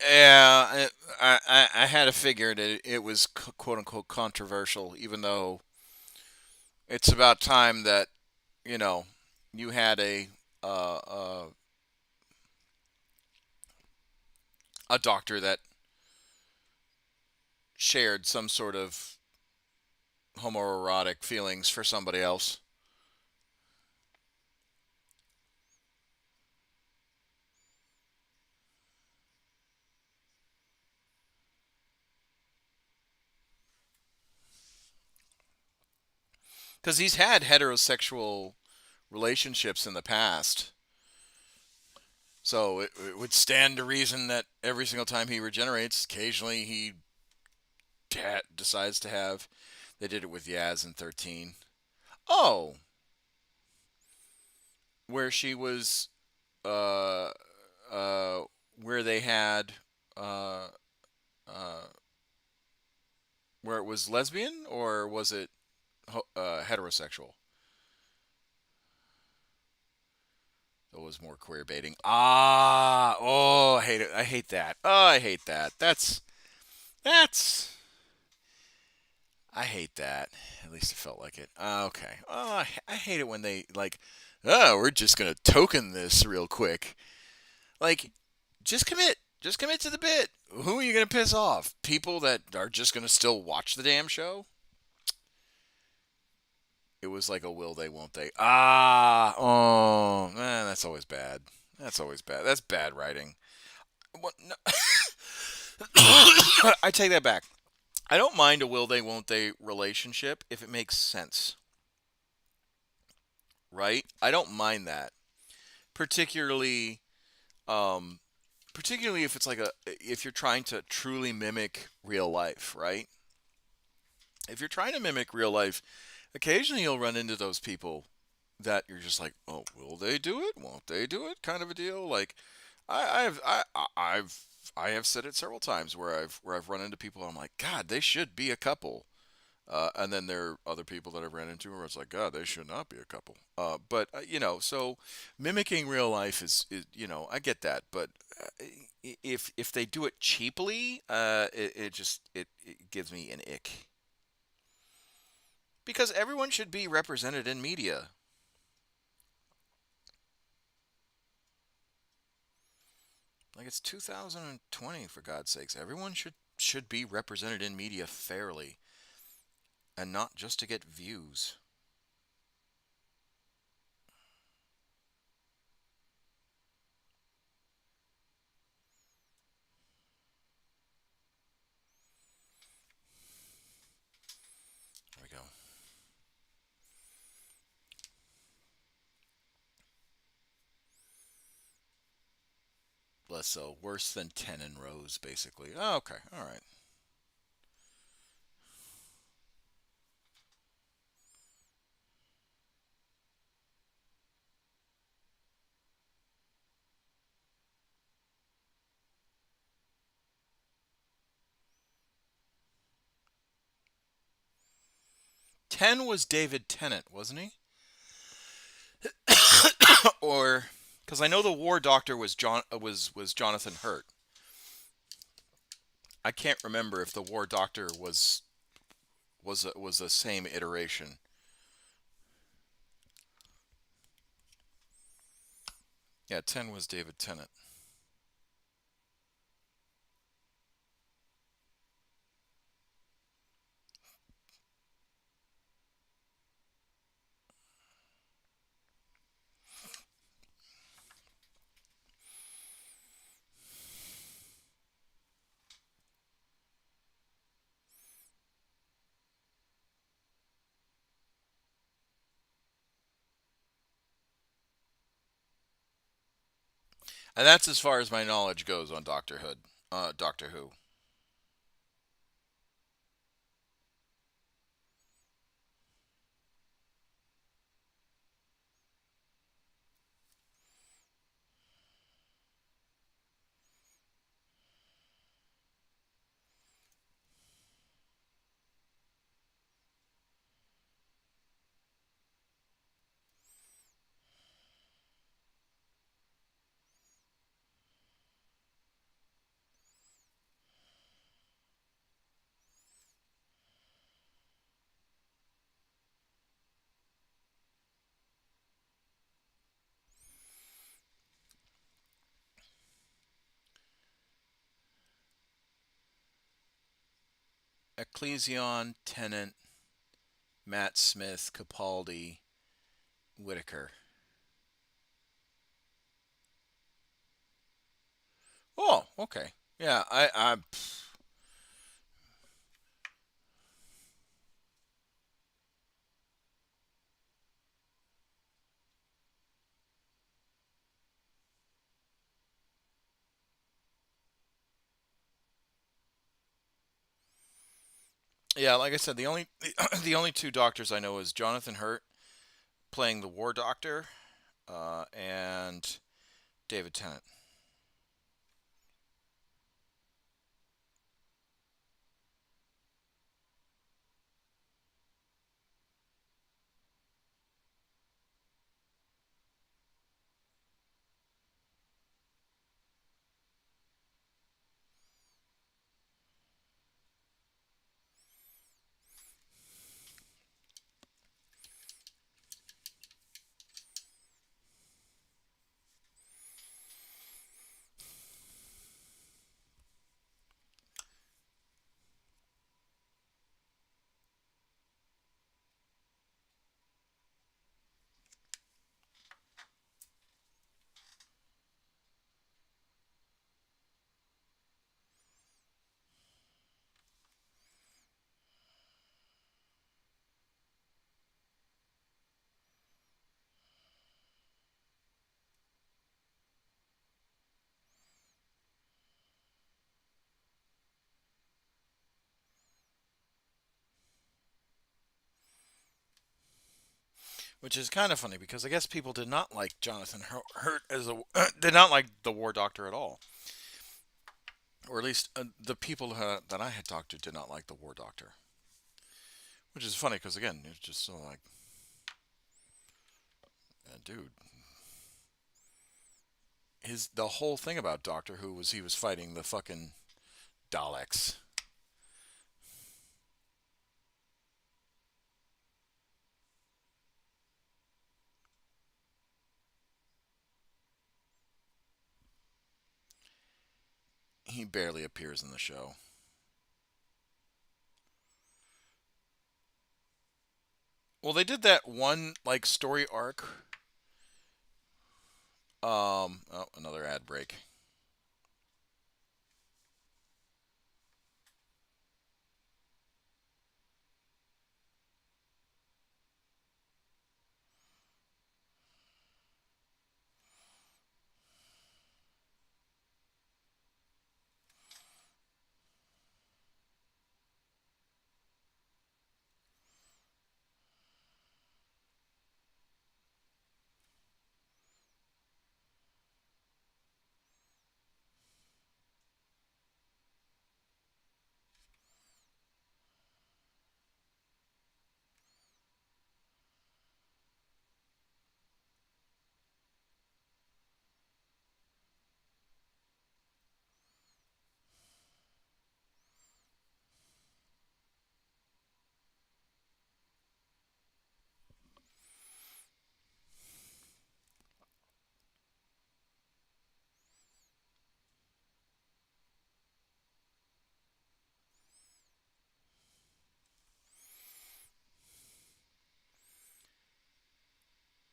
Yeah, I had to figure that it was quote unquote controversial, even though it's about time that you know you had uh, uh, a doctor that shared some sort of homoerotic feelings for somebody else. Because he's had heterosexual relationships in the past. So it would stand to reason that every single time he regenerates, occasionally he decides to have. They did it with Yaz in 13. Oh, where she was, uh, uh, where they had, uh, uh, where it was lesbian, or was it heterosexual? It was more queer baiting. Ah, oh, I hate it. I hate that. Oh, I hate that. That's I hate that. At least it felt like it. Okay. Oh, I hate it when they like, oh, we're just gonna token this real quick. Like, just commit. Just commit to the bit. Who are you gonna piss off? People that are just gonna still watch the damn show? It was like a will they, won't they? Ah, oh, man, that's always bad. That's always bad. That's bad writing. What? No. I take that back. I don't mind a will they, won't they relationship if it makes sense, right? I don't mind that, particularly, um, particularly if it's like if you're trying to truly mimic real life, right? If you're trying to mimic real life, occasionally you'll run into those people that you're just like, oh, will they do it? Won't they do it? Kind of a deal. Like, I have said it several times where I've run into people. I'm like, God, they should be a couple. And then there are other people that I've ran into where it's like, God, they should not be a couple. So mimicking real life is I get that, but if they do it cheaply, it gives me an ick because everyone should be represented in media. Like it's 2020 for God's sakes. Everyone should be represented in media fairly and not just to get views. There we go. Less so, worse than 10 in rows, basically. Oh, okay, all right. 10 was David Tennant, wasn't he? Or because I know the War Doctor was was Jonathan Hurt. I can't remember if the War Doctor was the same iteration. Yeah, 10 was David Tennant. And that's as far as my knowledge goes on Doctor Who. Ecclesion, Tennant, Matt Smith, Capaldi, Whitaker. Oh, okay. Yeah, I Yeah, like I said, the only the only two doctors I know is Jonathan Hurt playing the War Doctor, and David Tennant. Which is kind of funny because I guess people did not like Jonathan Hurt as a did not like the War Doctor at all, or at least the people that I had talked to did not like the War Doctor. Which is funny because again, it's just so like, dude, his the whole thing about Doctor Who was he was fighting the fucking Daleks. He barely appears in the show. Well, they did that one like story arc. Oh, another ad break.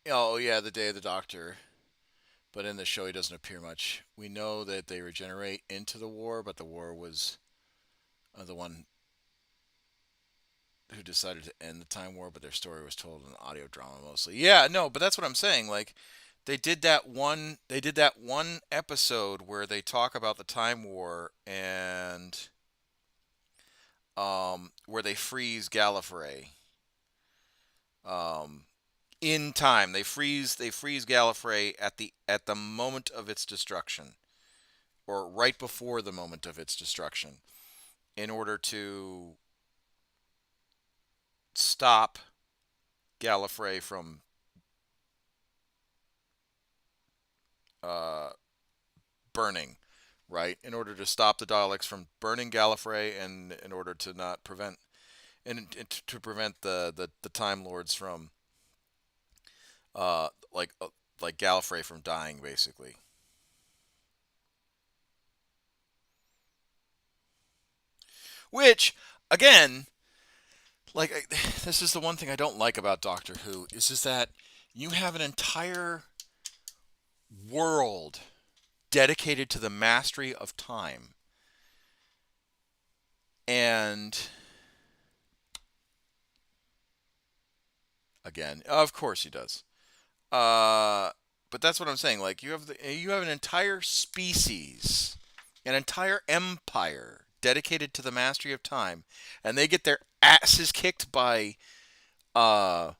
Oh yeah, the Day of the Doctor. But in the show, he doesn't appear much. We know that they regenerate into the war, but the war was the one who decided to end the Time War, but their story was told in audio drama mostly. Yeah, no, but that's what I'm saying. Like, they did that one episode where they talk about the Time War and where they freeze Gallifrey. Um, in time, they freeze Gallifrey at the moment of its destruction, or right before the moment of its destruction, in order to stop Gallifrey from uh, burning, right? In order to stop the Daleks from burning Gallifrey, and in order to not prevent and to prevent the Time Lords from uh, like uh, like Gallifrey from dying, basically. Which again, this is the one thing I don't like about Doctor Who is just that you have an entire world dedicated to the mastery of time. And again, of course he does. Uh, but that's what I'm saying. Like you have an entire species, an entire empire dedicated to the mastery of time, and they get their asses kicked by, uh,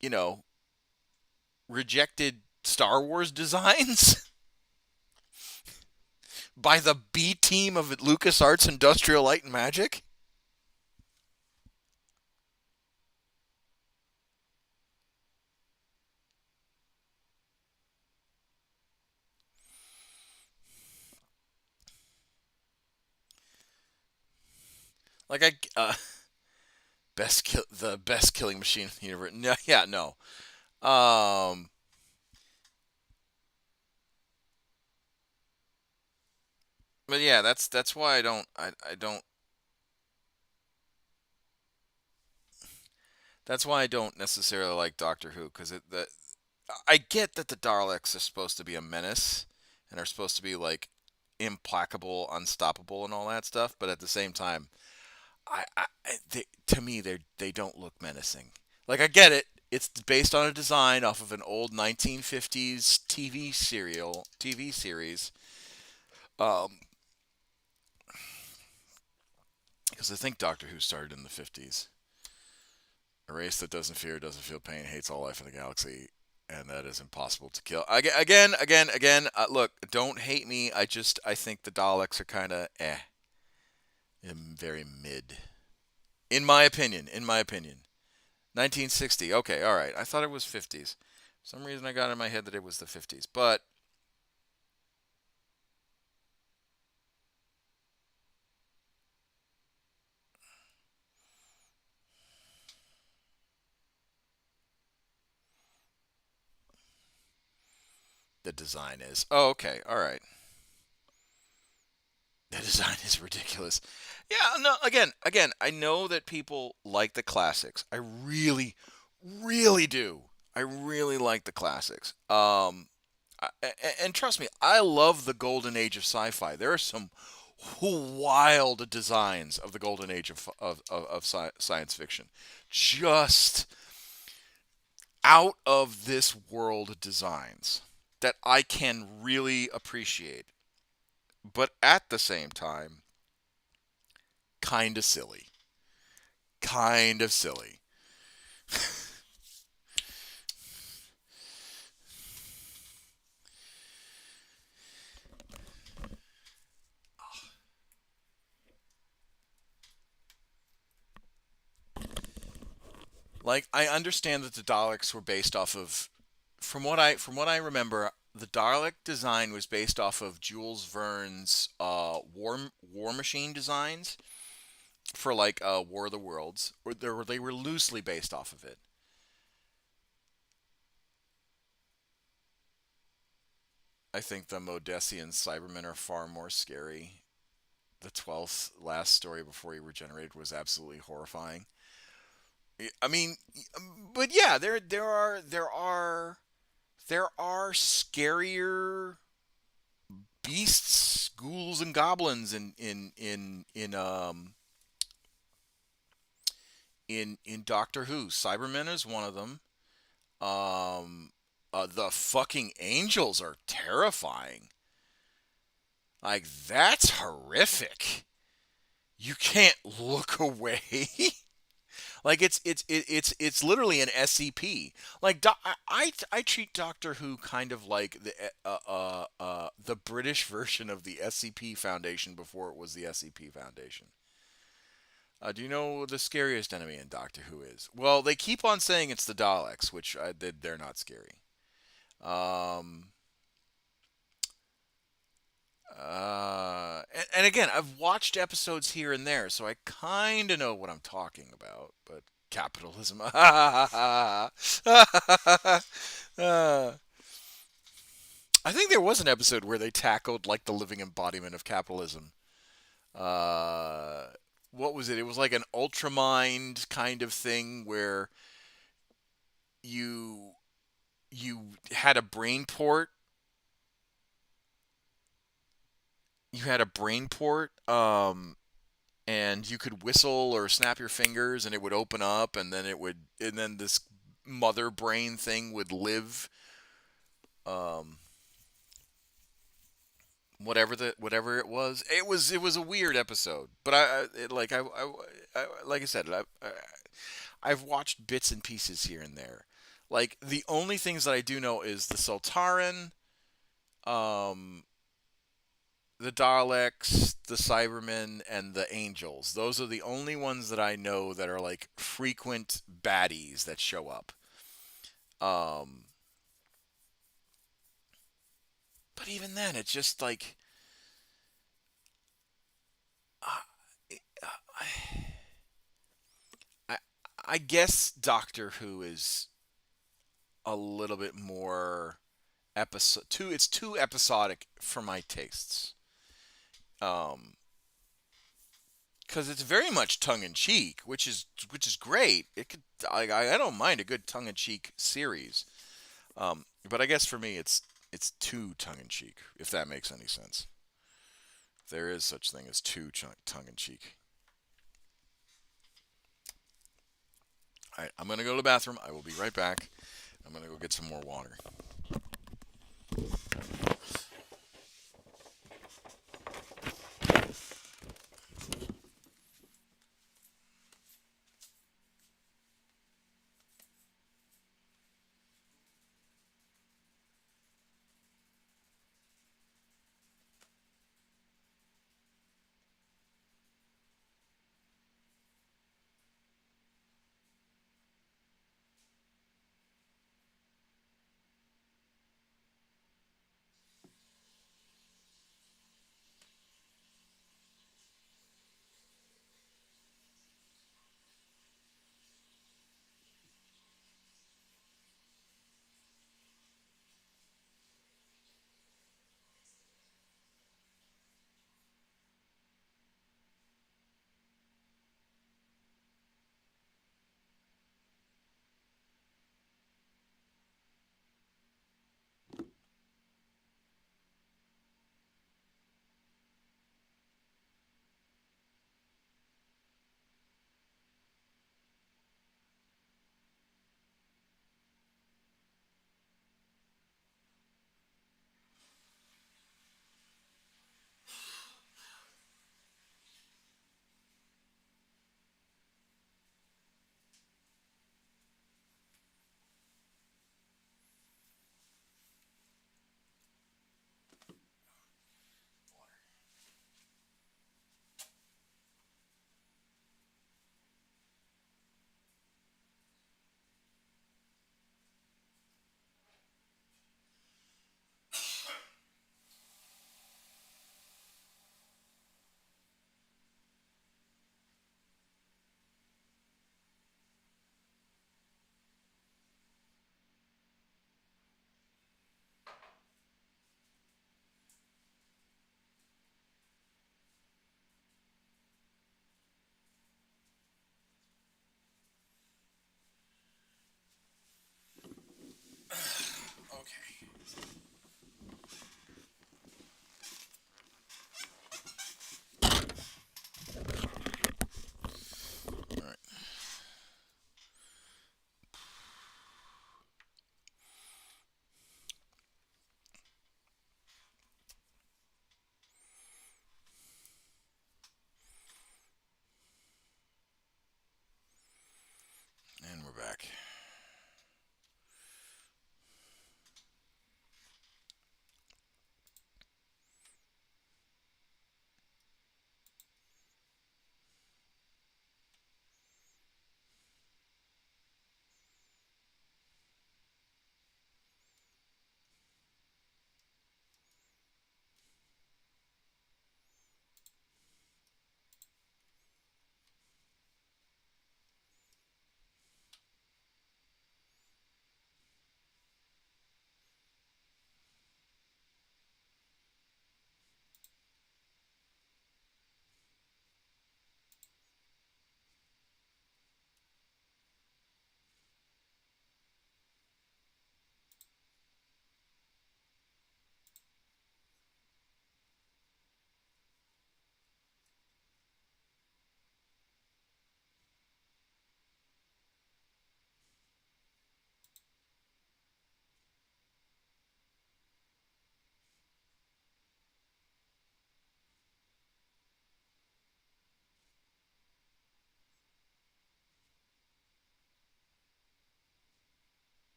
you know, rejected Star Wars designs by the B team of LucasArts Industrial Light and Magic. Like the best killing machine in the universe. No, yeah, no. Um, but yeah, that's why I don't that's why I don't necessarily like Doctor Who, because I get that the Daleks are supposed to be a menace and are supposed to be like implacable, unstoppable, and all that stuff, but at the same time, to me they don't look menacing. Like I get it, it's based on a design off of an old 1950s TV series. Um, because I think Doctor Who started in the 50s. A race that doesn't fear, doesn't feel pain, hates all life in the galaxy, and that is impossible to kill. Again. Look, don't hate me. I think the Daleks are kind of very mid, in my opinion. 1960. Okay, all right. I thought it was 50s. For some reason I got in my head that it was the 50s, but the design is. Oh, okay. All right. The design is ridiculous. Yeah, no, again, I know that people like the classics. I really, really do. I really like the classics. And trust me, I love the golden age of sci-fi. There are some wild designs of the golden age of science fiction. Just out of this world designs that I can really appreciate. But at the same time, kind of silly. Kind of silly. Like I understand that the Daleks were based off of, from what I remember, the Dalek design was based off of Jules Verne's War Machine designs for like War of the Worlds, or they were loosely based off of it. I think the Modessian Cybermen are far more scary. The 12th last story before he regenerated was absolutely horrifying. I mean, but yeah, there are scarier beasts, ghouls, and goblins in Doctor Who. Cybermen is one of them. The fucking angels are terrifying. Like that's horrific. You can't look away. Like it's literally an SCP. Like I treat Doctor Who kind of like the British version of the SCP Foundation before it was the SCP Foundation. Do you know what the scariest enemy in Doctor Who is? Well, they keep on saying it's the Daleks, which they're not scary. Um, and again, I've watched episodes here and there, so I kind of know what I'm talking about. But capitalism. I think there was an episode where they tackled like the living embodiment of capitalism. Uh, what was it? It was like an ultramind kind of thing where you you had a brain port. You had a brain port, and you could whistle or snap your fingers, and it would open up, and then this mother brain thing would live. Um, whatever it was a weird episode. But like I said, I've watched bits and pieces here and there. Like the only things that I do know is the Sultaran, um, the Daleks, the Cybermen, and the Angels. Those are the only ones that I know that are like frequent baddies that show up. Um, but even then, it's just like I, I guess Doctor Who is a little bit more episode too. It's too episodic for my tastes. Um, because it's very much tongue in cheek, which is great. It could I don't mind a good tongue in cheek series. But I guess for me, it's too tongue in cheek. If that makes any sense, there is such thing as too tongue in cheek. All right, I'm gonna go to the bathroom. I will be right back. I'm gonna go get some more water.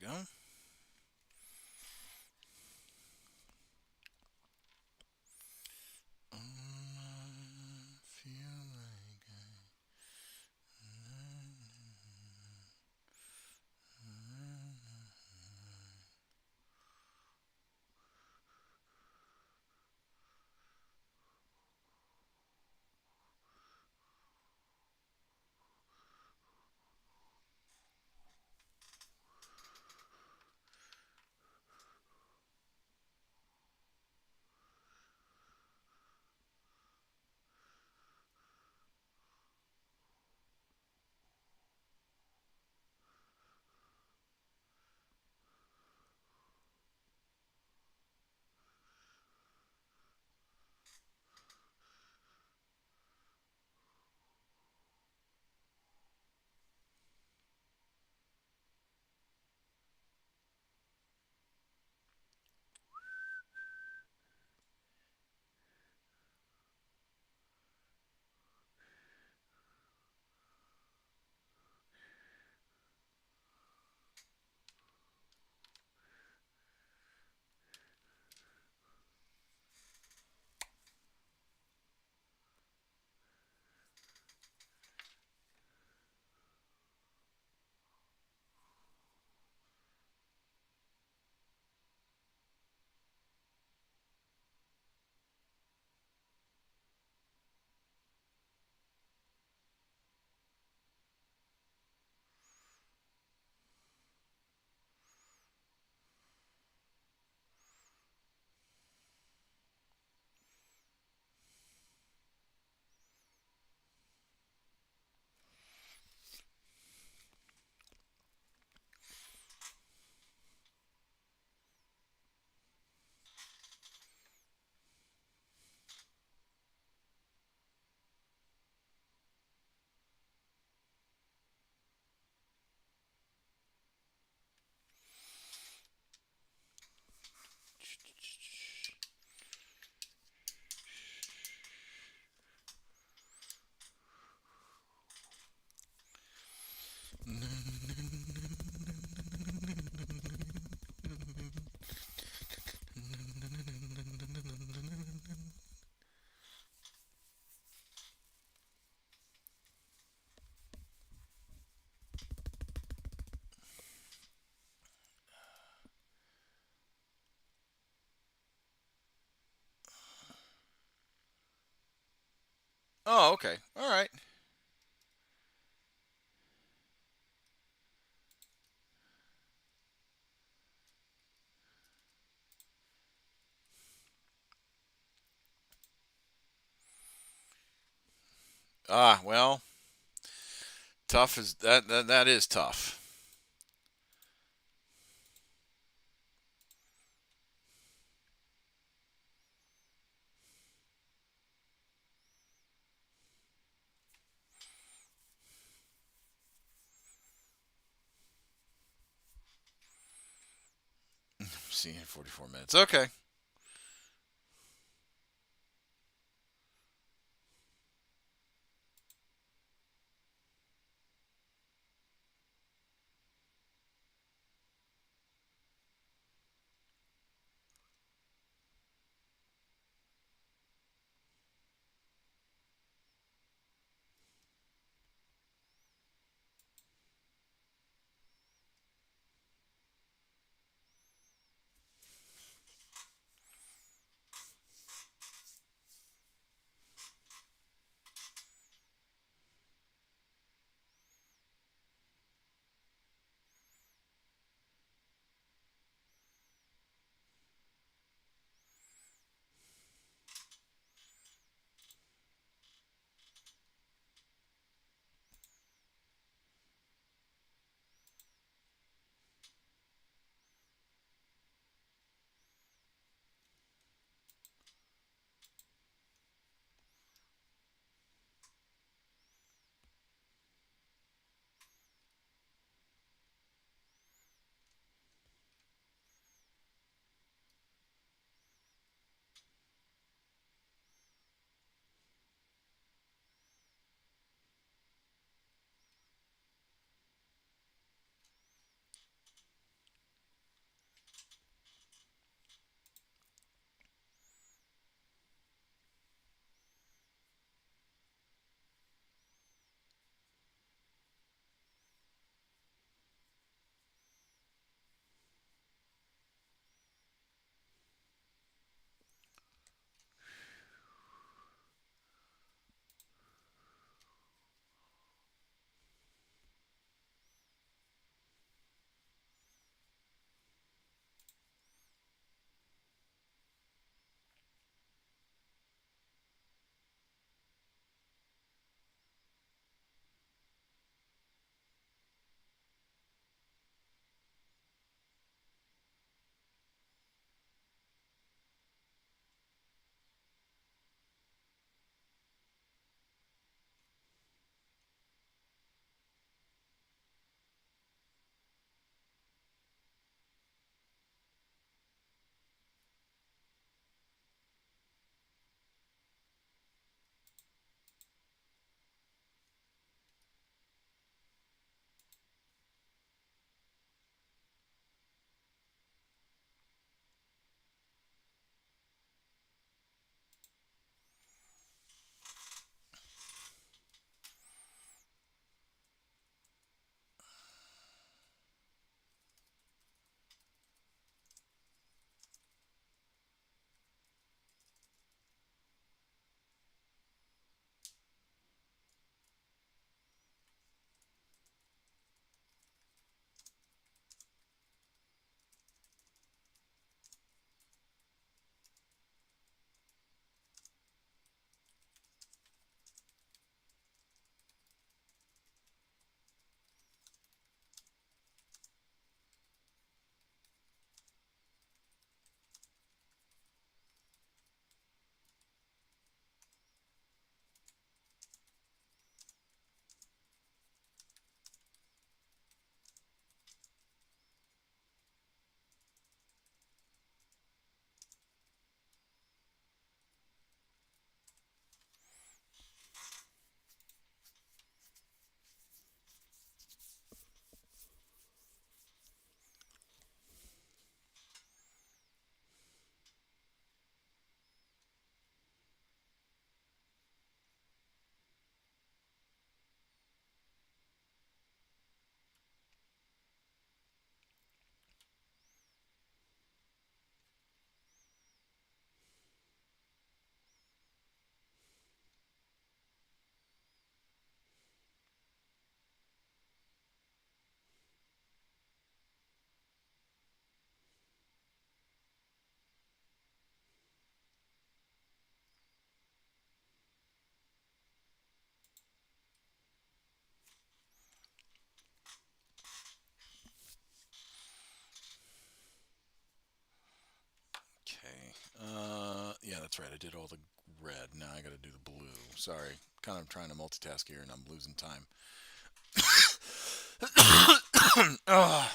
Go. Feel like Oh, okay. All right. Ah, well, tough is that is tough. See, 44 minutes. Okay. Yeah, that's right. I did all the red. Now I got to do the blue. Sorry. Kind of trying to multitask here and I'm losing time. Oh,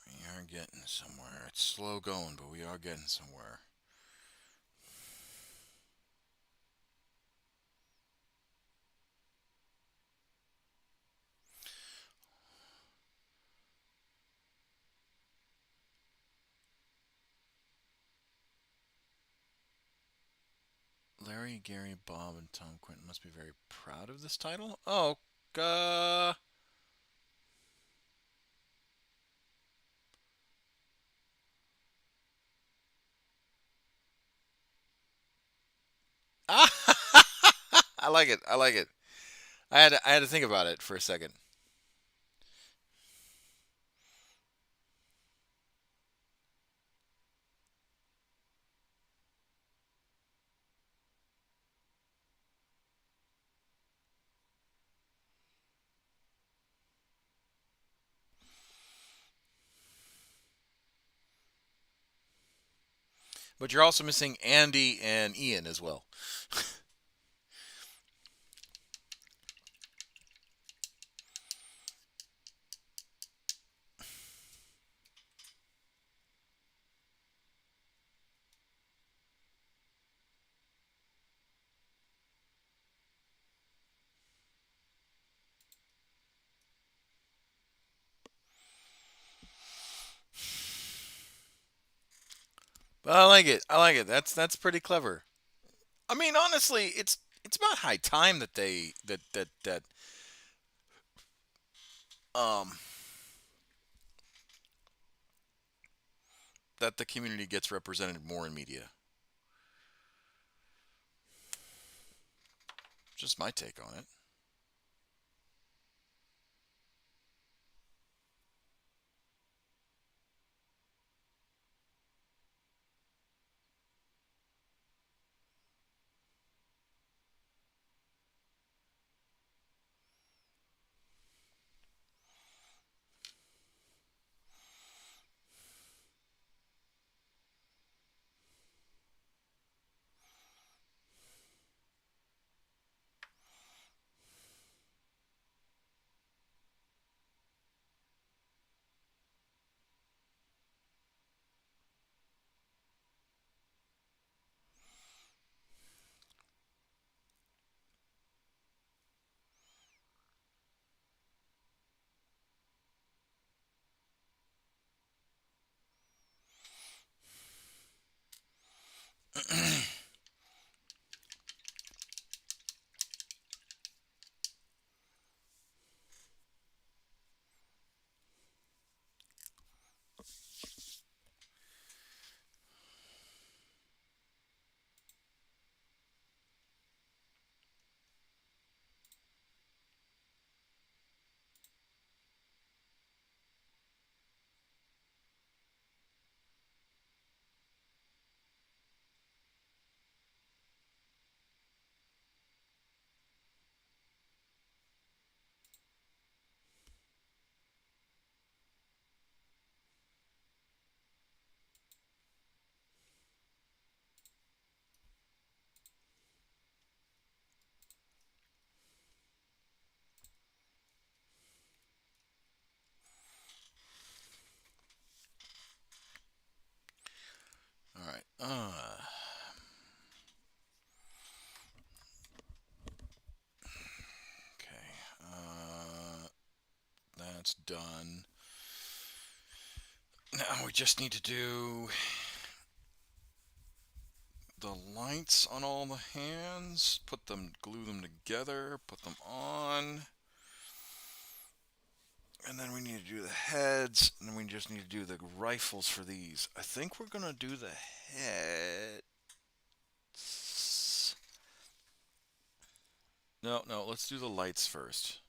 we are getting somewhere. It's slow going, but we are getting somewhere. Larry, Gary, Bob, and Tom Quinton must be very proud of this title. Oh, uh. I like it. I like it. I had to think about it for a second. But you're also missing Andy and Ian as well. But I like it. I like it. That's pretty clever. I mean, honestly, it's about high time that they that um that the community gets represented more in media. Just my take on it. done. Now we just need to do the lights on all the hands, glue them together, put them on. And then we need to do the heads, and then we just need to do the rifles for these. I think we're going to do the heads. No, no, let's do the lights first.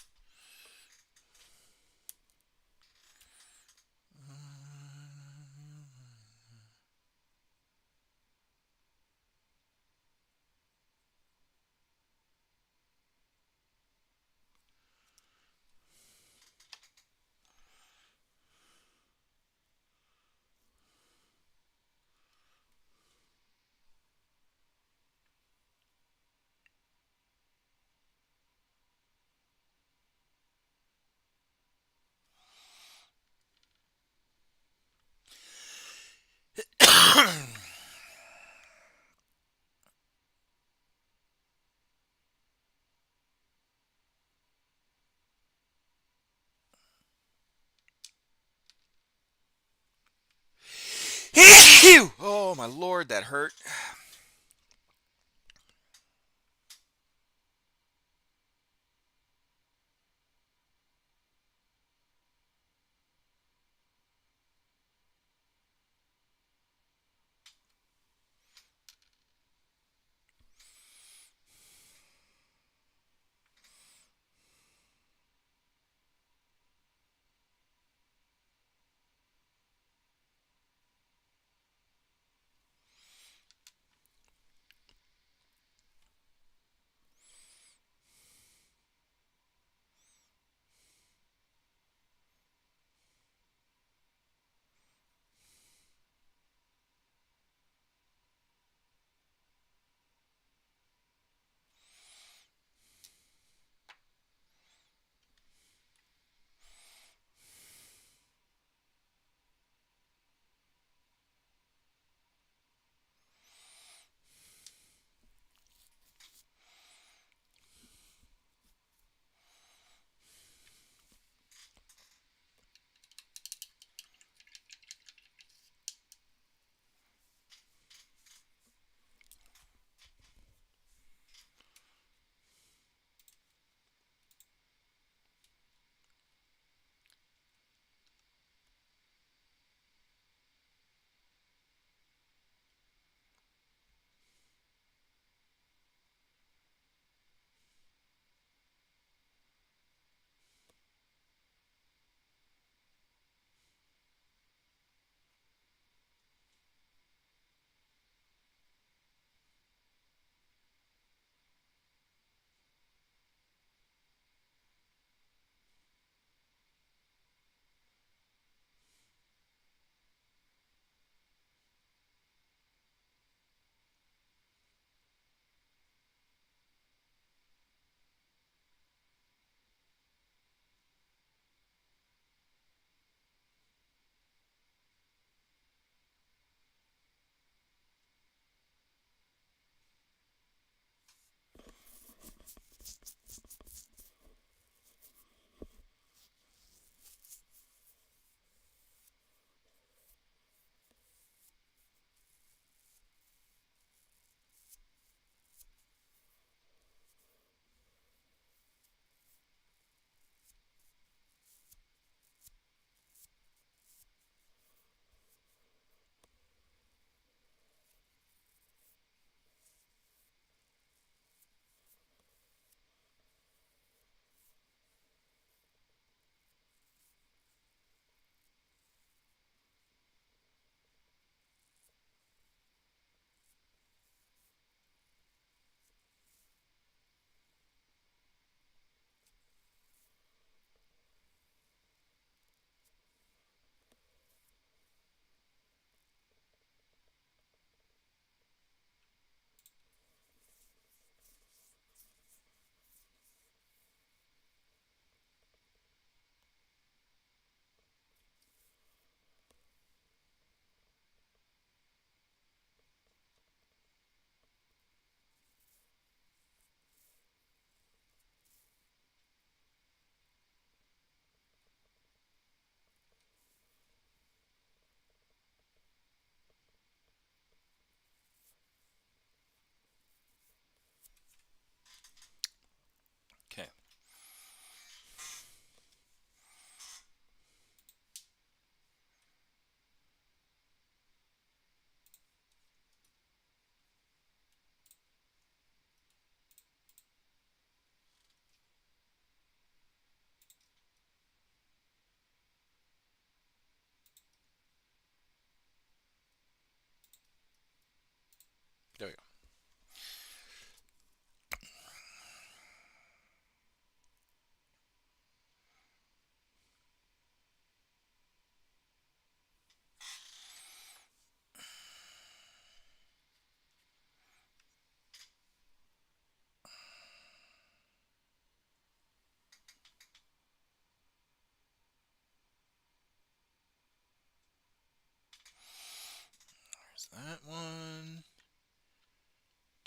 Oh my lord, that hurt.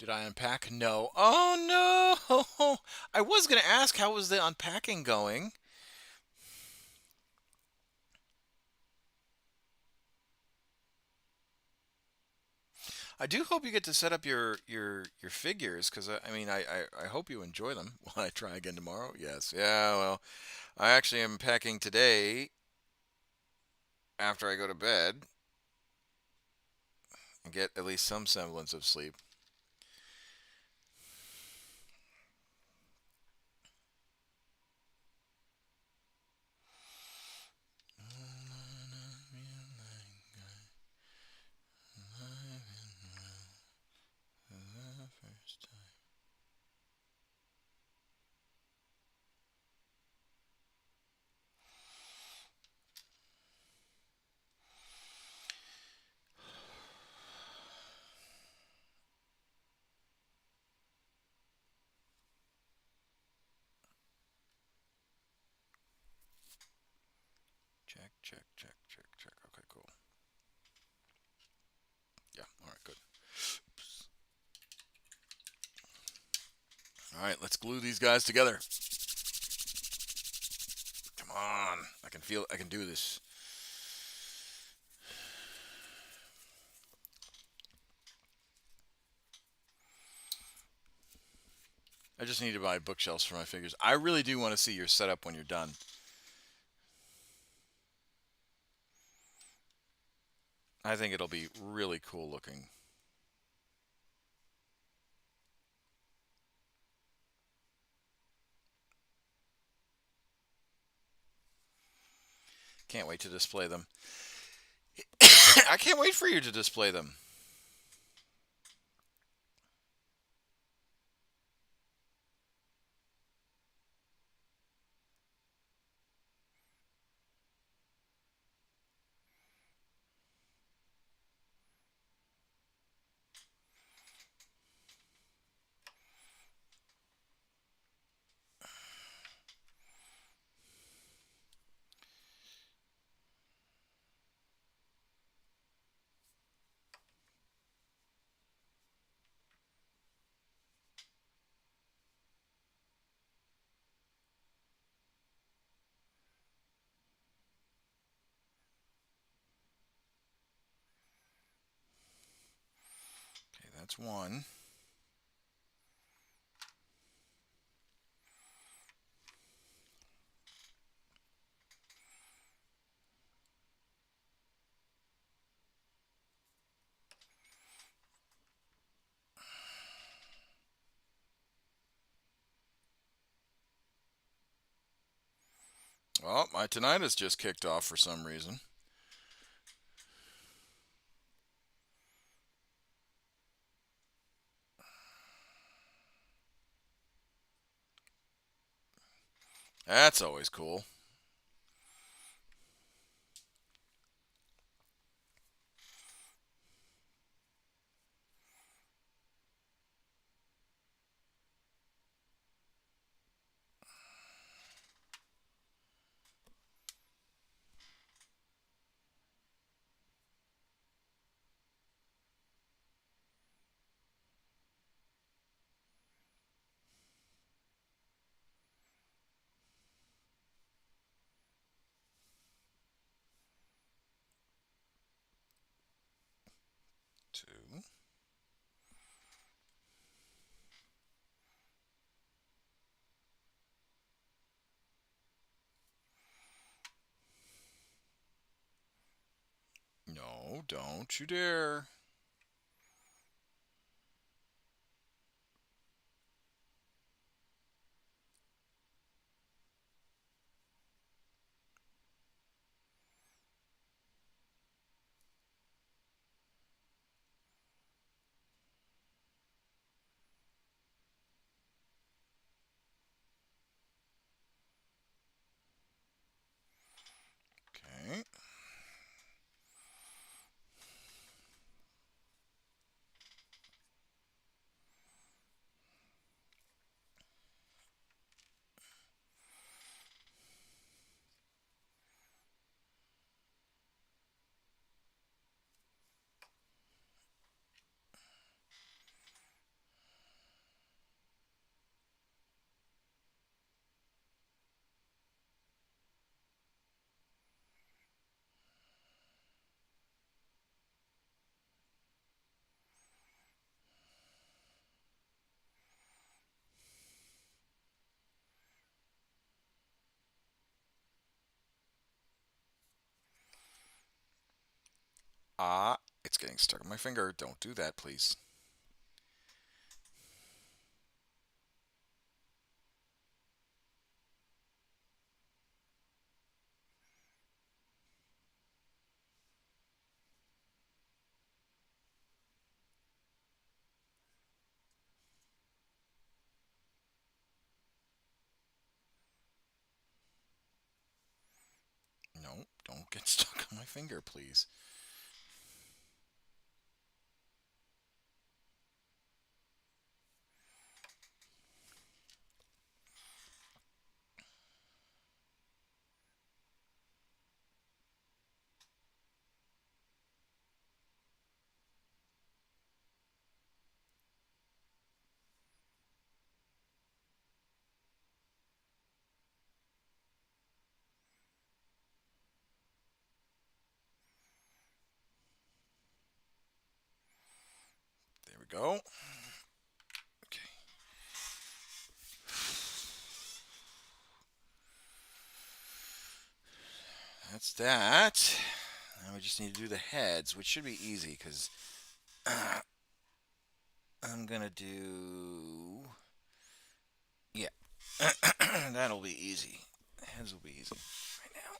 Did I unpack? No. Oh no! I was gonna ask how was the unpacking going. I do hope you get to set up your figures because I mean I hope you enjoy them. Will I try again tomorrow? Yes. Yeah. Well, I actually am packing today after I go to bed and get at least some semblance of sleep. Check, check, check, check, check. Okay, cool. Yeah. All right. Good. All right. Let's glue these guys together. Come on. I can feel. I can do this. I just need to buy bookshelves for my figures. I really do want to see your setup when you're done. I think it'll be really cool looking. Can't wait to display them. I can't wait for you to display them. Okay, that's one. Well, my tinnitus just kicked off for some reason. That's always cool. Two. No, don't you dare. Okay. Ah, it's getting stuck on my finger. Don't do that, please. No, don't get stuck on my finger, please. There we go. Okay. That's that. Now we just need to do the heads, which should be easy because I'm gonna do. Yeah, that'll be easy. Heads will be easy right now.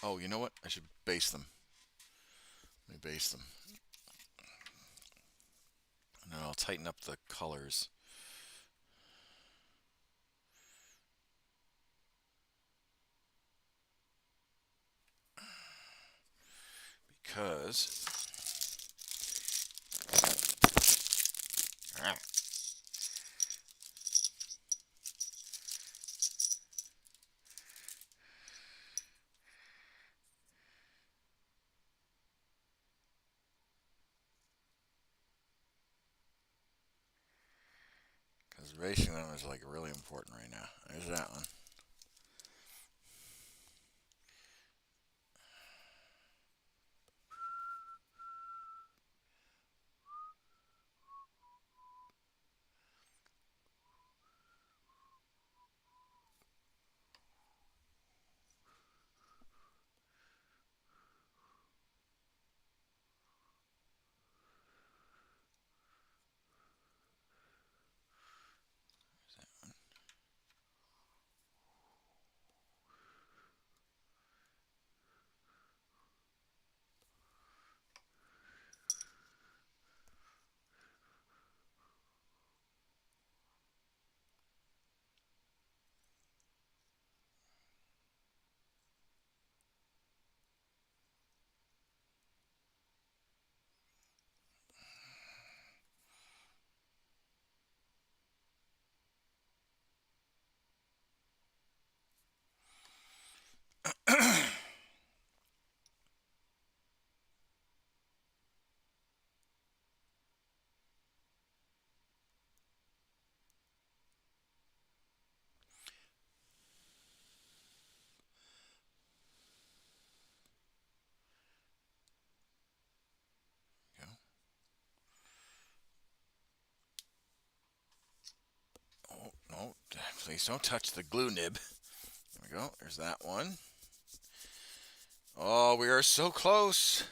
Oh, you know what? I should base them. Let me base them. And then I'll tighten up the colors. Because. Because basing them is like really important right now. There's that one. Go. Oh, no. Please don't touch the glue nib. There we go. There's that one. Oh, we are so close.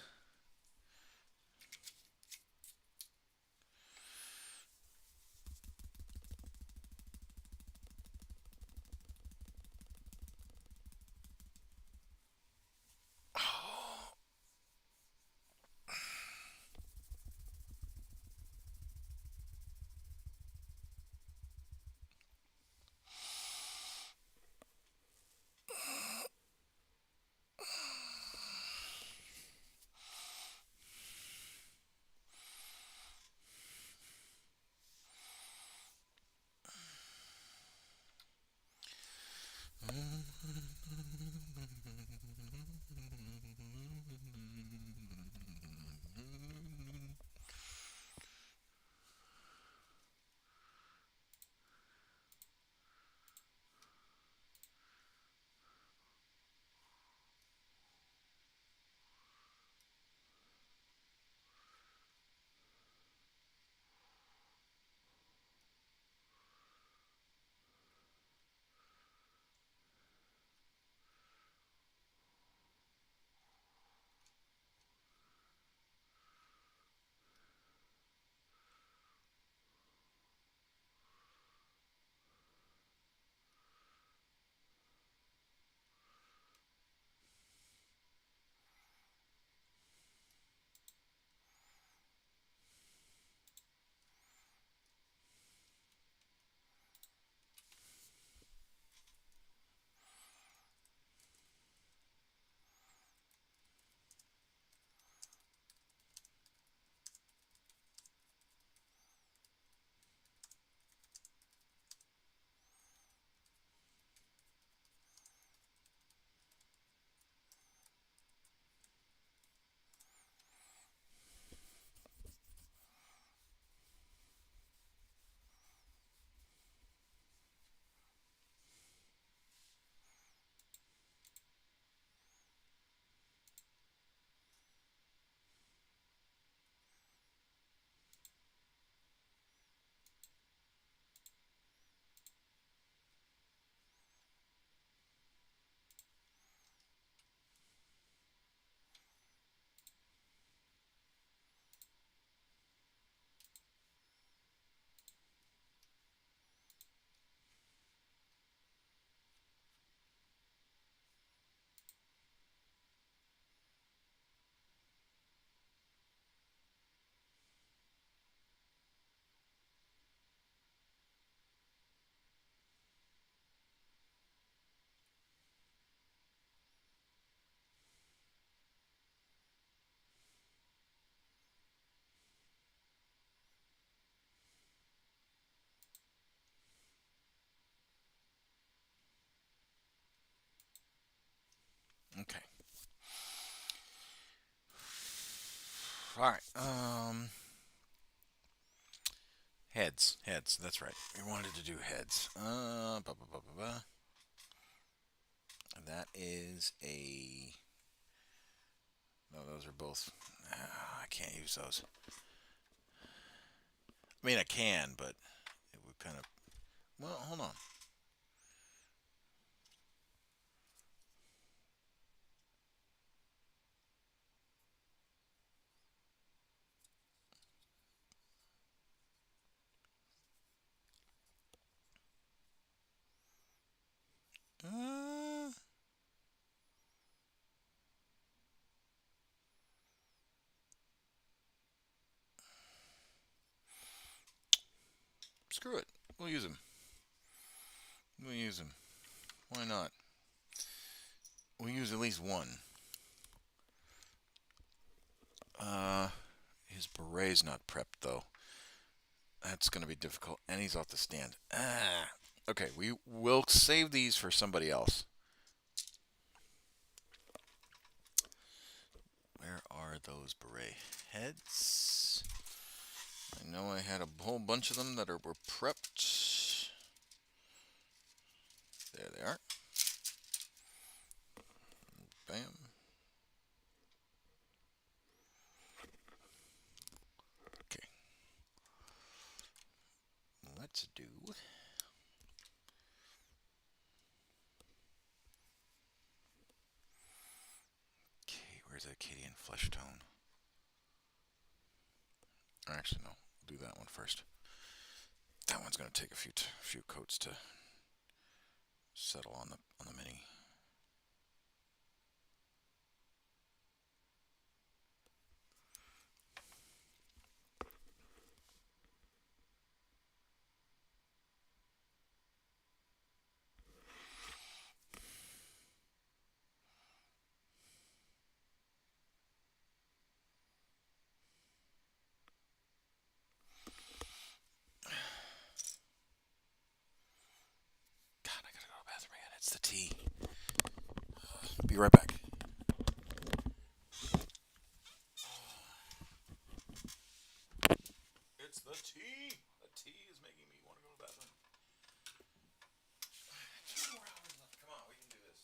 All right. Heads. Heads. That's right. We wanted to do heads. That is a. No, those are both. I can't use those. I mean, I can, but it would kind of. Well, hold on. Uh, Screw it. We'll use them. We'll use them. Why not? We'll use at least one. His beret's not prepped though. That's going to be difficult, and he's off the stand. Okay, we will save these for somebody else. Where are those beret heads? I know I had a whole bunch of them that were prepped. There they are. Bam. Okay. Let's do. Okay, where's that Acadian flesh tone? Or actually, no. We'll do that one first. That one's going to take a few coats to settle on the mini. God, I gotta go to the bathroom again. It's the tea. Be right back. It's the tea. The tea is making me want to go to the bathroom. 2 more hours left. Come on, we can do this.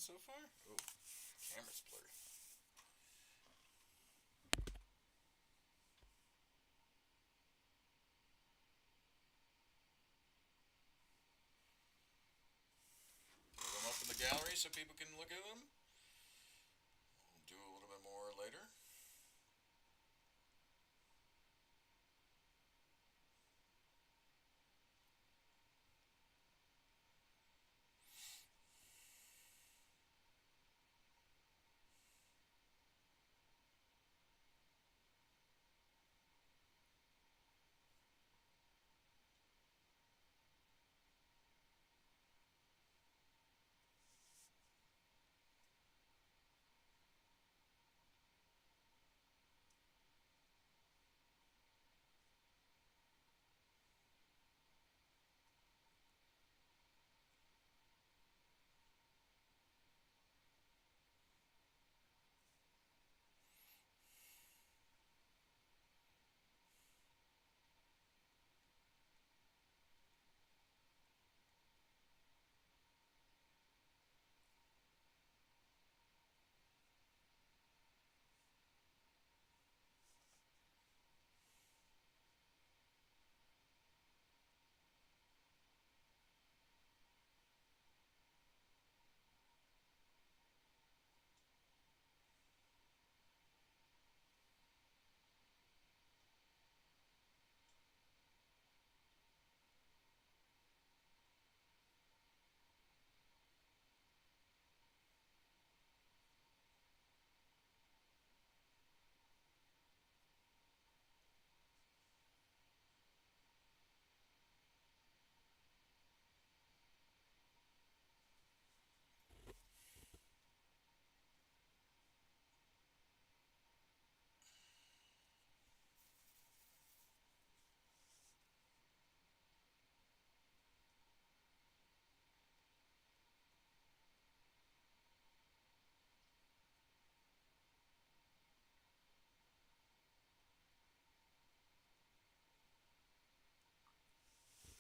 so far? Oh, camera's blurry. Put them up in the gallery so people can look at them. We'll do a little bit more later.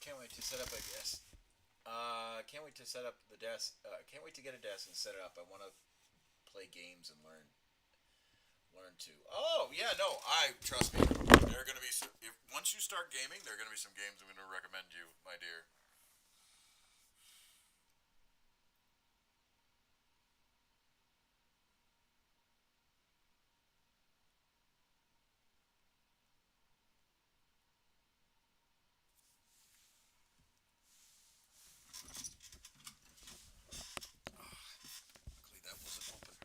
Can't wait to set up a desk. Can't wait to set up the desk. Can't wait to get a desk and set it up. I want to play games and learn to. Oh yeah, no, I trust me. There are going to be some, once you start gaming, there are going to be some games I'm going to recommend you, my dear. Luckily that wasn't open.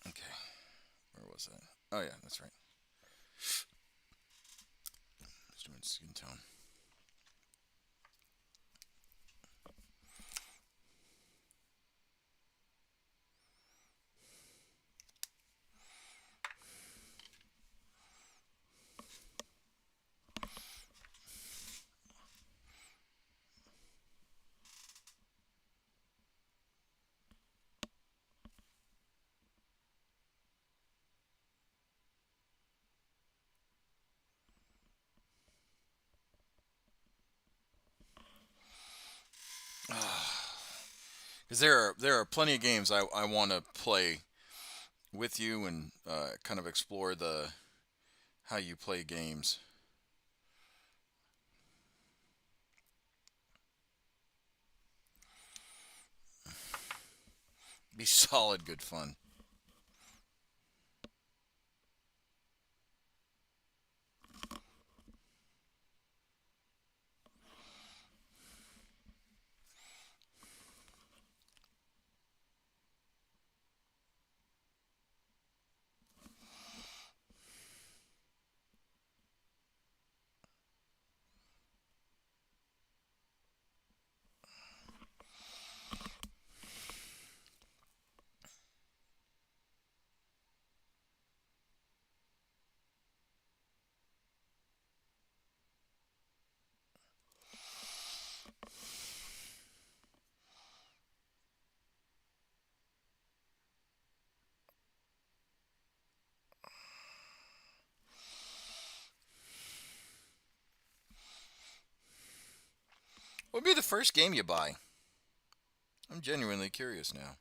Okay, where was that? Oh yeah, that's right. Just doing skin tone. Because there are plenty of games I want to play with you and kind of explore the how you play games. Be solid good fun. What would be the first game you buy? I'm genuinely curious now.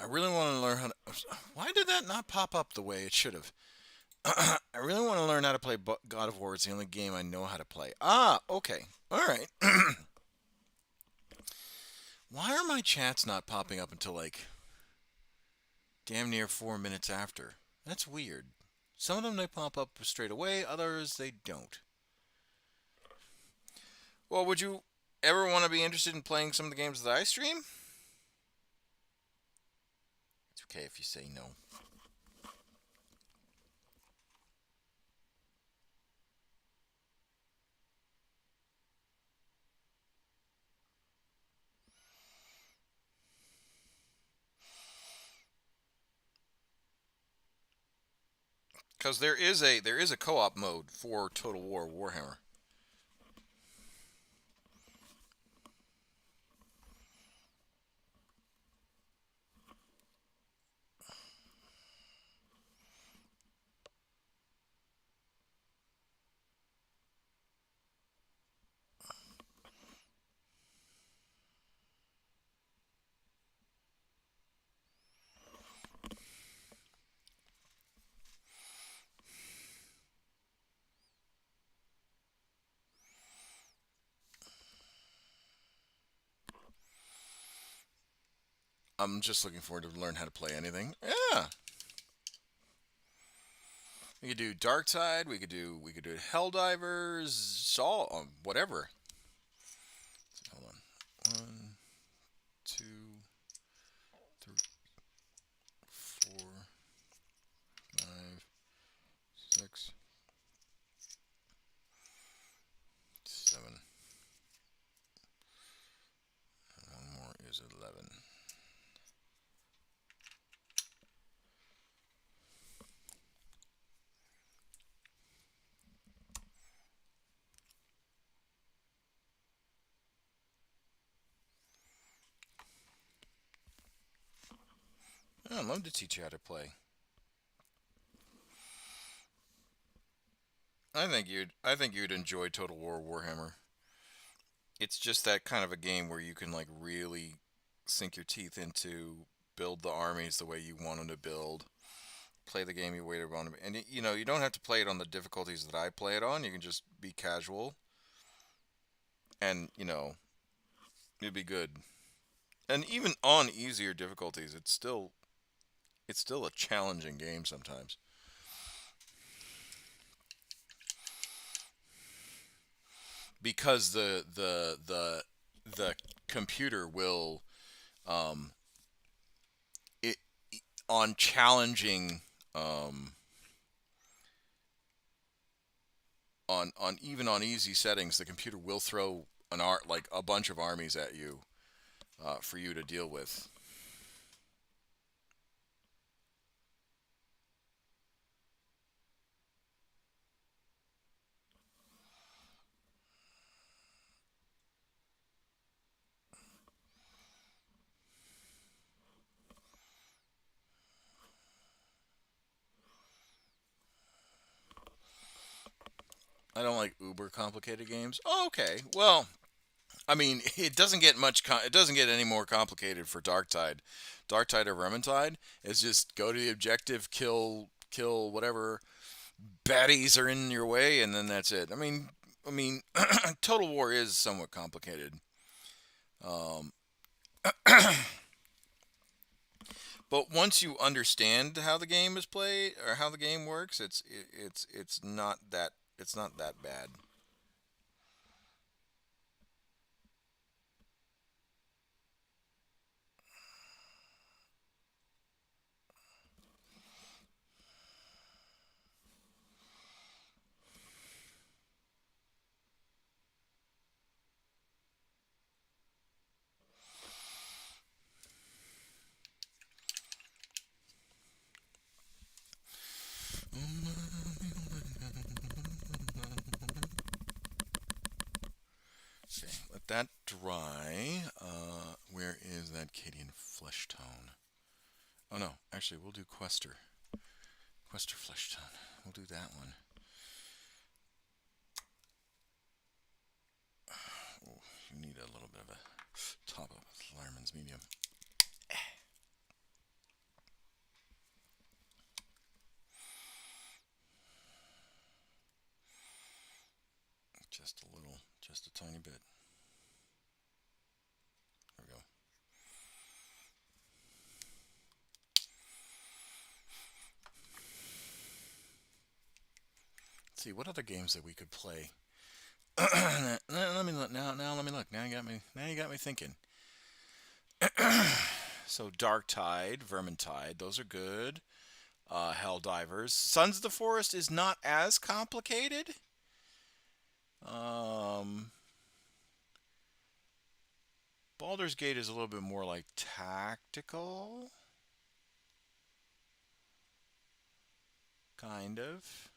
I really want to learn how to. Why did that not pop up the way it should have? I really want to learn how to play God of War. It's the only game I know how to play. Ah, okay. All right. Why are my chats not popping up until like damn near 4 minutes after? That's weird. Some of them they pop up straight away, others they don't. Well, would you ever want to be interested in playing some of the games that I stream? It's okay if you say no. Because there is a co-op mode for Total War Warhammer. I'm just looking forward to learn how to play anything. Yeah, we could do Dark Side. We could do Helldivers. All whatever. Hold on. 1, 2, 3, 4, 5, 6, 7. One more is 11. I'd love to teach you how to play. I think you'd enjoy Total War Warhammer. It's just that kind of a game where you can like really sink your teeth into, build the armies the way you want them to build, play the game you way you want to, and you don't have to play it on the difficulties that I play it on. You can just be casual, and it'd be good. And even on easier difficulties, it's still a challenging game sometimes. Because the computer will um it on challenging on even on easy settings, the computer will throw like a bunch of armies at you for you to deal with. I don't like uber complicated games. Oh, okay, well, I mean, it doesn't get it doesn't get any more complicated for Darktide. Darktide or Vermintide is just go to the objective, kill whatever baddies are in your way, and then that's it. I mean, Total War is somewhat complicated. Um, but once you understand how the game is played or how the game works, it's not that bad. Okay, let that dry. Where is that Cadian flesh tone? Oh no, actually, we'll do Quester flesh tone. We'll do that one. Oh, you need a little bit of a top up with Lyreman's medium. Just a little, just a tiny bit. There we go. Let's see what other games that we could play. Let me look now. Now let me look. Now you got me. Now you got me thinking. So Dark Tide, Vermintide, those are good. Helldivers. Sons of the Forest is not as complicated. Um, Baldur's Gate is a little bit more like tactical, kind of.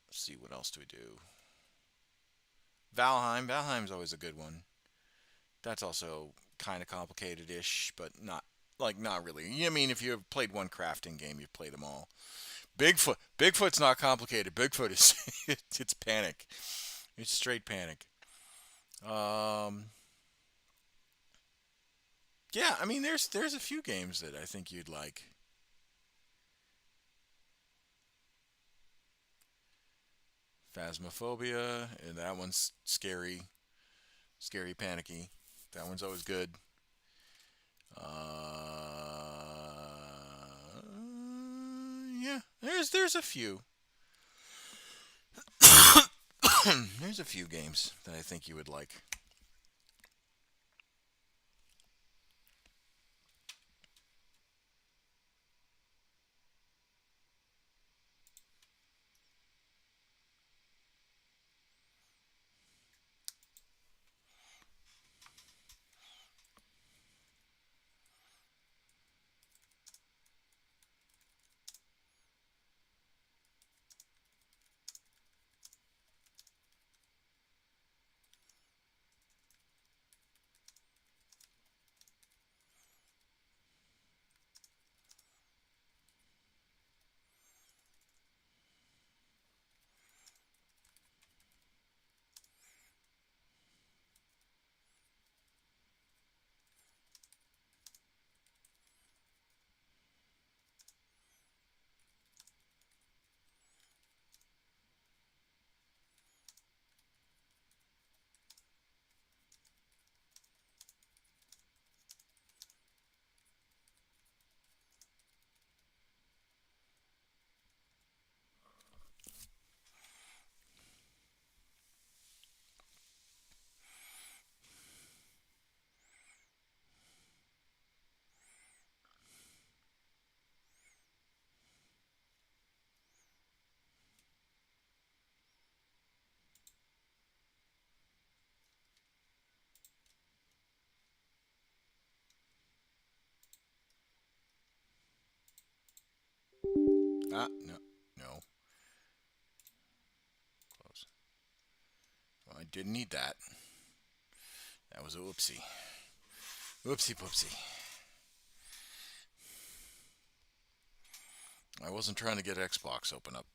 Let's see, what else do we do? Valheim. Valheim's always a good one. That's also kind of complicated-ish, but not really. I mean, if you've played one crafting game, you've played them all. Bigfoot. Bigfoot's not complicated. Bigfoot is it's panic. It's straight panic. Um, yeah, I mean, there's a few games that I think you'd like. Phasmophobia, and that one's scary, scary, panicky. That one's always good. Yeah, there's a few. There's a few games that I think you would like. Ah, no, no, close. Well, I didn't need that. That was a whoopsie. Whoopsie poopsie. I wasn't trying to get Xbox open up.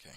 Okay.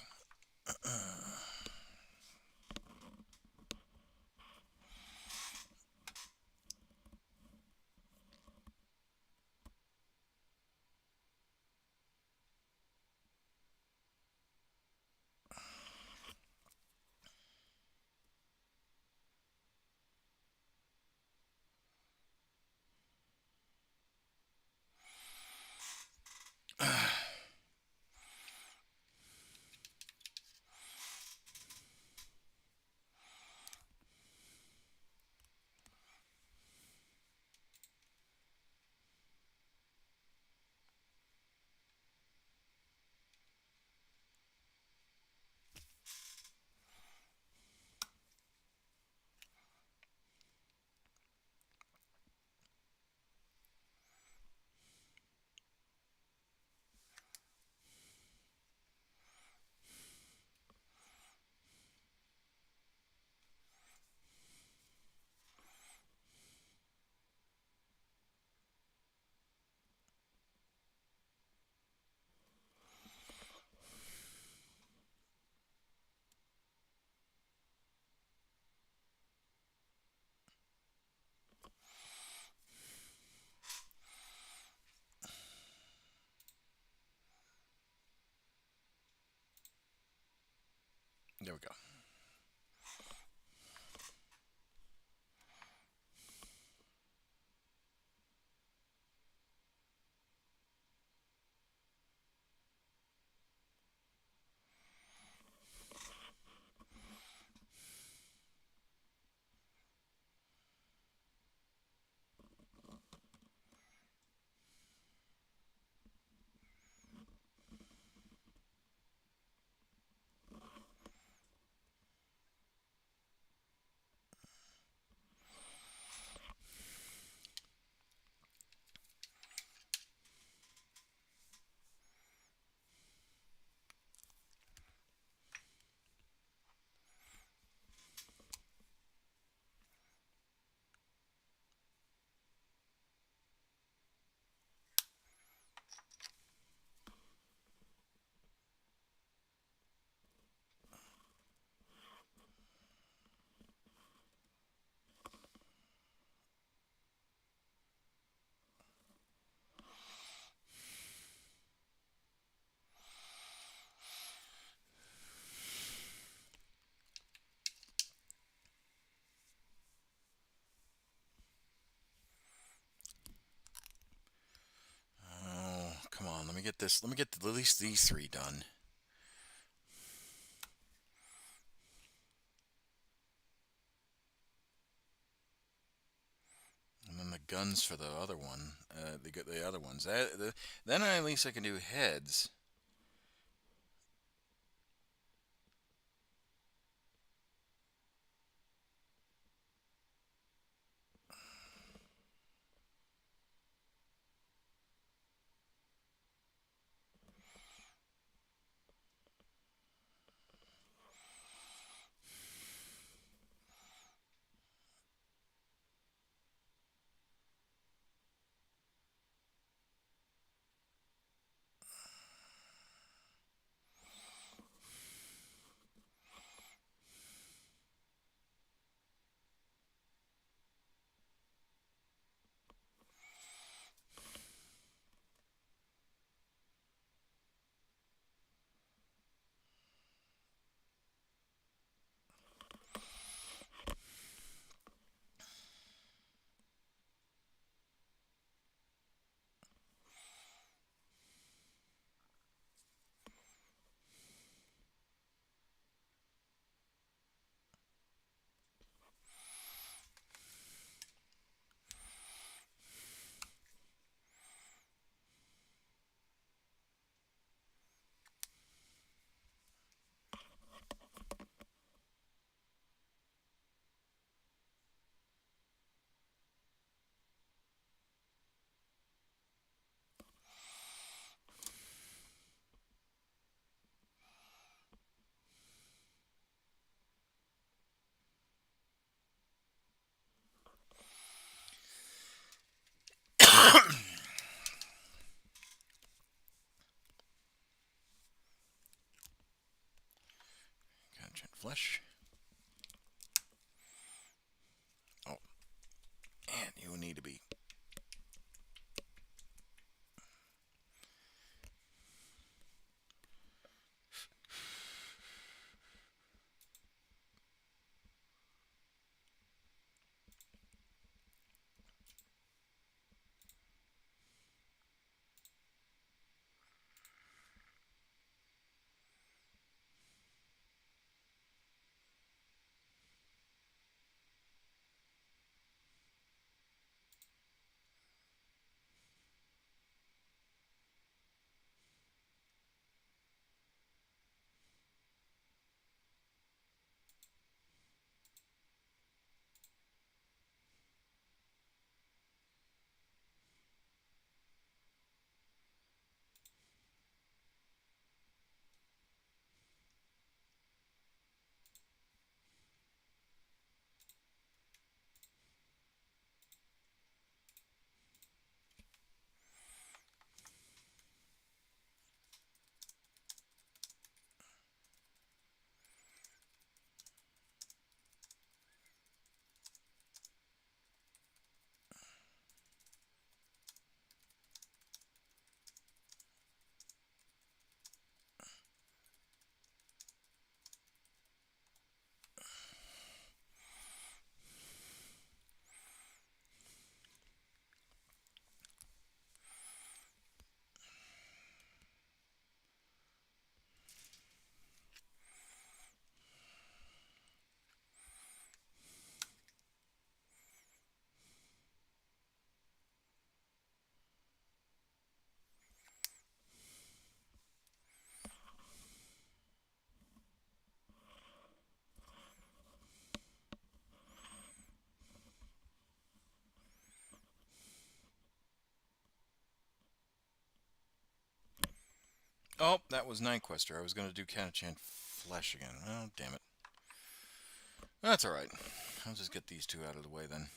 There we go. Oh, come on. Let me get this. Let me get at least these three done. And then the guns for the other one. The other ones. Then at least I can do heads. Gotcha. Flesh. Oh, and you need to be. Oh, that was Nightquester. I was going to do Catachan Flesh again. Oh, damn it. That's alright. I'll just get these two out of the way then.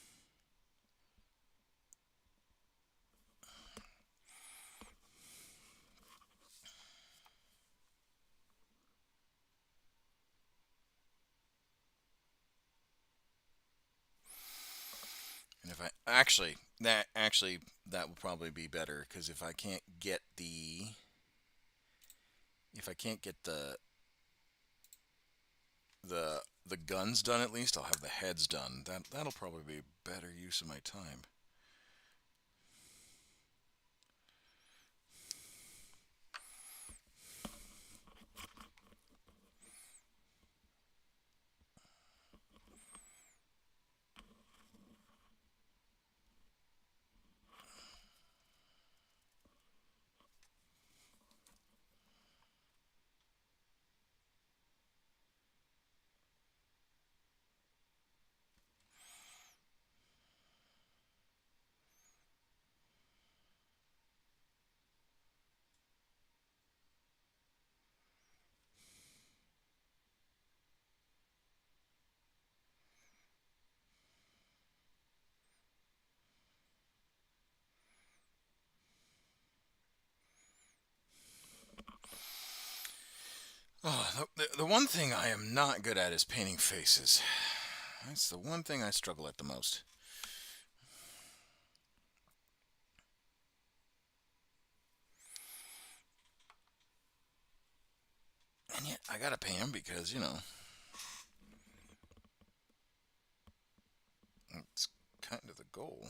And if I that will probably be better because if I can't get the guns done at least, I'll have the heads done. That'll probably be better use of my time. Oh, the one thing I am not good at is painting faces. That's the one thing I struggle at the most. And yet, I gotta paint them because, it's kind of the goal.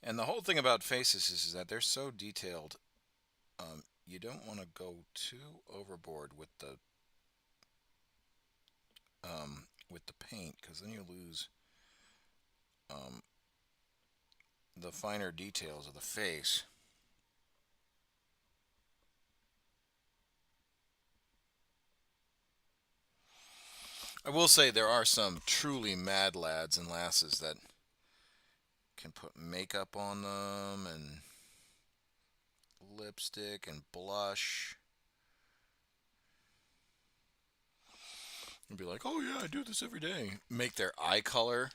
And the whole thing about faces is that they're so detailed. You don't want to go too overboard with the paint because then you lose um, the finer details of the face. I will say there are some truly mad lads and lasses that can put makeup on them and lipstick and blush and be like, "Oh yeah, I do this every day." Make their eye color,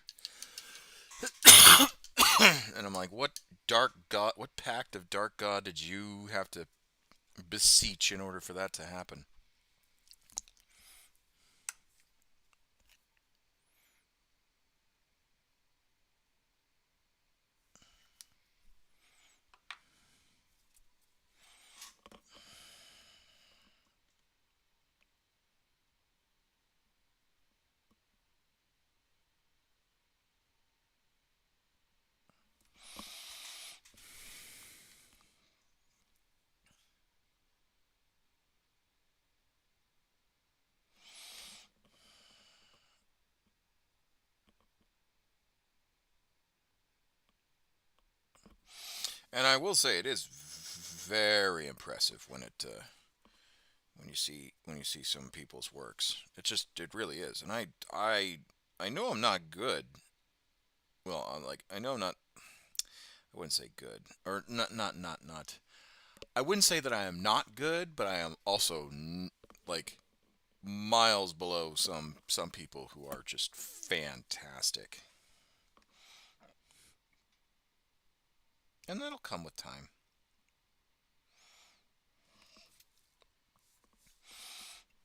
and I'm like, what pact of dark god did you have to beseech in order for that to happen?" And I will say it is very impressive when you see some people's works. It really is. And I know I'm not good. Well, I know I'm not. I wouldn't say good or not. I wouldn't say that I am not good, but I am also like miles below some people who are just fantastic. And that'll come with time.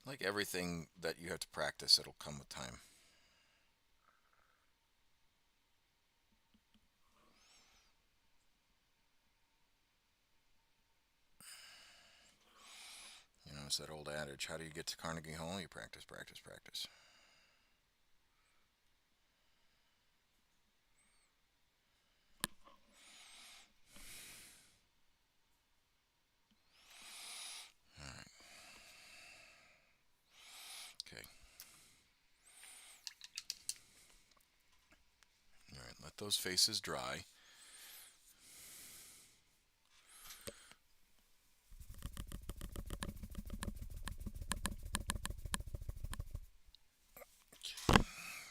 Like everything that you have to practice, it'll come with time. It's that old adage, how do you get to Carnegie Hall? You practice, practice, practice. Alright. Okay. Alright, let those faces dry.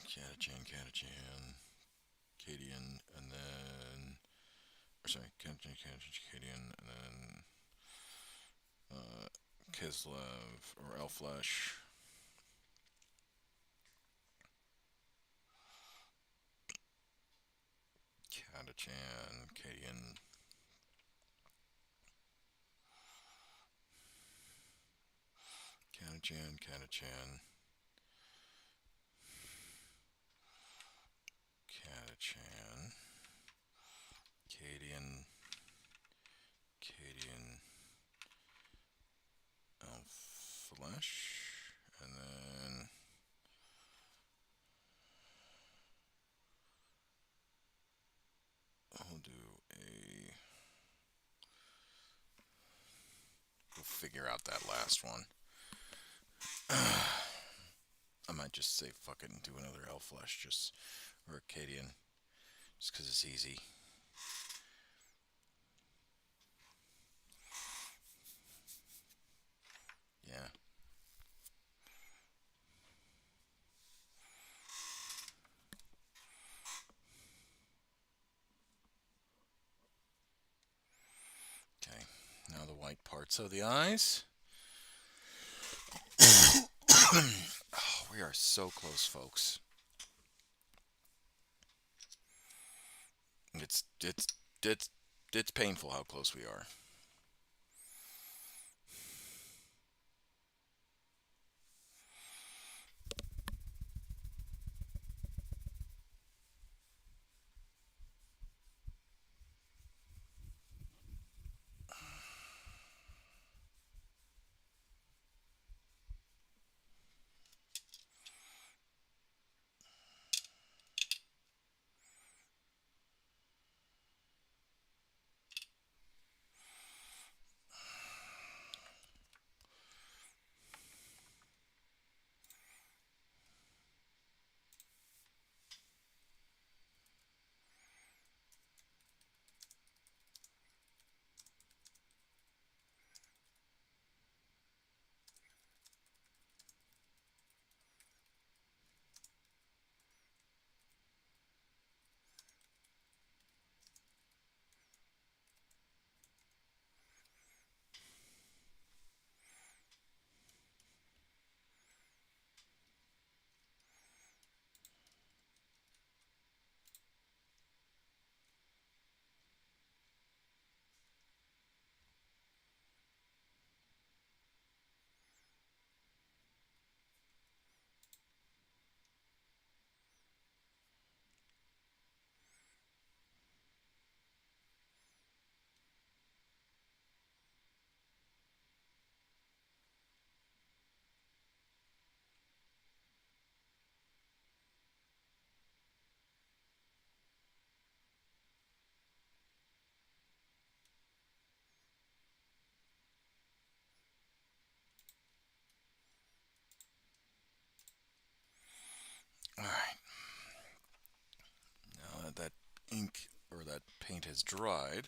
Catachan, Catachan, Cadian, and then... Or sorry, Catachan, Cadian, and then... Kislev, or Elflesh. Catachan, Cadian. Catachan, Catachan. Catachan. Cadian. Cadian. Elflesh. And then... I'll do a... We'll figure out that last one. I might just say fuck it and do another Elflesh, just... Or Cadian. Just because it's easy. Yeah. Okay, now the white parts of the eyes. Oh, we are so close, folks. It's painful how close we are. Alright. Now that that ink or that paint has dried,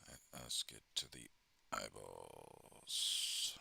let us get to the eyeballs.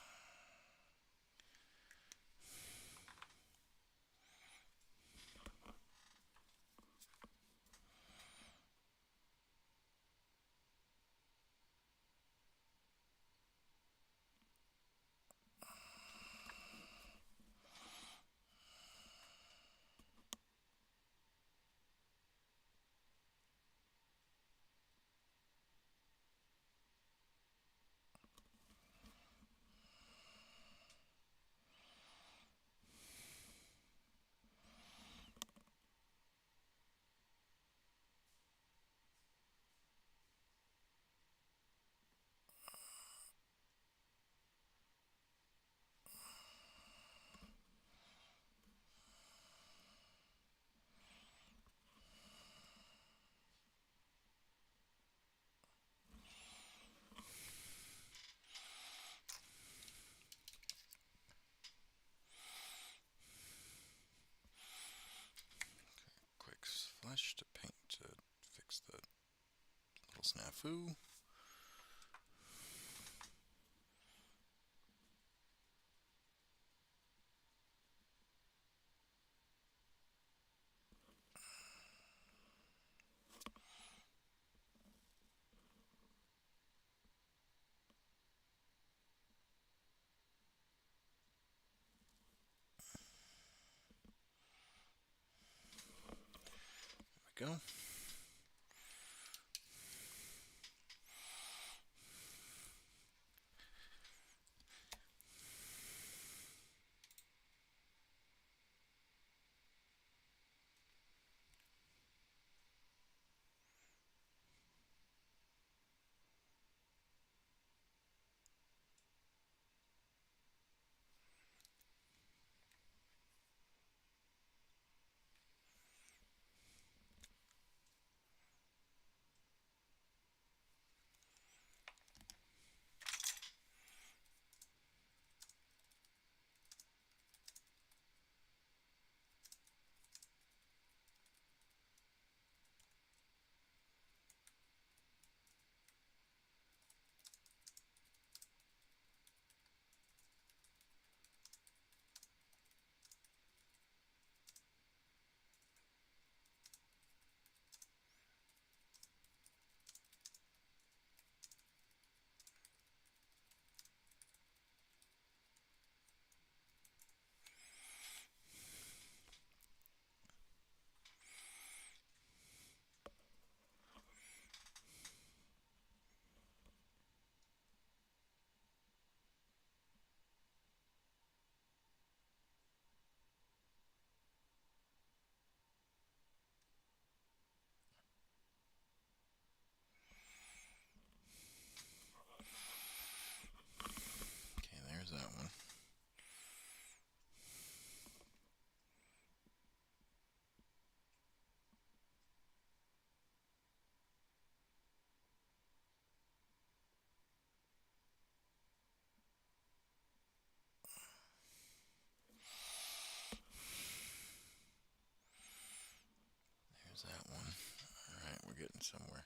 brush to paint to fix the little snafu. There we go. Okay, there's that one. There's that one. Alright, we're getting somewhere.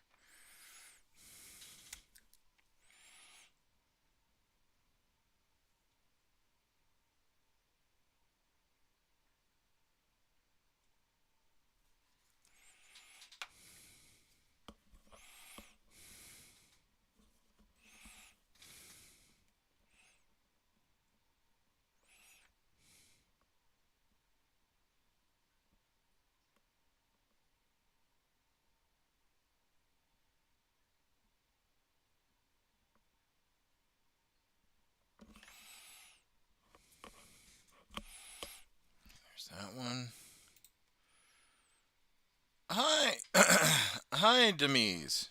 There's that one. Hi! Hi, Demise.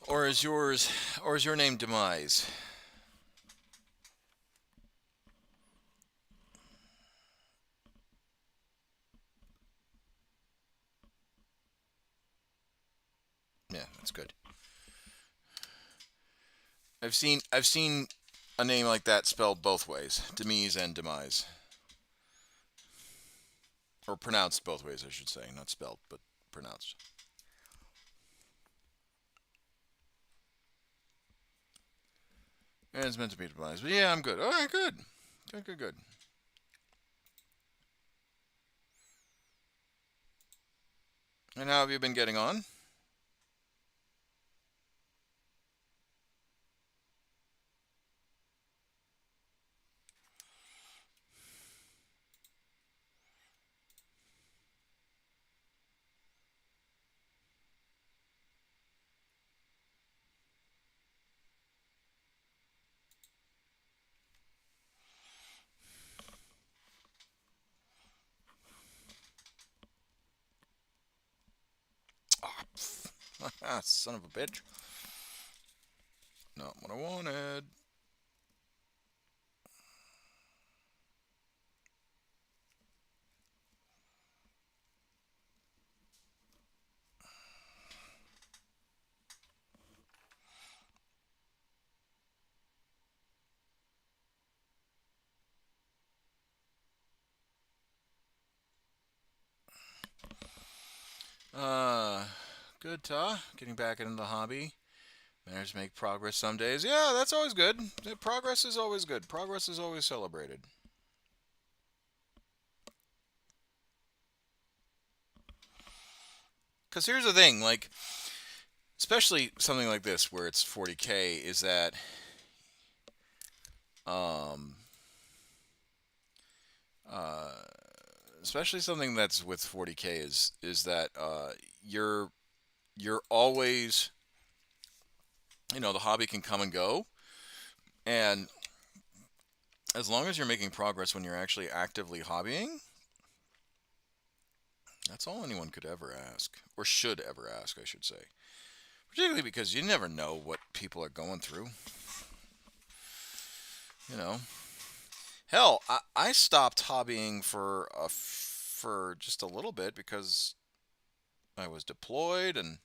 Or is your name Demise? Yeah, that's good. I've seen a name like that spelled both ways, Demise and Demise, or pronounced both ways, I should say, not spelled but pronounced. Yeah, it's meant to be Demise, but yeah, I'm good. All right, good, good, good, good. And how have you been getting on? Ah, son of a bitch. Not what I wanted. Uh, Good, Ta. Getting back into the hobby. Managed to make progress some days. Yeah, that's always good. Progress is always good. Progress is always celebrated. Because here's the thing, like, especially something like this where it's 40K, is that, um, uh, especially something that's with 40K is that you're always, the hobby can come and go, and as long as you're making progress when you're actually actively hobbying, that's all anyone could ever ask, or should ever ask, I should say. Particularly because you never know what people are going through. You know, hell, I stopped hobbying for just a little bit because I was deployed, and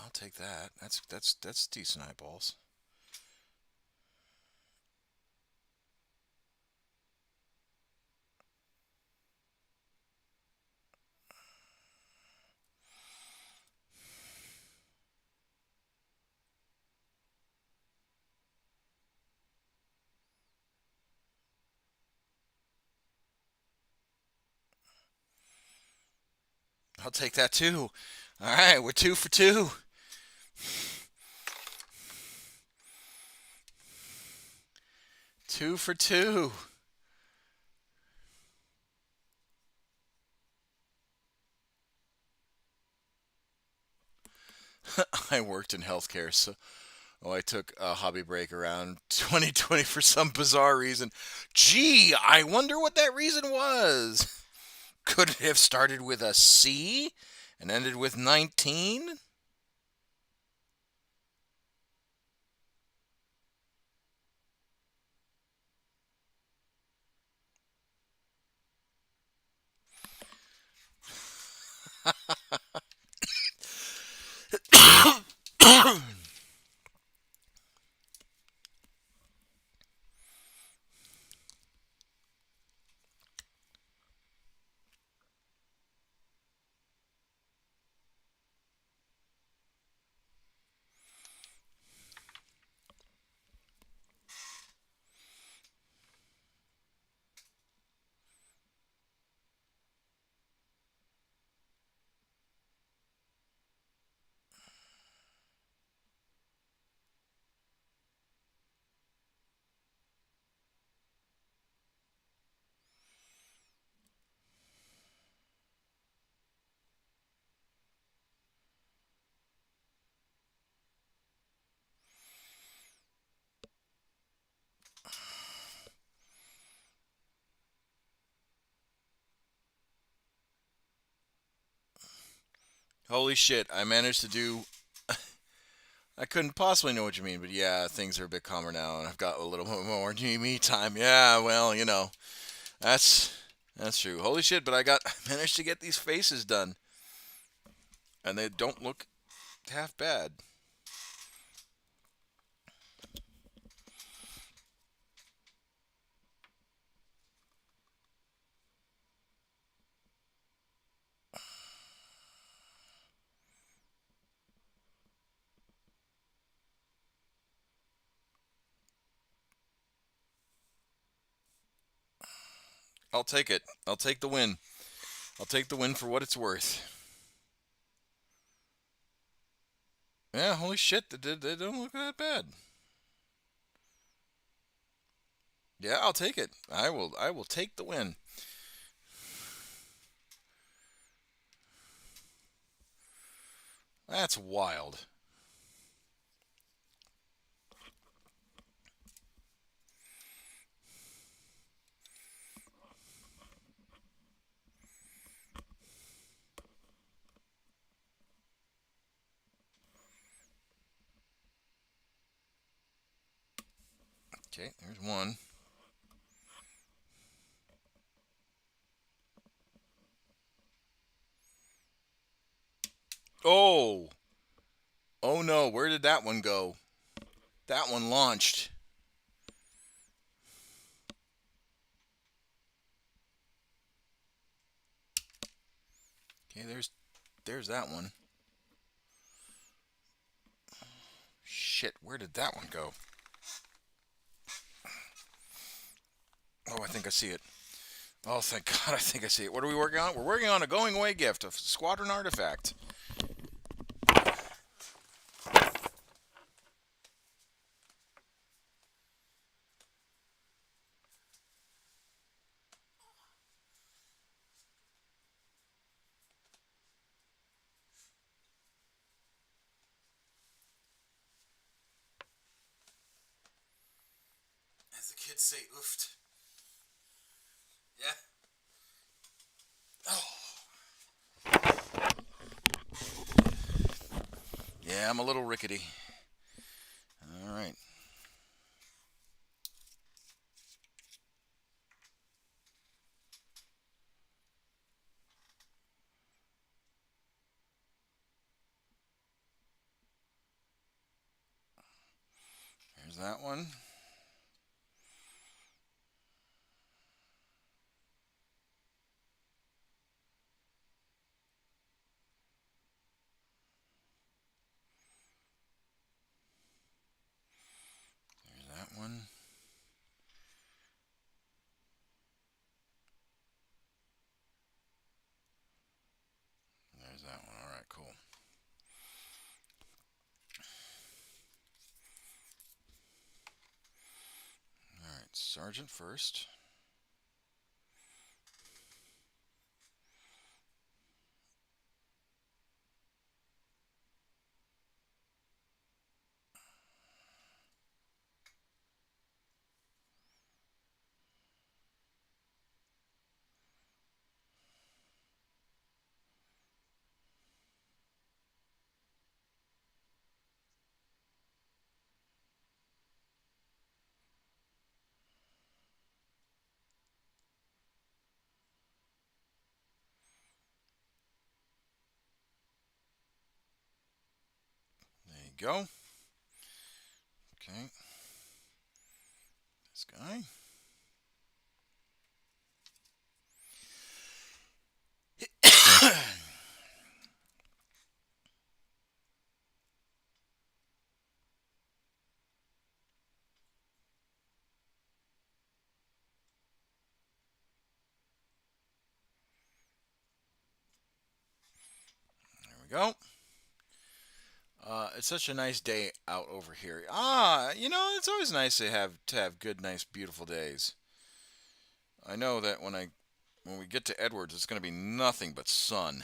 I'll take that. That's decent eyeballs. I'll take that too. All right, we're 2 for 2. 2 for 2. I worked in healthcare, so I took a hobby break around 2020 for some bizarre reason. Gee, I wonder what that reason was. Could it have started with a C and ended with 19? Holy shit, I managed to do. I couldn't possibly know what you mean, but yeah, things are a bit calmer now, and I've got a little bit more me time. Yeah, well, that's that's true. Holy shit, but I managed to get these faces done, and they don't look half bad. I'll take it. I'll take the win. I'll take the win for what it's worth. Yeah, holy shit, they don't look that bad. Yeah, I'll take it. I will take the win. That's wild. Okay, there's one. Oh! Oh no, where did that one go? That one launched. Okay, there's that one. Shit, where did that one go? Oh, I think I see it. Oh, thank God, I think I see it. What are we working on? We're working on a going away gift, a squadron artifact. As the kids say, oofed. Yeah. Oh. Yeah, I'm a little rickety. All right. There's that one. There's that one. There's that one. All right, cool. All right, Sergeant first. There you go. Okay. This guy. There we go. It's such a nice day out over here. It's always nice to have good, nice, beautiful days. I know that when we get to Edwards, it's going to be nothing but sun,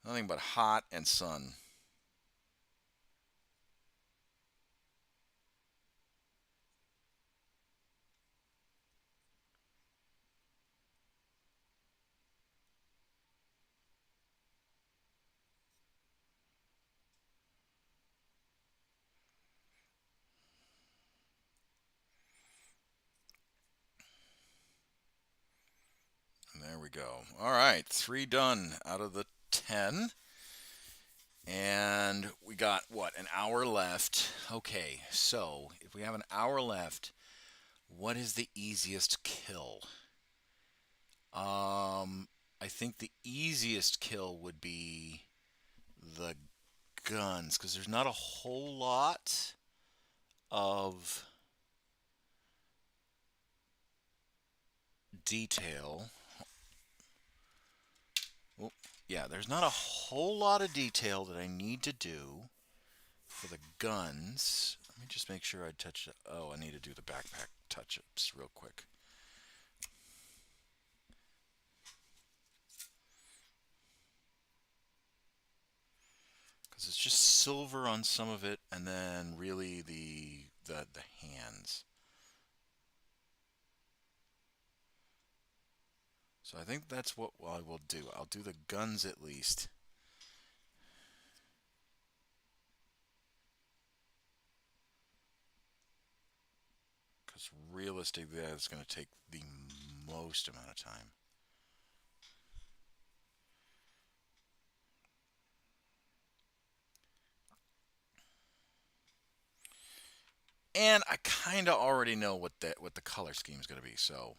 nothing but hot and sun. There we go. All right, 3 done out of the 10. And we got, what, an hour left? Okay, so if we have an hour left, what is the easiest kill? I think the easiest kill would be the guns, because there's not a whole lot of detail. Oh, yeah, there's not a whole lot of detail that I need to do for the guns. Let me just make sure I touch it. Oh, I need to do the backpack touch-ups real quick. Because it's just silver on some of it, and then really the hands. So I think that's what I will do. I'll do the guns at least. Because realistically, that's going to take the most amount of time. And I kind of already know what the color scheme is going to be. So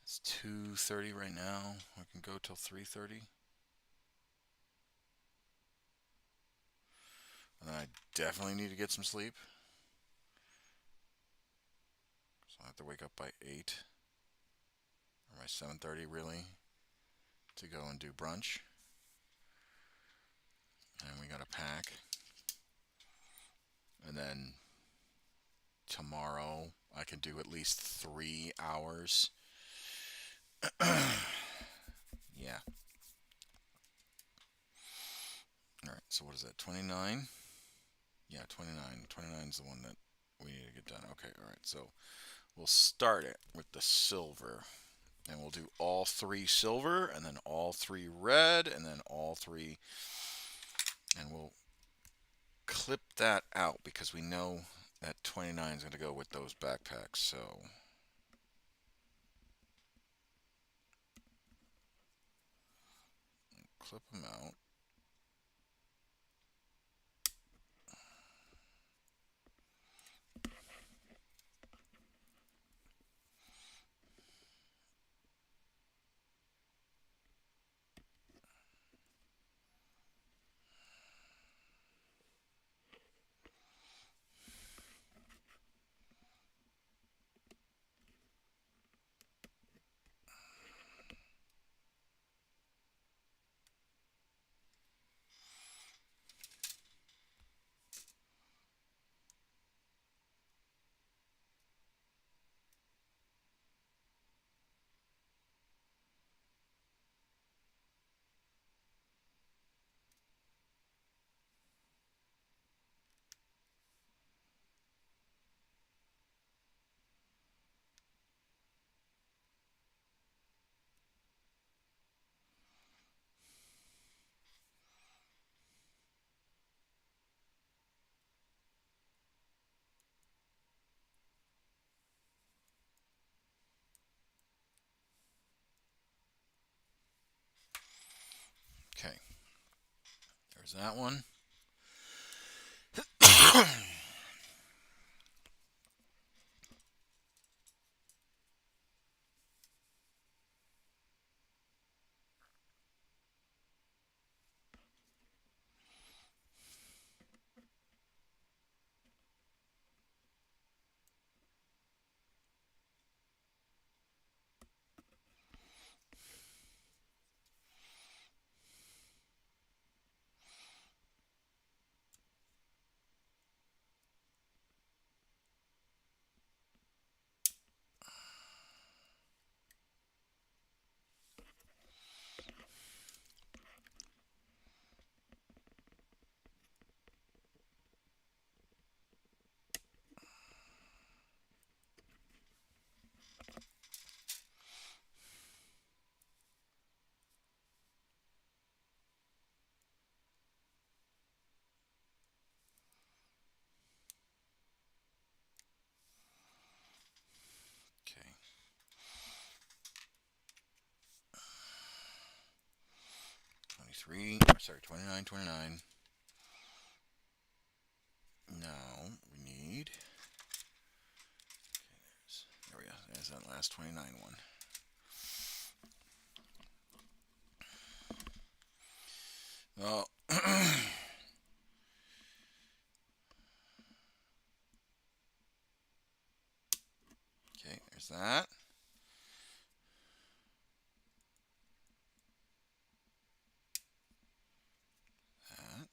it's 2:30 right now. I can go till 3:30. And I definitely need to get some sleep. So I have to wake up by 8 or by 7:30 really to go and do brunch. And we got to pack. And then tomorrow I can do at least 3 hours. Yeah. All right. So what is that? 29? Yeah, 29. 29 is the one that we need to get done. Okay. All right. So we'll start it with the silver. And we'll do all 3 silver, and then all 3 red, and then all 3. And we'll clip that out because we know that 29 is going to go with those backpacks. So clip them out. Okay. There's that one. Okay. 23. Sorry, 29, 29. Now we need. Okay, there we go. There's that last 29 one. Oh. Okay, there's that. That.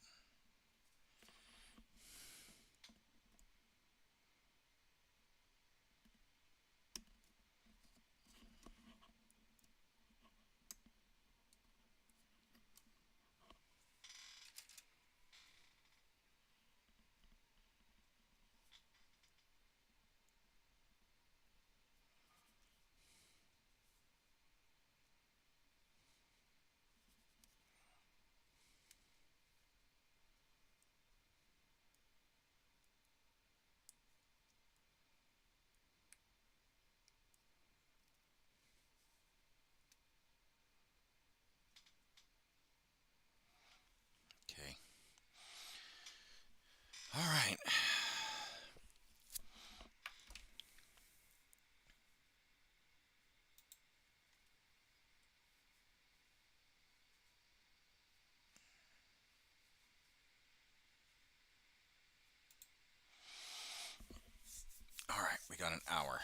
We got an hour.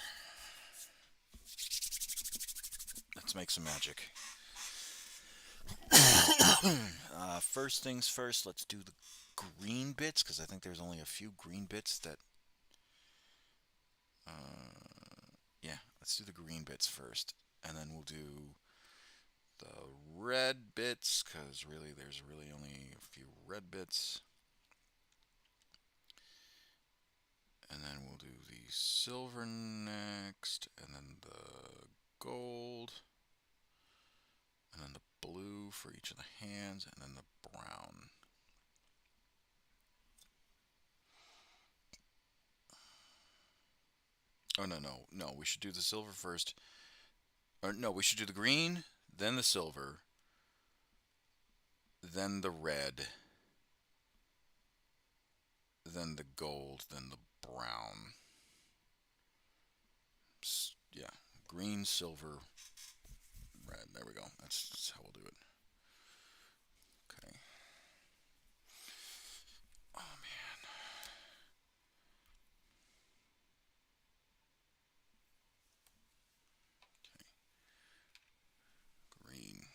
Let's make some magic. First things first, let's do the green bits, because I think there's only a few green bits that... yeah, let's do the green bits first. And then we'll do the red bits, because really there's really only a few red bits. And then we'll do the silver next, and then the gold, and then the blue for each of the hands, and then the brown. Oh, no, we should do the silver first. Or no, we should do the green, then the silver, then the red, then the gold, then the brown. Yeah, green, silver, red. There we go. That's how we'll do it. Okay. Oh man. Okay. Green.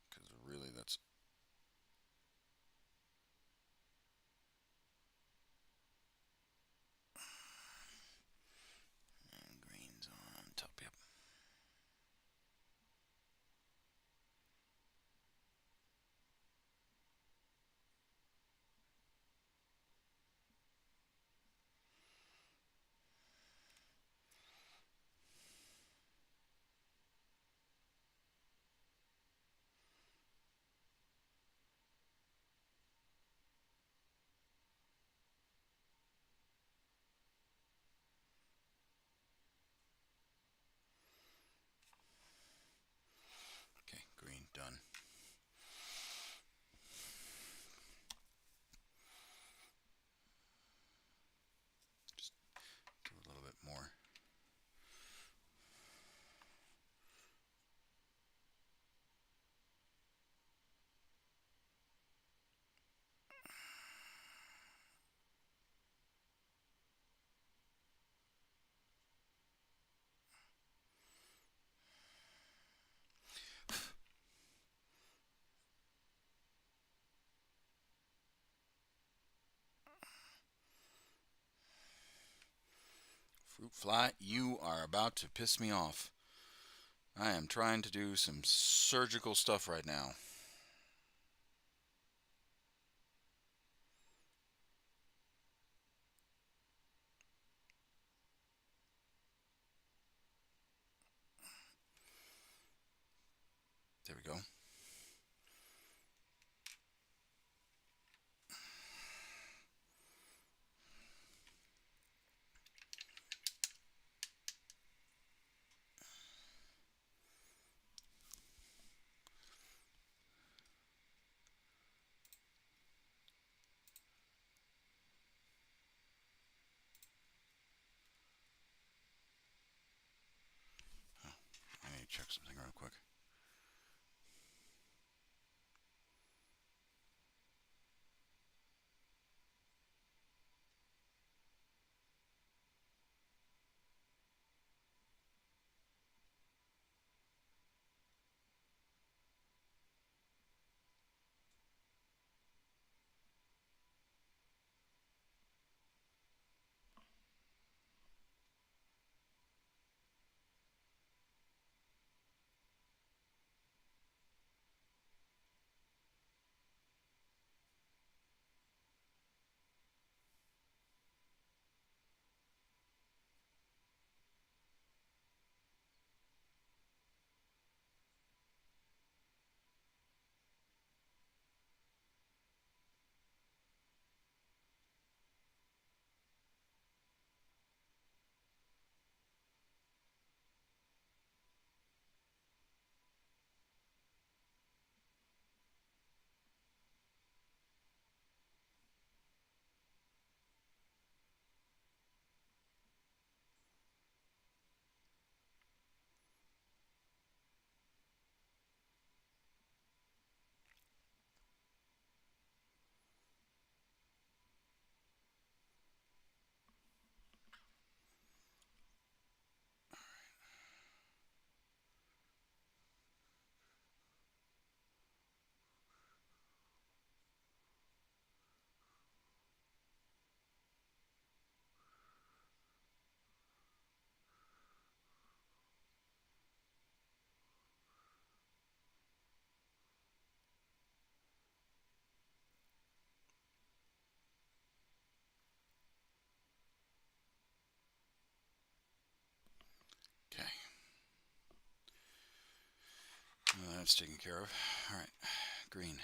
Because really that's... And green's on top, yep. Okay, green, done. Just do a little bit more. Fruit fly, you are about to piss me off. I am trying to do some surgical stuff right now. There we go. I need to check something real quick. that's taken care of. All right, green.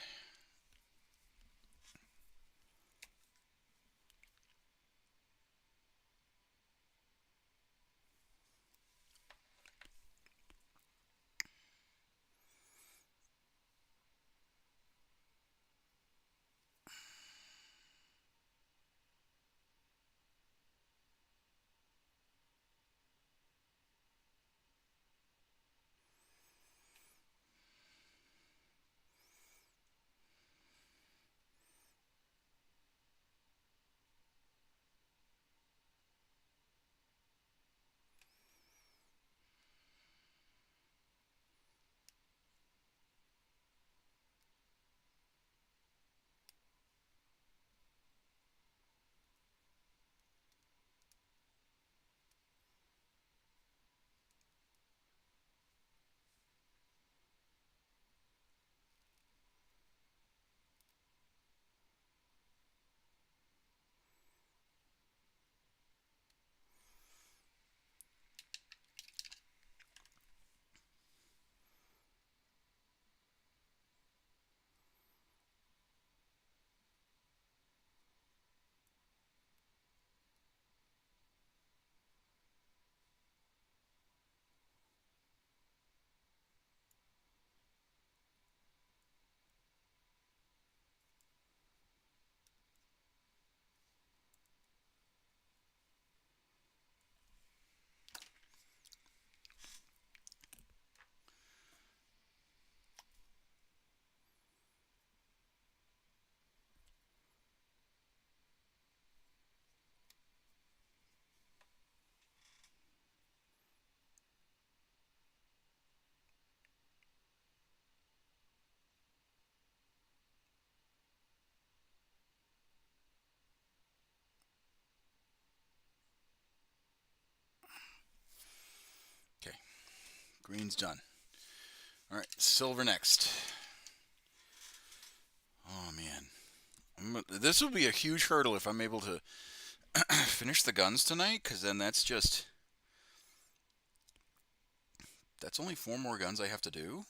Okay, green's done. All right, silver next. Oh man, this will be a huge hurdle if I'm able to finish the guns tonight, because then that's only 4 more guns I have to do,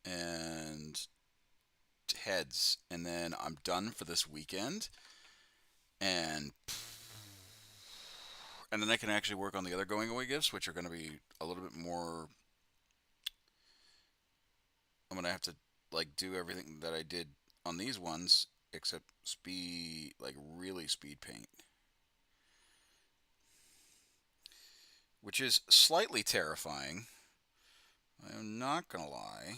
and heads, and then I'm done for this weekend, and then I can actually work on the other going away gifts, which are going to be a little bit more. I'm going to have to like do everything that I did on these ones except speed, like really speed paint, which is slightly terrifying. I'm not going to lie.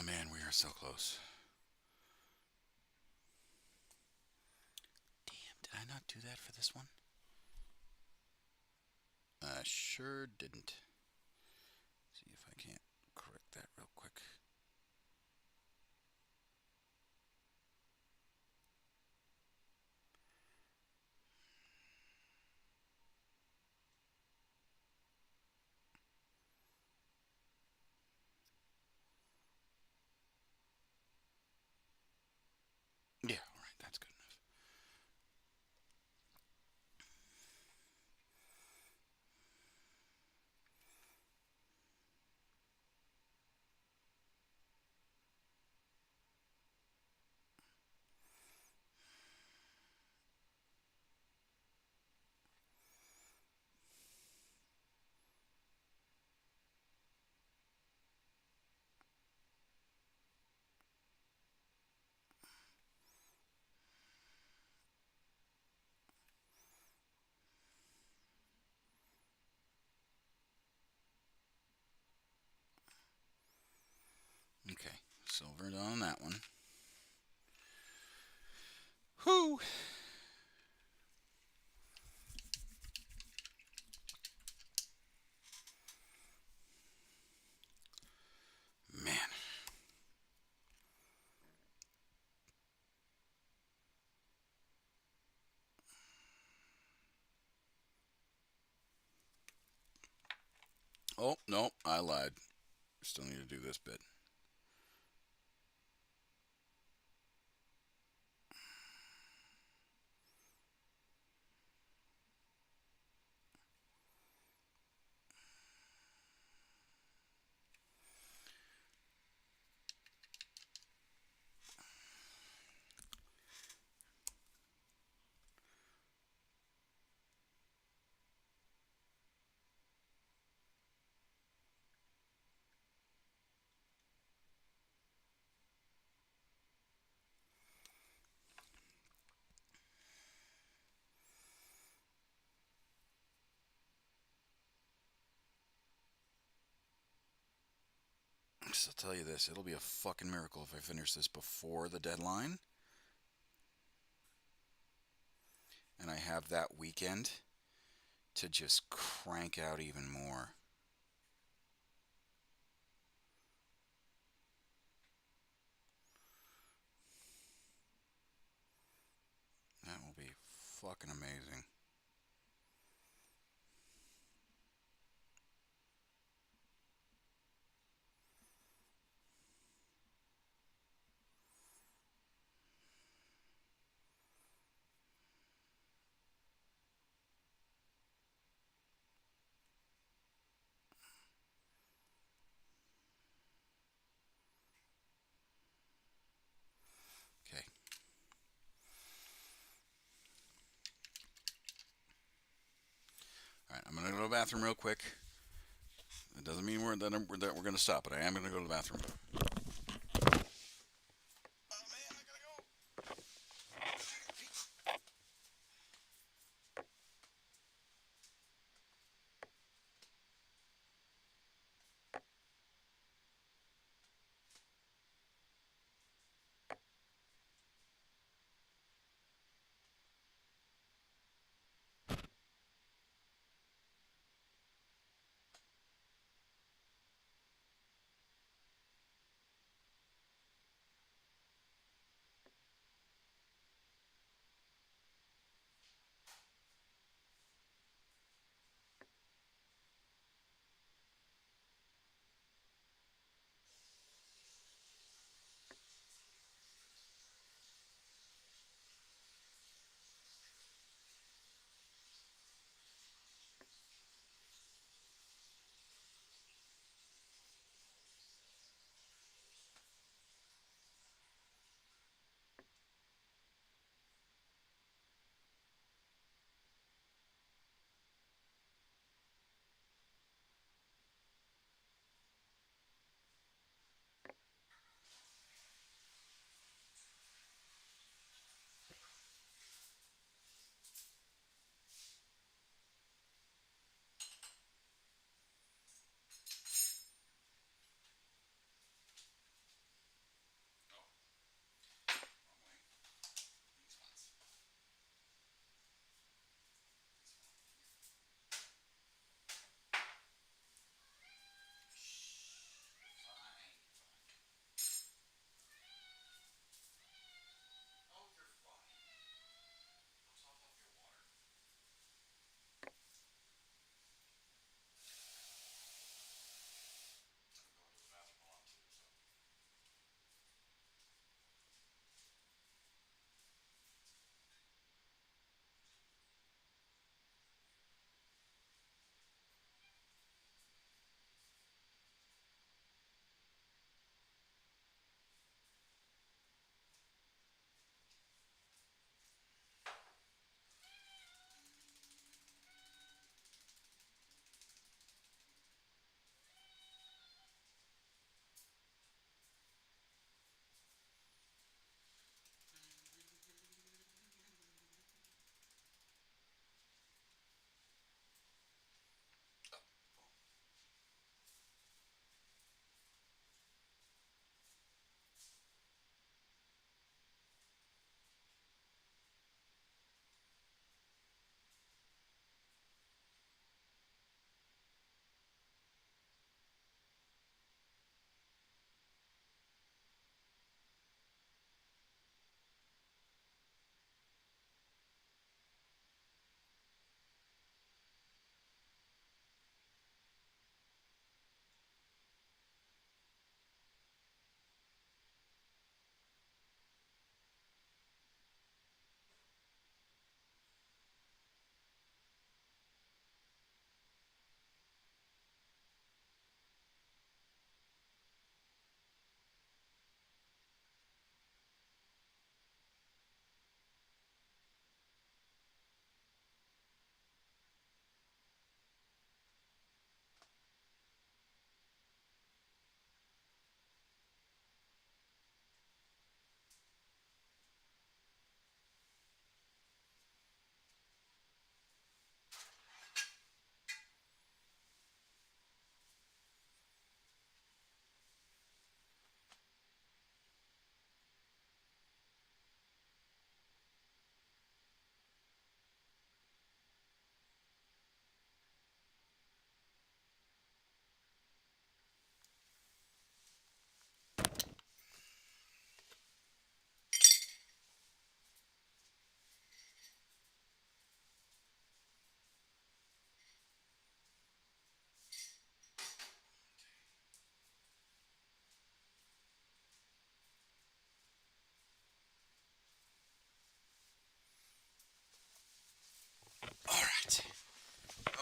Oh man, we are so close. Damn, did I not do that for this one? I sure didn't. See if I can't correct that real quick. Yeah, alright, that's good enough. Okay, silvered on that one. Whew! Man. Oh, no, I lied. Still need to do this bit. Just I'll tell you this, it'll be a fucking miracle if I finish this before the deadline. And I have that weekend to just crank out even more. That will be fucking amazing. Okay. All right, I'm gonna go to the bathroom real quick. It doesn't mean we're gonna stop, but I am gonna go to the bathroom. Oh man, I gotta go.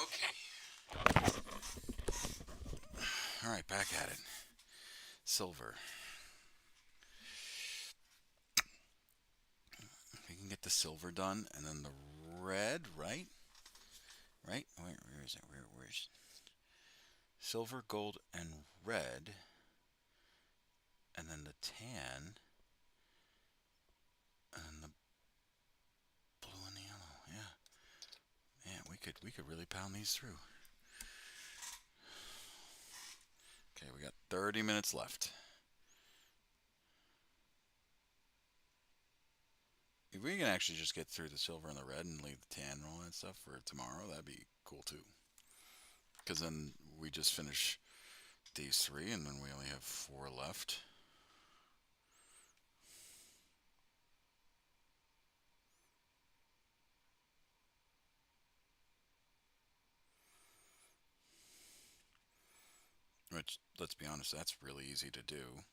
Okay. All right, back at it. Silver. We can get the silver done, and then the red, right? Right? Where is it? Where's silver, gold, and red, and then the tan, and then the blue and the yellow. Yeah, man, we could really pound these through. Okay, we got 30 minutes left. If we can actually just get through the silver and the red and leave the tan and all that stuff for tomorrow, that'd be cool too. Because then we just finish these three, and then we only have four left. Which, let's be honest, that's really easy to do.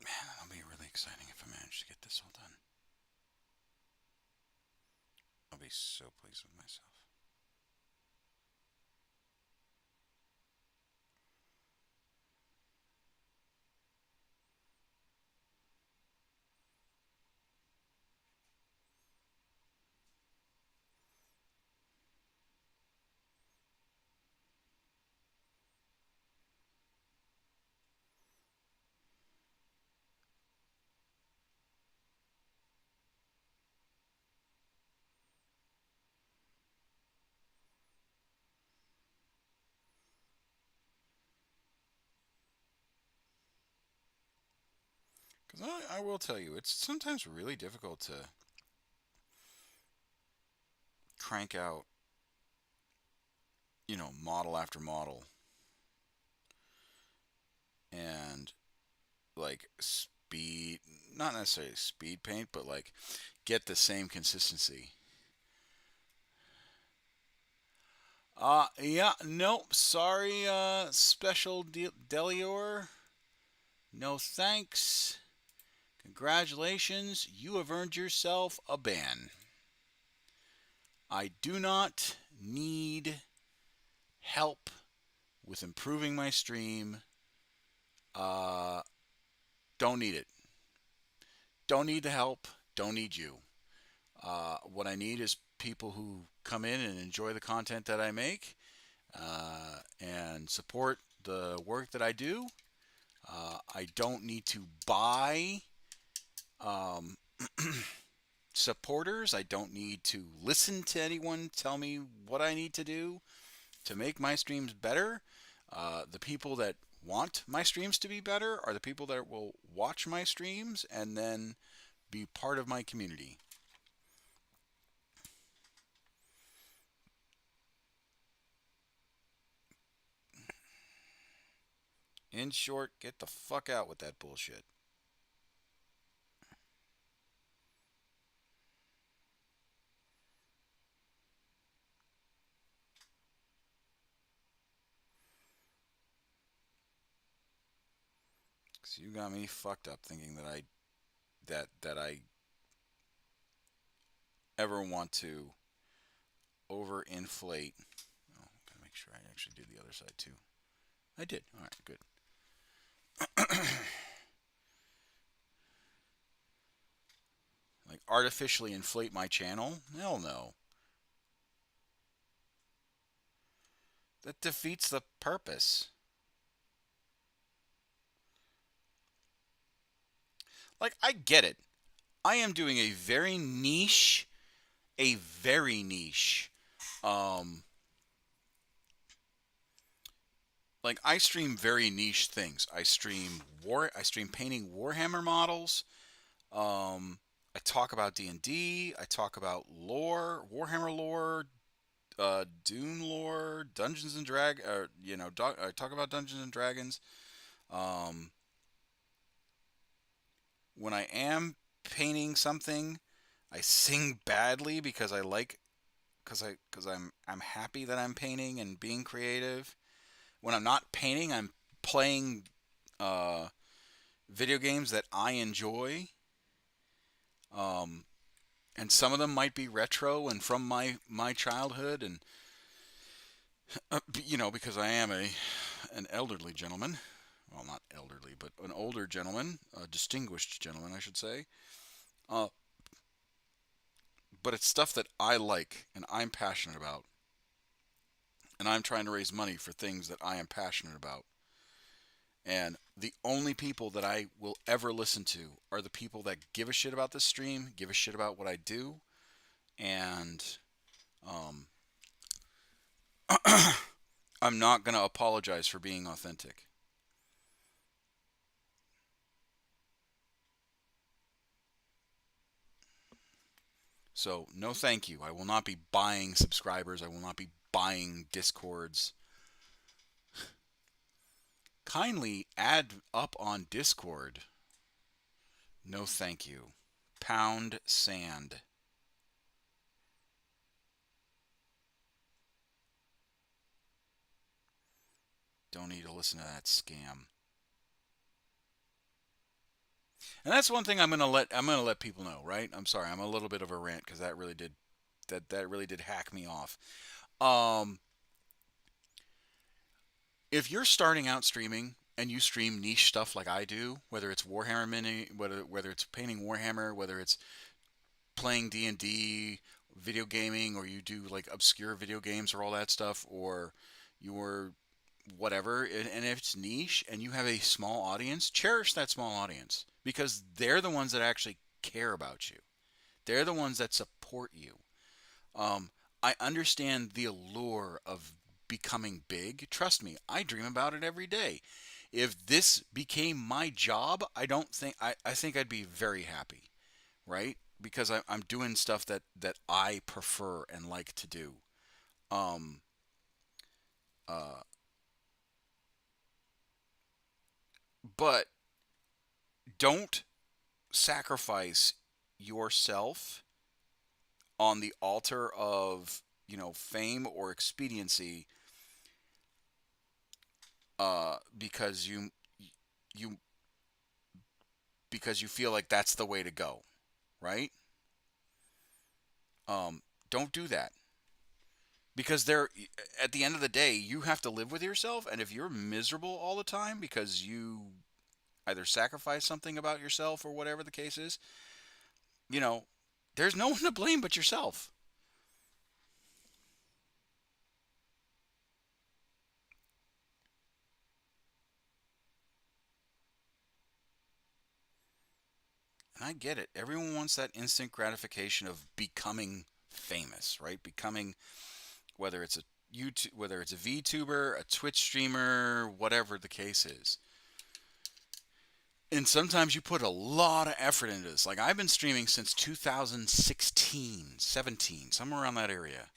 Man, that'll be really exciting if I manage to get this all done. I'll be so pleased with myself. Because I will tell you, it's sometimes really difficult to crank out, model after model and like speed, not necessarily speed paint, but like get the same consistency. Yeah, nope, sorry, special Delior. No thanks. Congratulations, you have earned yourself a ban. I do not need help with improving my stream. Uh, don't need it. Don't need the help. Don't need you. What I need is people who come in and enjoy the content that I make and support the work that I do. I don't need to buy um, supporters. I don't need to listen to anyone tell me what I need to do to make my streams better. The people that want my streams to be better are the people that will watch my streams and then be part of my community. In short, get the fuck out with that bullshit. 'Cause you got me fucked up thinking that I ever want to overinflate. Oh, gotta make sure I actually did the other side too. I did. All right, good. Like artificially inflate my channel? Hell no. That defeats the purpose. Like I get it. I am doing a very niche um like I stream very niche things. I stream painting Warhammer models. I talk about D&D, I talk about lore, Warhammer lore, Dune lore, Dungeons and I talk about Dungeons and Dragons. Um, when I am painting something, I sing badly because I like because I'm happy that I'm painting and being creative. When I'm not painting, I'm playing uh, video games that I enjoy. Um, and some of them might be retro and from my childhood, and because I am an elderly gentleman. Well, not elderly, but an older gentleman, a distinguished gentleman, I should say. Uh, but it's stuff that I like and I'm passionate about, and I'm trying to raise money for things that I am passionate about. And the only people that I will ever listen to are the people that give a shit about this stream, give a shit about what I do, and um, I'm not going to apologize for being authentic. So, no thank you. I will not be buying subscribers. I will not be buying discords. Kindly add up on Discord. No thank you. Pound sand. Don't need to listen to that scam. And that's one thing I'm gonna let people know, right? I'm sorry, I'm a little bit of a rant because that really did hack me off. Um, if you're starting out streaming and you stream niche stuff like I do, whether it's Warhammer Mini, whether it's painting Warhammer, whether it's playing D&D, video gaming, or you do like obscure video games or all that stuff, or you're whatever, and if it's niche and you have a small audience, cherish that small audience because they're the ones that actually care about you. They're the ones that support you. Um, I understand the allure of becoming big. Trust me, I dream about it every day. If this became my job, I think I'd be very happy, right? Because I'm doing stuff that I prefer and like to do. Um, uh, but don't sacrifice yourself on the altar of fame or expediency because you because you feel like that's the way to go, right? Don't do that because there at the end of the day you have to live with yourself, and if you're miserable all the time because you either sacrifice something about yourself or whatever the case is, you know, there's no one to blame but yourself. And I get it. Everyone wants that instant gratification of becoming famous, right? Becoming whether it's a YouTube, whether it's a VTuber, a Twitch streamer, whatever the case is. And sometimes you put a lot of effort into this. Like I've been streaming since 2016, 17, somewhere around that area.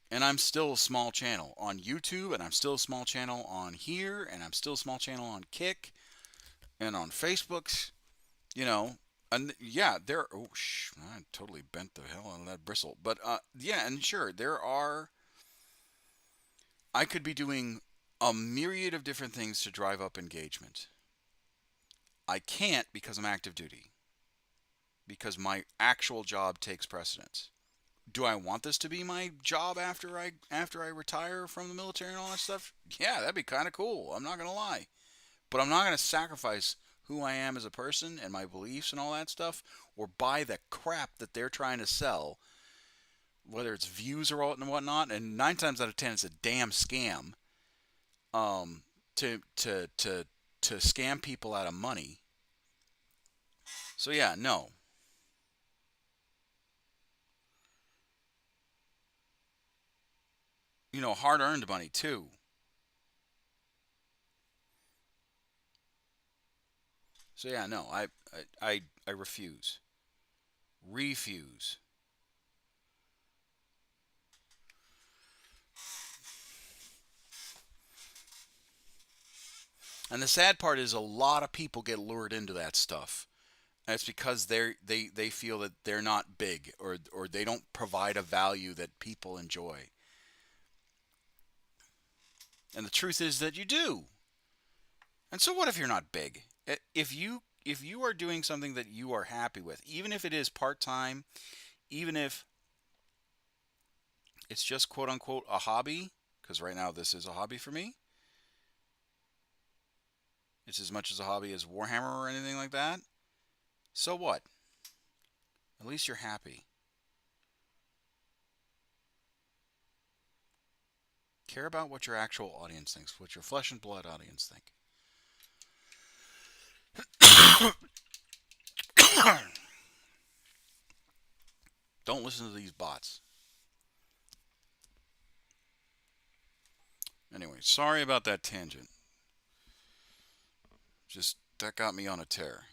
And I'm still a small channel on YouTube, and I'm still a small channel on here, and I'm still a small channel on Kick and on Facebook. You know, and yeah, there. Oh, I totally bent the hell out of that bristle. But yeah, and sure, there are. I could be doing a myriad of different things to drive up engagement. I can't because I'm active duty, because my actual job takes precedence. Do I want this to be my job after I retire from the military and all that stuff? Yeah, that'd be kind of cool. I'm not gonna lie, but I'm not gonna sacrifice who I am as a person and my beliefs and all that stuff, or buy the crap that they're trying to sell, whether it's views or whatnot. And 9 times out of 10, it's a damn scam. Um, to scam people out of money. So yeah, no. Hard earned money too. So yeah, no. I refuse. Refuse. And the sad part is a lot of people get lured into that stuff. And it's because they feel that they're not big, or they don't provide a value that people enjoy. And the truth is that you do. And so what if you're not big? If you are doing something that you are happy with, even if it is part-time, even if it's just quote unquote a hobby, because right now this is a hobby for me. It's as much as a hobby as Warhammer or anything like that. So what? At least you're happy. Care about what your actual audience thinks, what your flesh and blood audience think. Don't listen to these bots. Anyway, sorry about that tangent. Just that got me on a tear.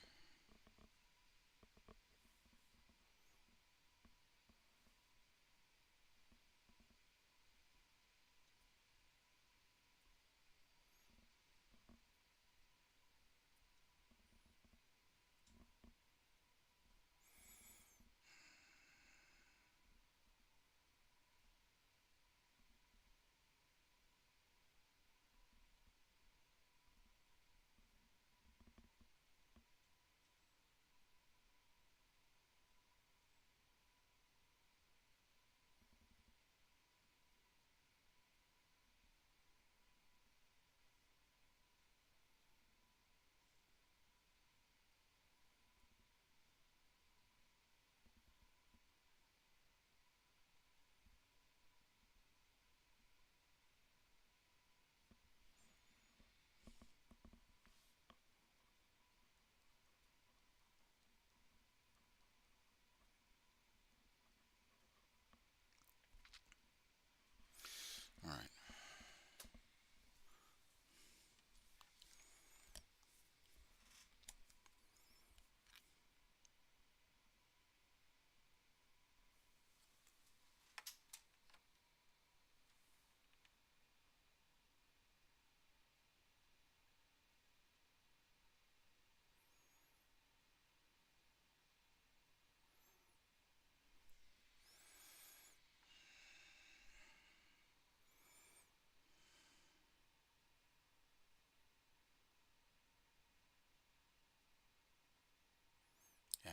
All right.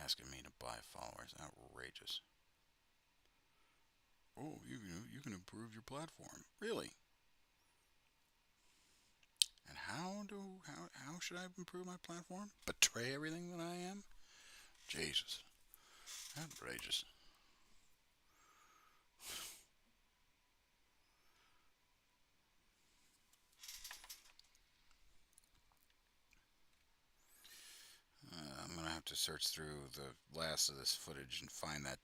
Asking me to buy followers. Outrageous. Oh, you can improve your platform. Really? And how should I improve my platform? Betray everything that I am? Jesus. Outrageous. I'm gonna have to search through the last of this footage and find that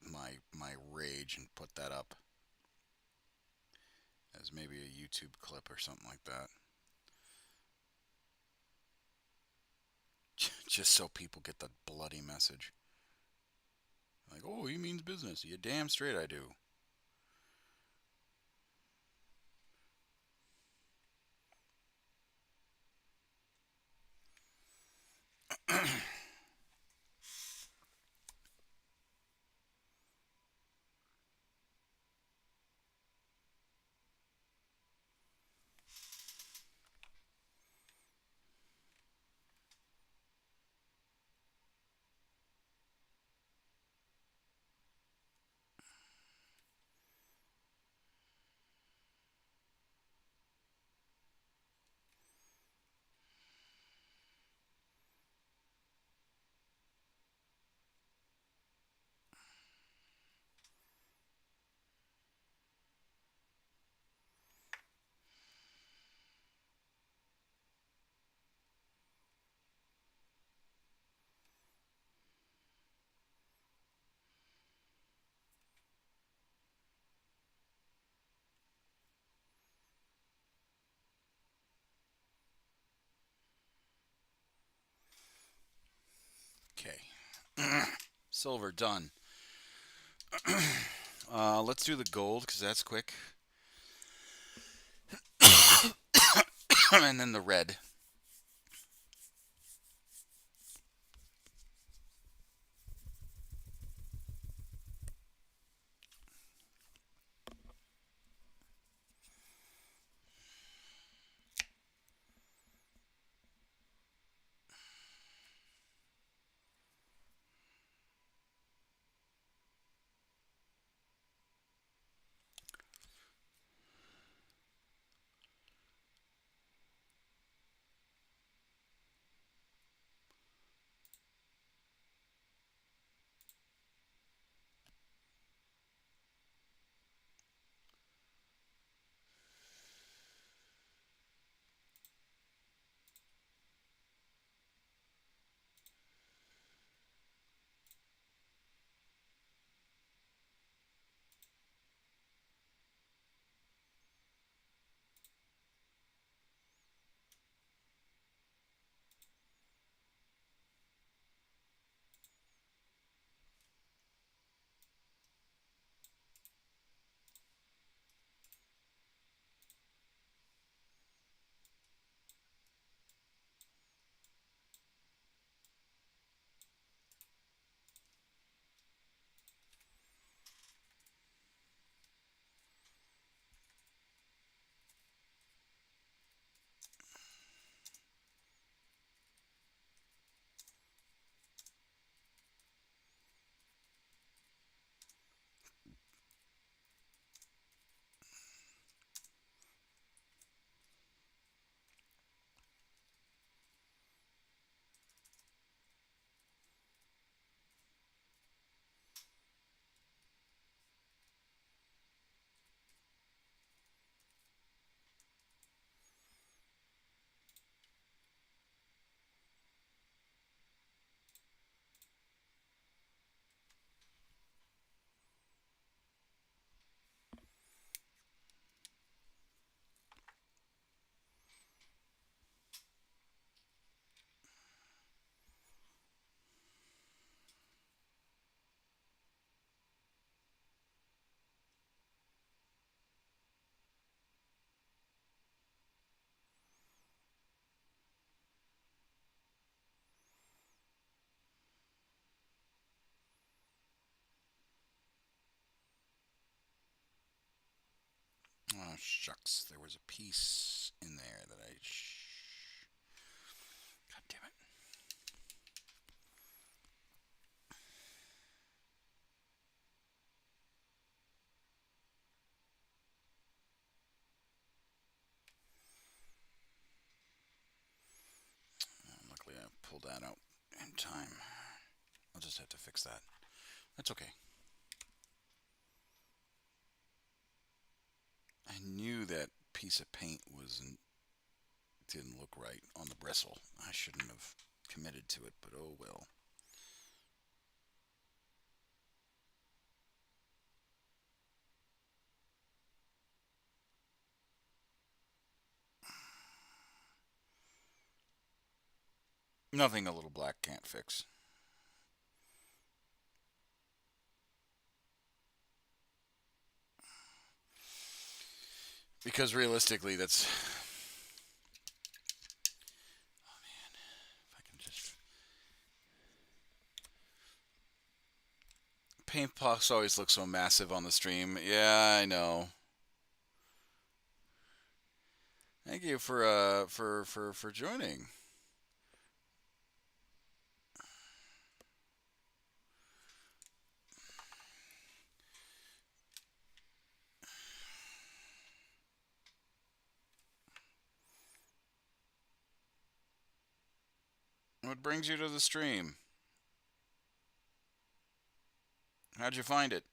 my rage and put that up as maybe a YouTube clip or something like that. Just so people get the bloody message. Like, oh, he means business. You damn straight I do. Silver, done. Let's do the gold because that's quick. And then the red. Oh, shucks. There was a piece in there that I... God damn it. Luckily, I pulled that out in time. I'll just have to fix that. That's okay. I knew that piece of paint didn't look right on the bristle. I shouldn't have committed to it, but oh well. Nothing a little black can't fix. Because realistically, that's... Oh man, if I can just... Paint box always looks so massive on the stream. Yeah, I know. Thank you for joining. What brings you to the stream? How'd you find it?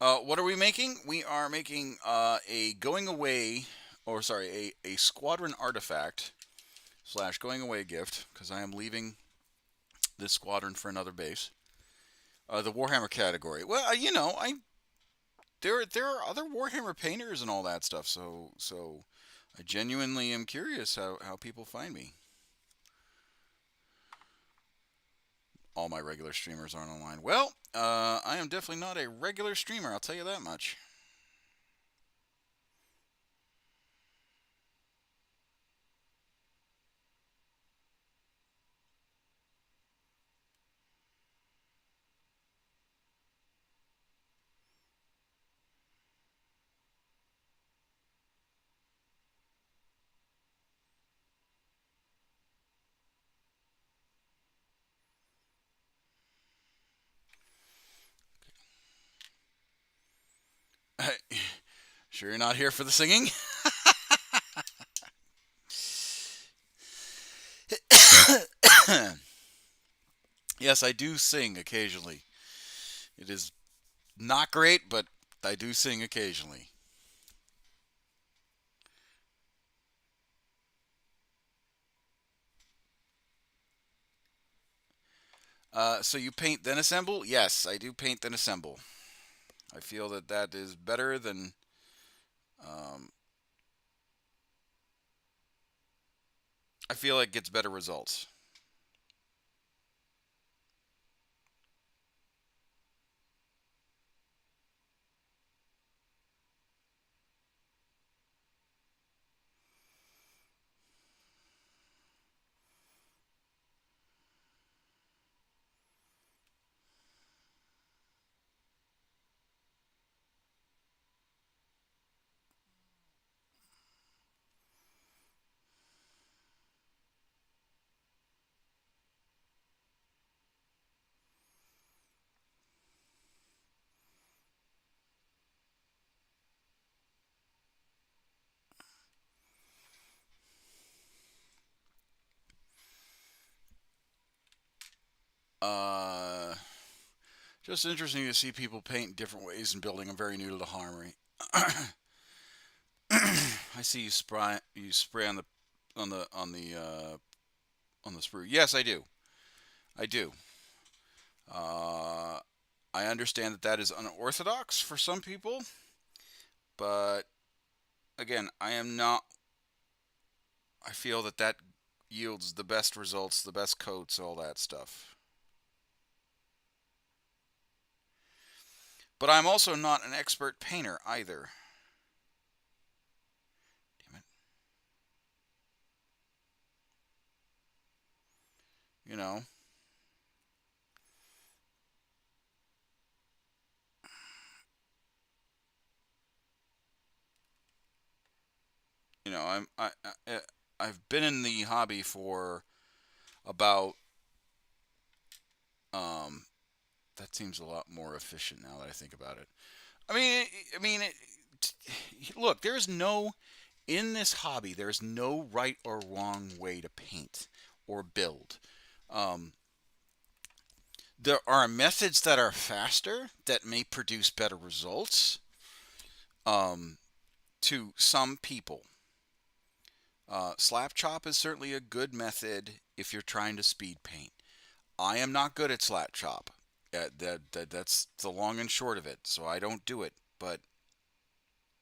What are we making? We are making a going away, or sorry, a squadron artifact / going away gift because I am leaving this squadron for another base. The Warhammer category. Well, you know, there are other Warhammer painters and all that stuff. So I genuinely am curious how people find me. All my regular streamers aren't online. Well, I am definitely not a regular streamer. I'll tell you that much. Sure, you're not here for the singing? Yes, I do sing occasionally. It is not great, but I do sing occasionally. So you paint then assemble? Yes, I do paint then assemble. I feel that that is better than. Um, I feel it gets better results. Uh, just interesting to see people paint different ways in building. I'm very new to the harmony. I see you spray on the sprue. Yes, I do. I do. Uh, I understand that that is unorthodox for some people, but again, I am not. I feel that that yields the best results, the best coats, all that stuff. But I'm also not an expert painter either. Damn it. You know, I've been in the hobby for about um that seems a lot more efficient now that I think about it. I mean, I mean, look, there's no in this hobby. There's no right or wrong way to paint or build. Um, there are methods that are faster that may produce better results um, to some people. Slap chop is certainly a good method if you're trying to speed paint. I am not good at slap chop. That's the long and short of it. So I don't do it. But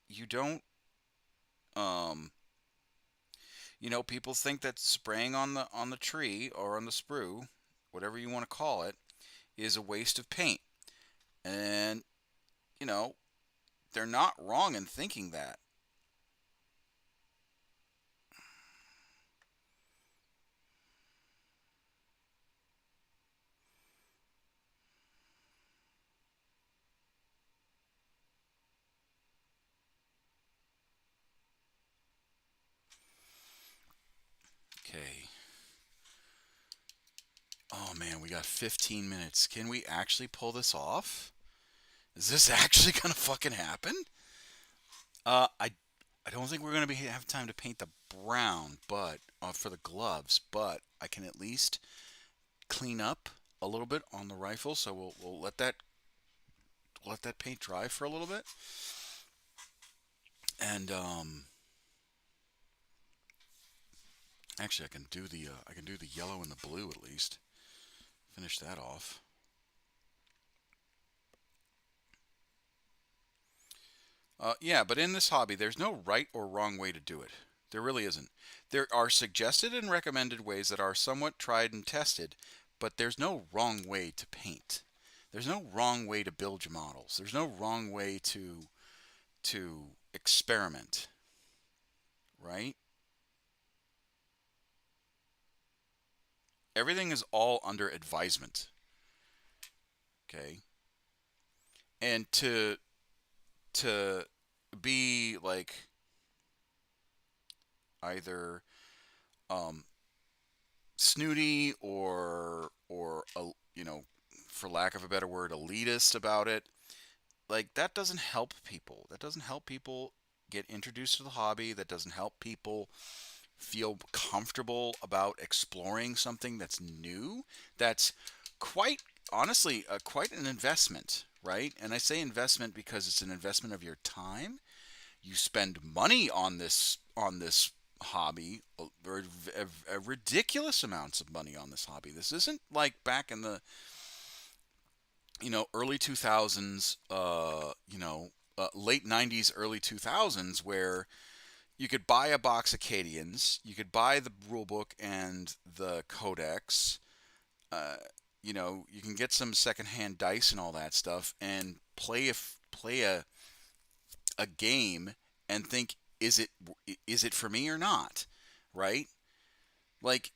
you don't. Um, people think that spraying on the tree or on the sprue, whatever you want to call it, is a waste of paint. And you know they're not wrong in thinking that. Okay. Oh man, we got 15 minutes. Can we actually pull this off? Is this actually gonna fucking happen? I don't think we're gonna have time to paint the brown, but for the gloves. But I can at least clean up a little bit on the rifle. So we'll let that paint dry for a little bit, and actually I can do the yellow and the blue at least. Finish that off. Yeah, but in this hobby, there's no right or wrong way to do it. There really isn't. There are suggested and recommended ways that are somewhat tried and tested, but there's no wrong way to paint. There's no wrong way to build your models. There's no wrong way to experiment, right? Everything is all under advisement, okay? And to be like either um, snooty or you know, for lack of a better word, elitist about it, like that doesn't help people. That doesn't help people get introduced to the hobby. That doesn't help people feel comfortable about exploring something that's new. That's quite honestly quite an investment, right? And I say investment because it's an investment of your time. You spend money on this hobby, ridiculous amounts of money on this hobby. This isn't like back in the early 2000s, late 90s, early 2000s, where you could buy a box of Cadians, you could buy the rulebook and the codex. Uh, you can get some secondhand dice and all that stuff, and play a game and think, is it for me or not, right? Like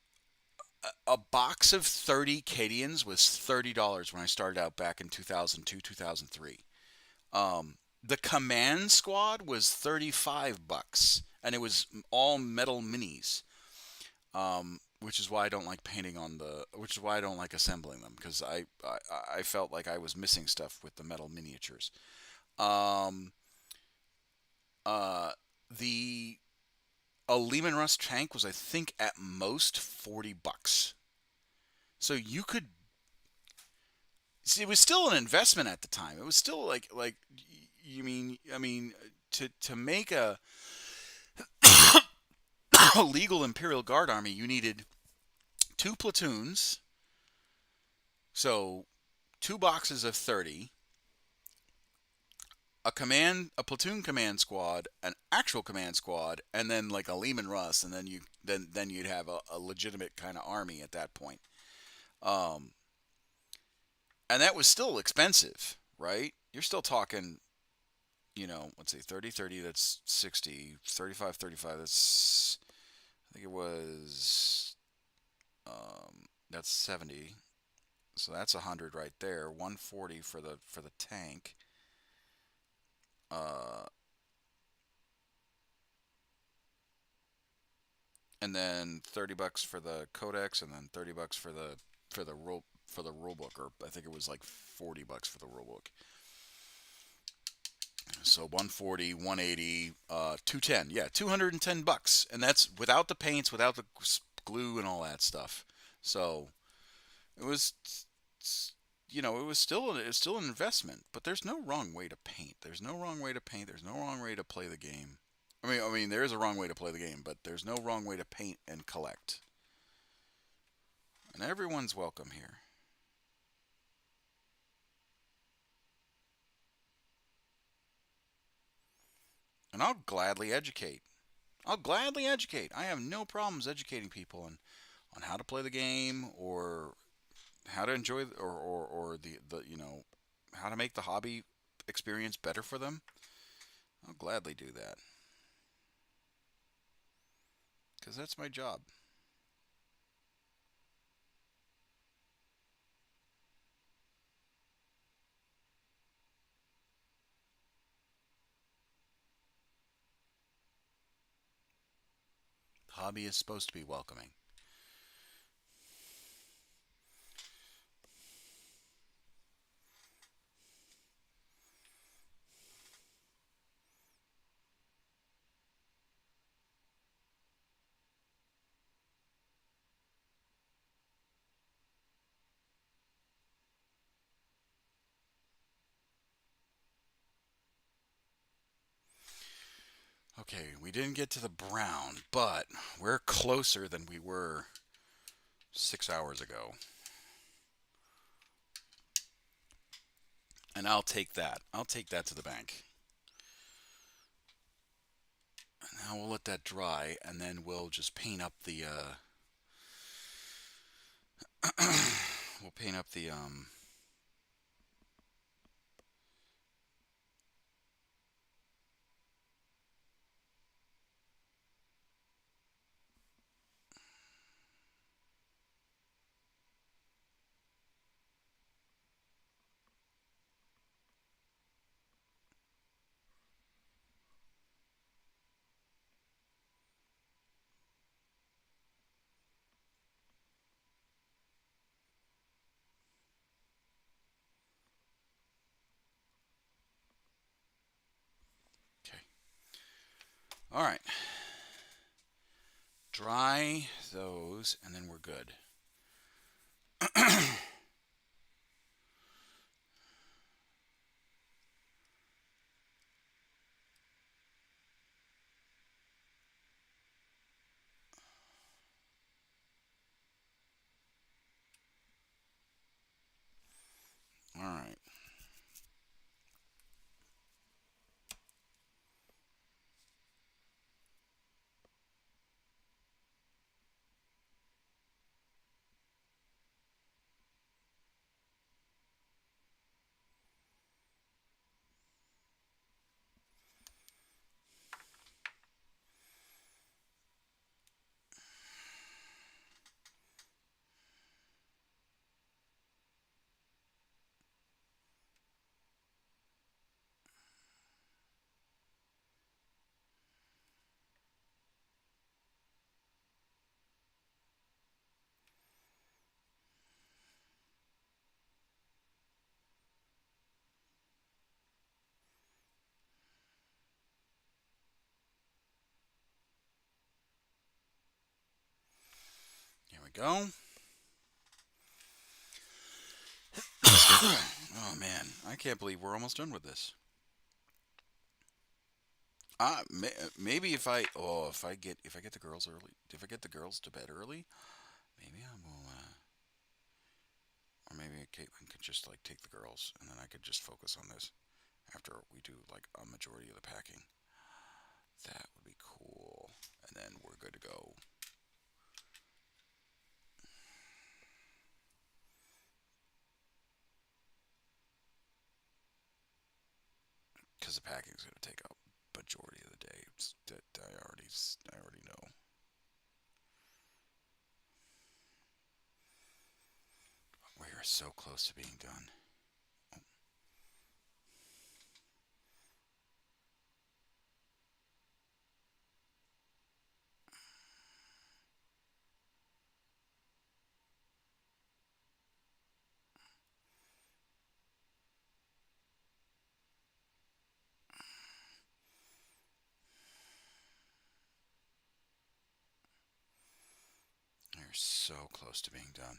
a box of 30 Cadians was $30 when I started out back in 2002, 2003. The command squad was 35 bucks, and it was all metal minis. Which is why I don't like painting on the, which is why I don't like assembling them, because I felt like I was missing stuff with the metal miniatures. Um, uh, the a Lehman Russ tank was, I think, at most 40 bucks. So you could see, it was still an investment at the time. It was still like you mean I mean to make a legal Imperial Guard army, you needed two platoons, so two boxes of 30, a platoon command squad, an actual command squad, and then like a Lehman Russ, and then you'd have a legitimate kind of army at that point. Um, and that was still expensive, right? You're still talking, let's see, 30 30, that's 60, 35 35, that's, I think it was, that's 70. So that's 100 right there. 140 for the tank. Uh, and then 30 bucks for the codex, and then 30 bucks for the rule book, or I think it was like 40 bucks for the rule book. So 140, 180, 210. Yeah, 210 bucks. And that's without the paints, without the glue and all that stuff. So it was it was still an investment, but there's no wrong way to paint. There's no wrong way to paint. There's no wrong way to play the game. I mean, there is a wrong way to play the game, but there's no wrong way to paint and collect. And everyone's welcome here. And I'll gladly educate. I'll gladly educate. I have no problems educating people on how to play the game, or how to enjoy, or the how to make the hobby experience better for them. I'll gladly do that, because that's my job. The hobby is supposed to be welcoming. Okay, we didn't get to the brown, but we're closer than we were 6 hours ago. And I'll take that. I'll take that to the bank. Now we'll let that dry, and then we'll just paint up the. We'll paint up the. Okay. All right. Dry those, and then we're good. All right. Here we go. Oh man, I can't believe we're almost done with this. Maybe if I get the girls early, if I get the girls to bed early, maybe I will. Or maybe Caitlin could just like take the girls, and then I could just focus on this after we do like a majority of the packing. That would be cool, and then we're good to go. Because the packing is going to take up majority of the day. That I already know. We are so close to being done. We're so close to being done.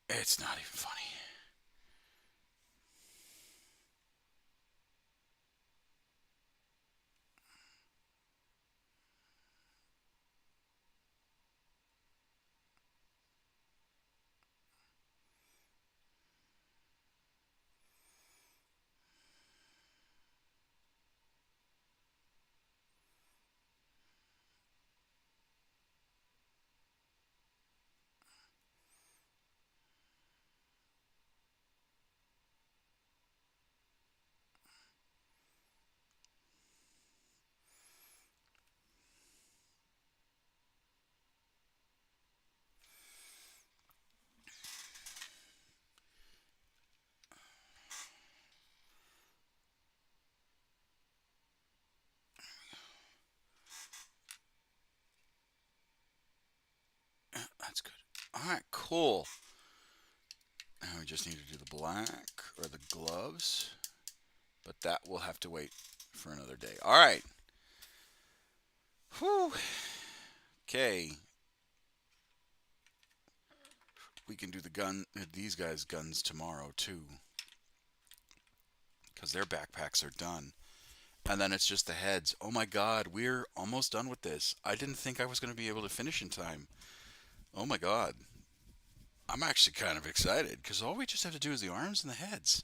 It's not even funny. That's good. All right, cool. Now we just need to do the black or the gloves, but that will have to wait for another day. All right. Whew. Okay. We can do these guys' guns tomorrow too, because their backpacks are done. And then it's just the heads. Oh my God, we're almost done with this. I didn't think I was going to be able to finish in time. Oh my God. I'm actually kind of excited because all we just have to do is the arms and the heads.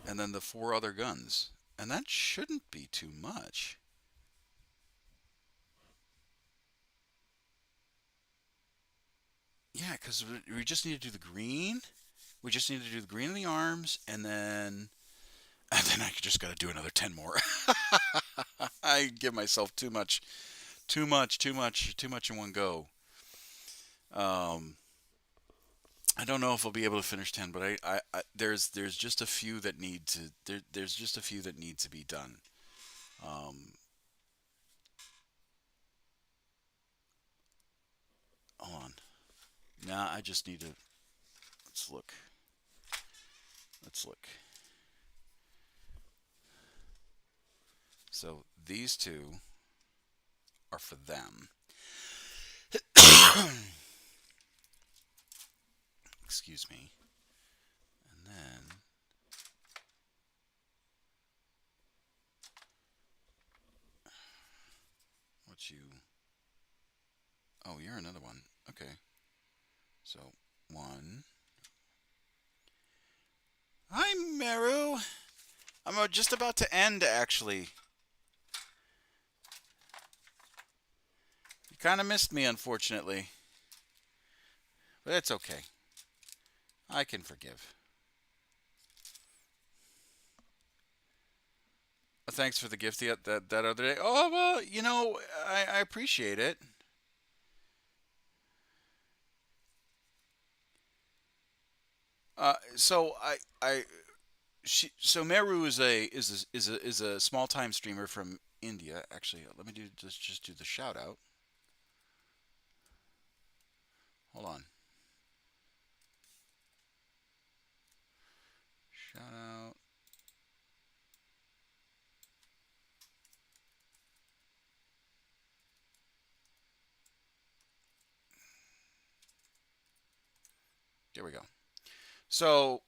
And then the 4 other guns. And that shouldn't be too much. Yeah, because we just need to do the green. We just need to do the green in the arms, and then I just got to do another 10 more. I give myself too much, too much, too much, too much in one go. Um, I don't know if I'll be able to finish 10, but there's just a few that need to there's just a few that need to be done. Um, Hold on. Nah, I just need to. Let's look. Let's look. So these two are for them. Excuse me. And then what you? Oh, you're another one. Okay. So one. Hi, Meru. I'm just about to end, actually. You kind of missed me, unfortunately. But it's okay. I can forgive. Thanks for the gift that other day. Oh, well, I appreciate it. So so Meru is a small time streamer from India. Actually, let me just do the shout out. Hold on. Shout out. There we go. So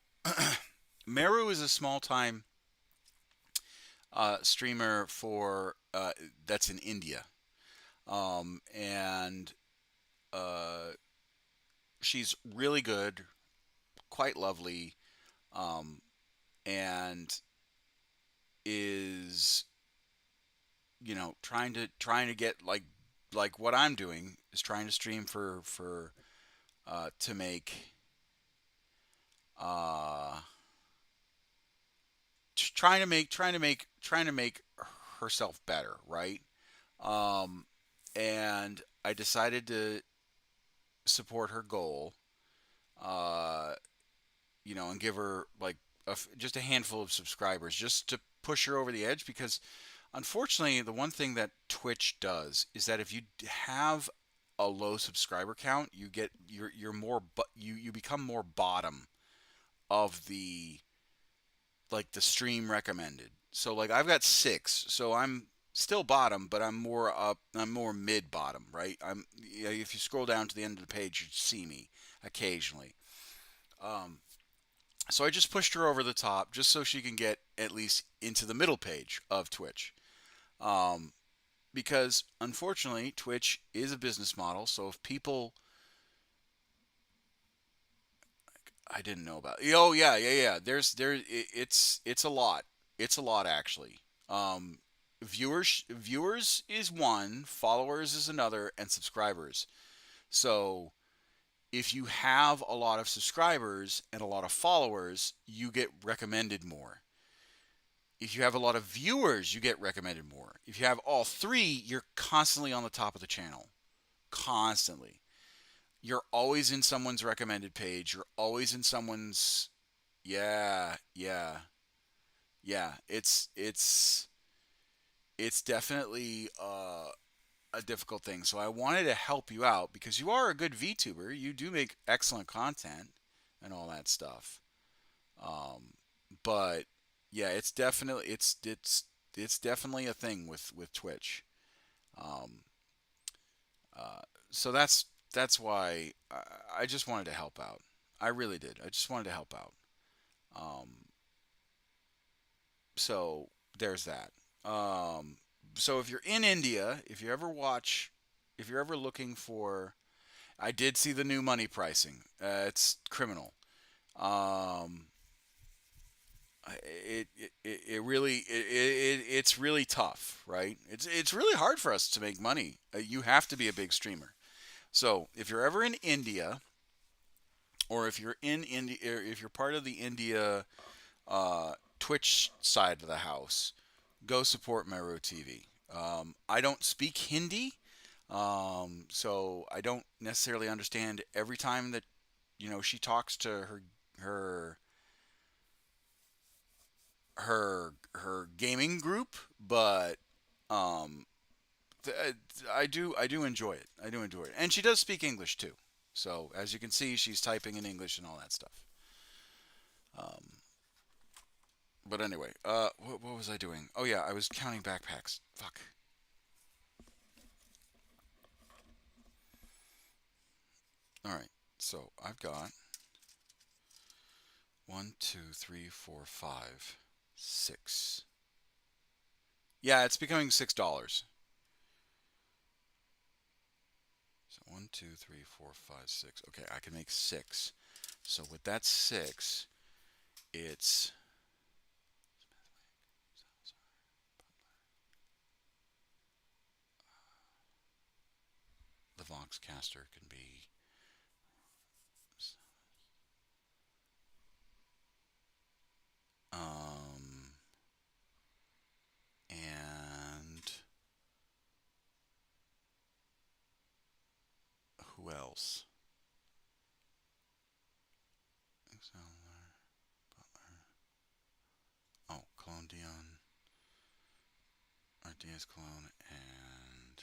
Meru is a small time streamer for that's in India, and uh, she's really good, quite lovely, um, and is trying to get like what I'm doing is trying to stream for to make uh trying to make herself better, right? Um, and I decided to support her goal, uh, and give her like just a handful of subscribers just to push her over the edge because unfortunately the one thing that Twitch does is that if you have a low subscriber count, you're more but you become more bottom of the stream recommended. So like I've got 6, so I'm still bottom, but I'm more up. I'm more mid bottom, right? If you scroll down to the end of the page, you see me occasionally. Um, so I just pushed her over the top just so she can get at least into the middle page of Twitch. Um, because unfortunately, Twitch is a business model. So if people, I didn't know about. Oh yeah, yeah, yeah. It's a lot. It's a lot actually. Um, viewers is one, followers is another, and subscribers. So if you have a lot of subscribers and a lot of followers, you get recommended more. If you have a lot of viewers, you get recommended more. If you have all three, you're constantly on the top of the channel. Constantly. You're always in someone's recommended page. You're always in someone's. Yeah, yeah, yeah. It's definitely a difficult thing. So I wanted to help you out because you are a good VTuber. You do make excellent content and all that stuff. Um, but yeah, it's definitely a thing with Twitch. Um, uh, so that's why I just wanted to help out. I really did. I just wanted to help out. Um, so there's that. So if you're in India, if you're ever looking for, I did see the new money pricing. It's criminal. Um, it really it's really tough, right? It's really hard for us to make money. You have to be a big streamer. So if you're ever in India, or if you're in India, if you're part of the India Twitch side of the house, go support Meru TV. I don't speak Hindi, so I don't necessarily understand every time that she talks to her her gaming group, but um, I do enjoy it. I do enjoy it, and she does speak English too. So as you can see, she's typing in English and all that stuff. Um, but anyway, what was I doing? Oh yeah, I was counting backpacks. Fuck. All right, so I've got one, two, three, four, five, six. Yeah, it's becoming $6. So one, two, three, four, five, six. Okay, I can make six. So with that six, it's the Vox caster can be um and who else? Oh, Clone Dion, Ardias Clone, and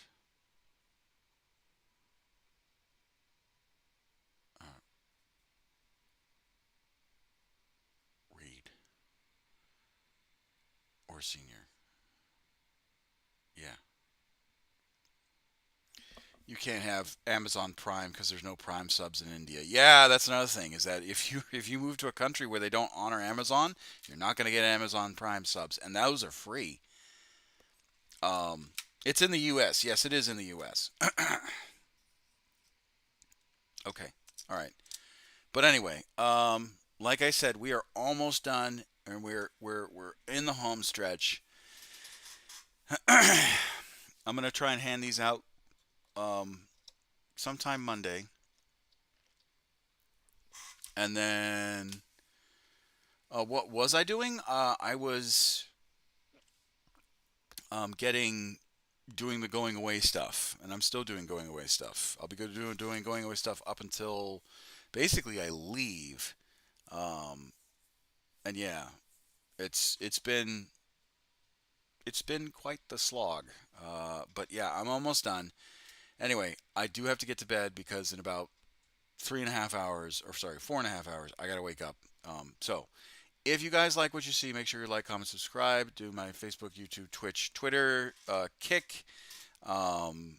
uh, Reed or Senior. Yeah. You can't have Amazon Prime because there's no Prime subs in India. Yeah, that's another thing. Is that if you move to a country where they don't honor Amazon, you're not going to get Amazon Prime subs, and those are free. Um, it's in the U.S. Yes, it is in the U.S. Okay, all right. But anyway, like I said, we are almost done, and we're in the home stretch. I'm gonna try and hand these out um, sometime Monday, and then what was I doing? I was getting doing the going away stuff, and I'm still doing going away stuff. I'll be good doing going away stuff up until basically I leave. Um, and yeah, it's it's been quite the slog. But yeah, I'm almost done. Anyway, I do have to get to bed because in about 3.5 hours, or sorry, 4.5 hours, I gotta wake up. So if you guys like what you see, make sure you like, comment, subscribe. Do my Facebook, YouTube, Twitch, Twitter, Kick, um,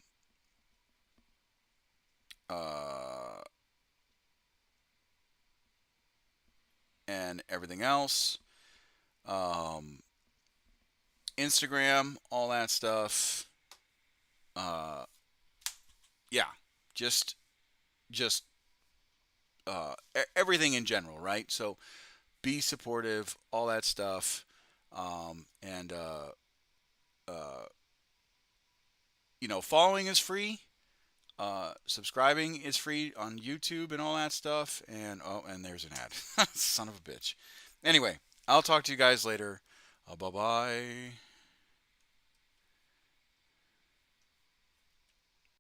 uh, and everything else. Um, Instagram, all that stuff. Uh, yeah, just just everything in general, right? So be supportive, all that stuff, and uh, following is free. Subscribing is free on YouTube and all that stuff. And oh, and there's an ad. Son of a bitch. Anyway, I'll talk to you guys later. Bye bye.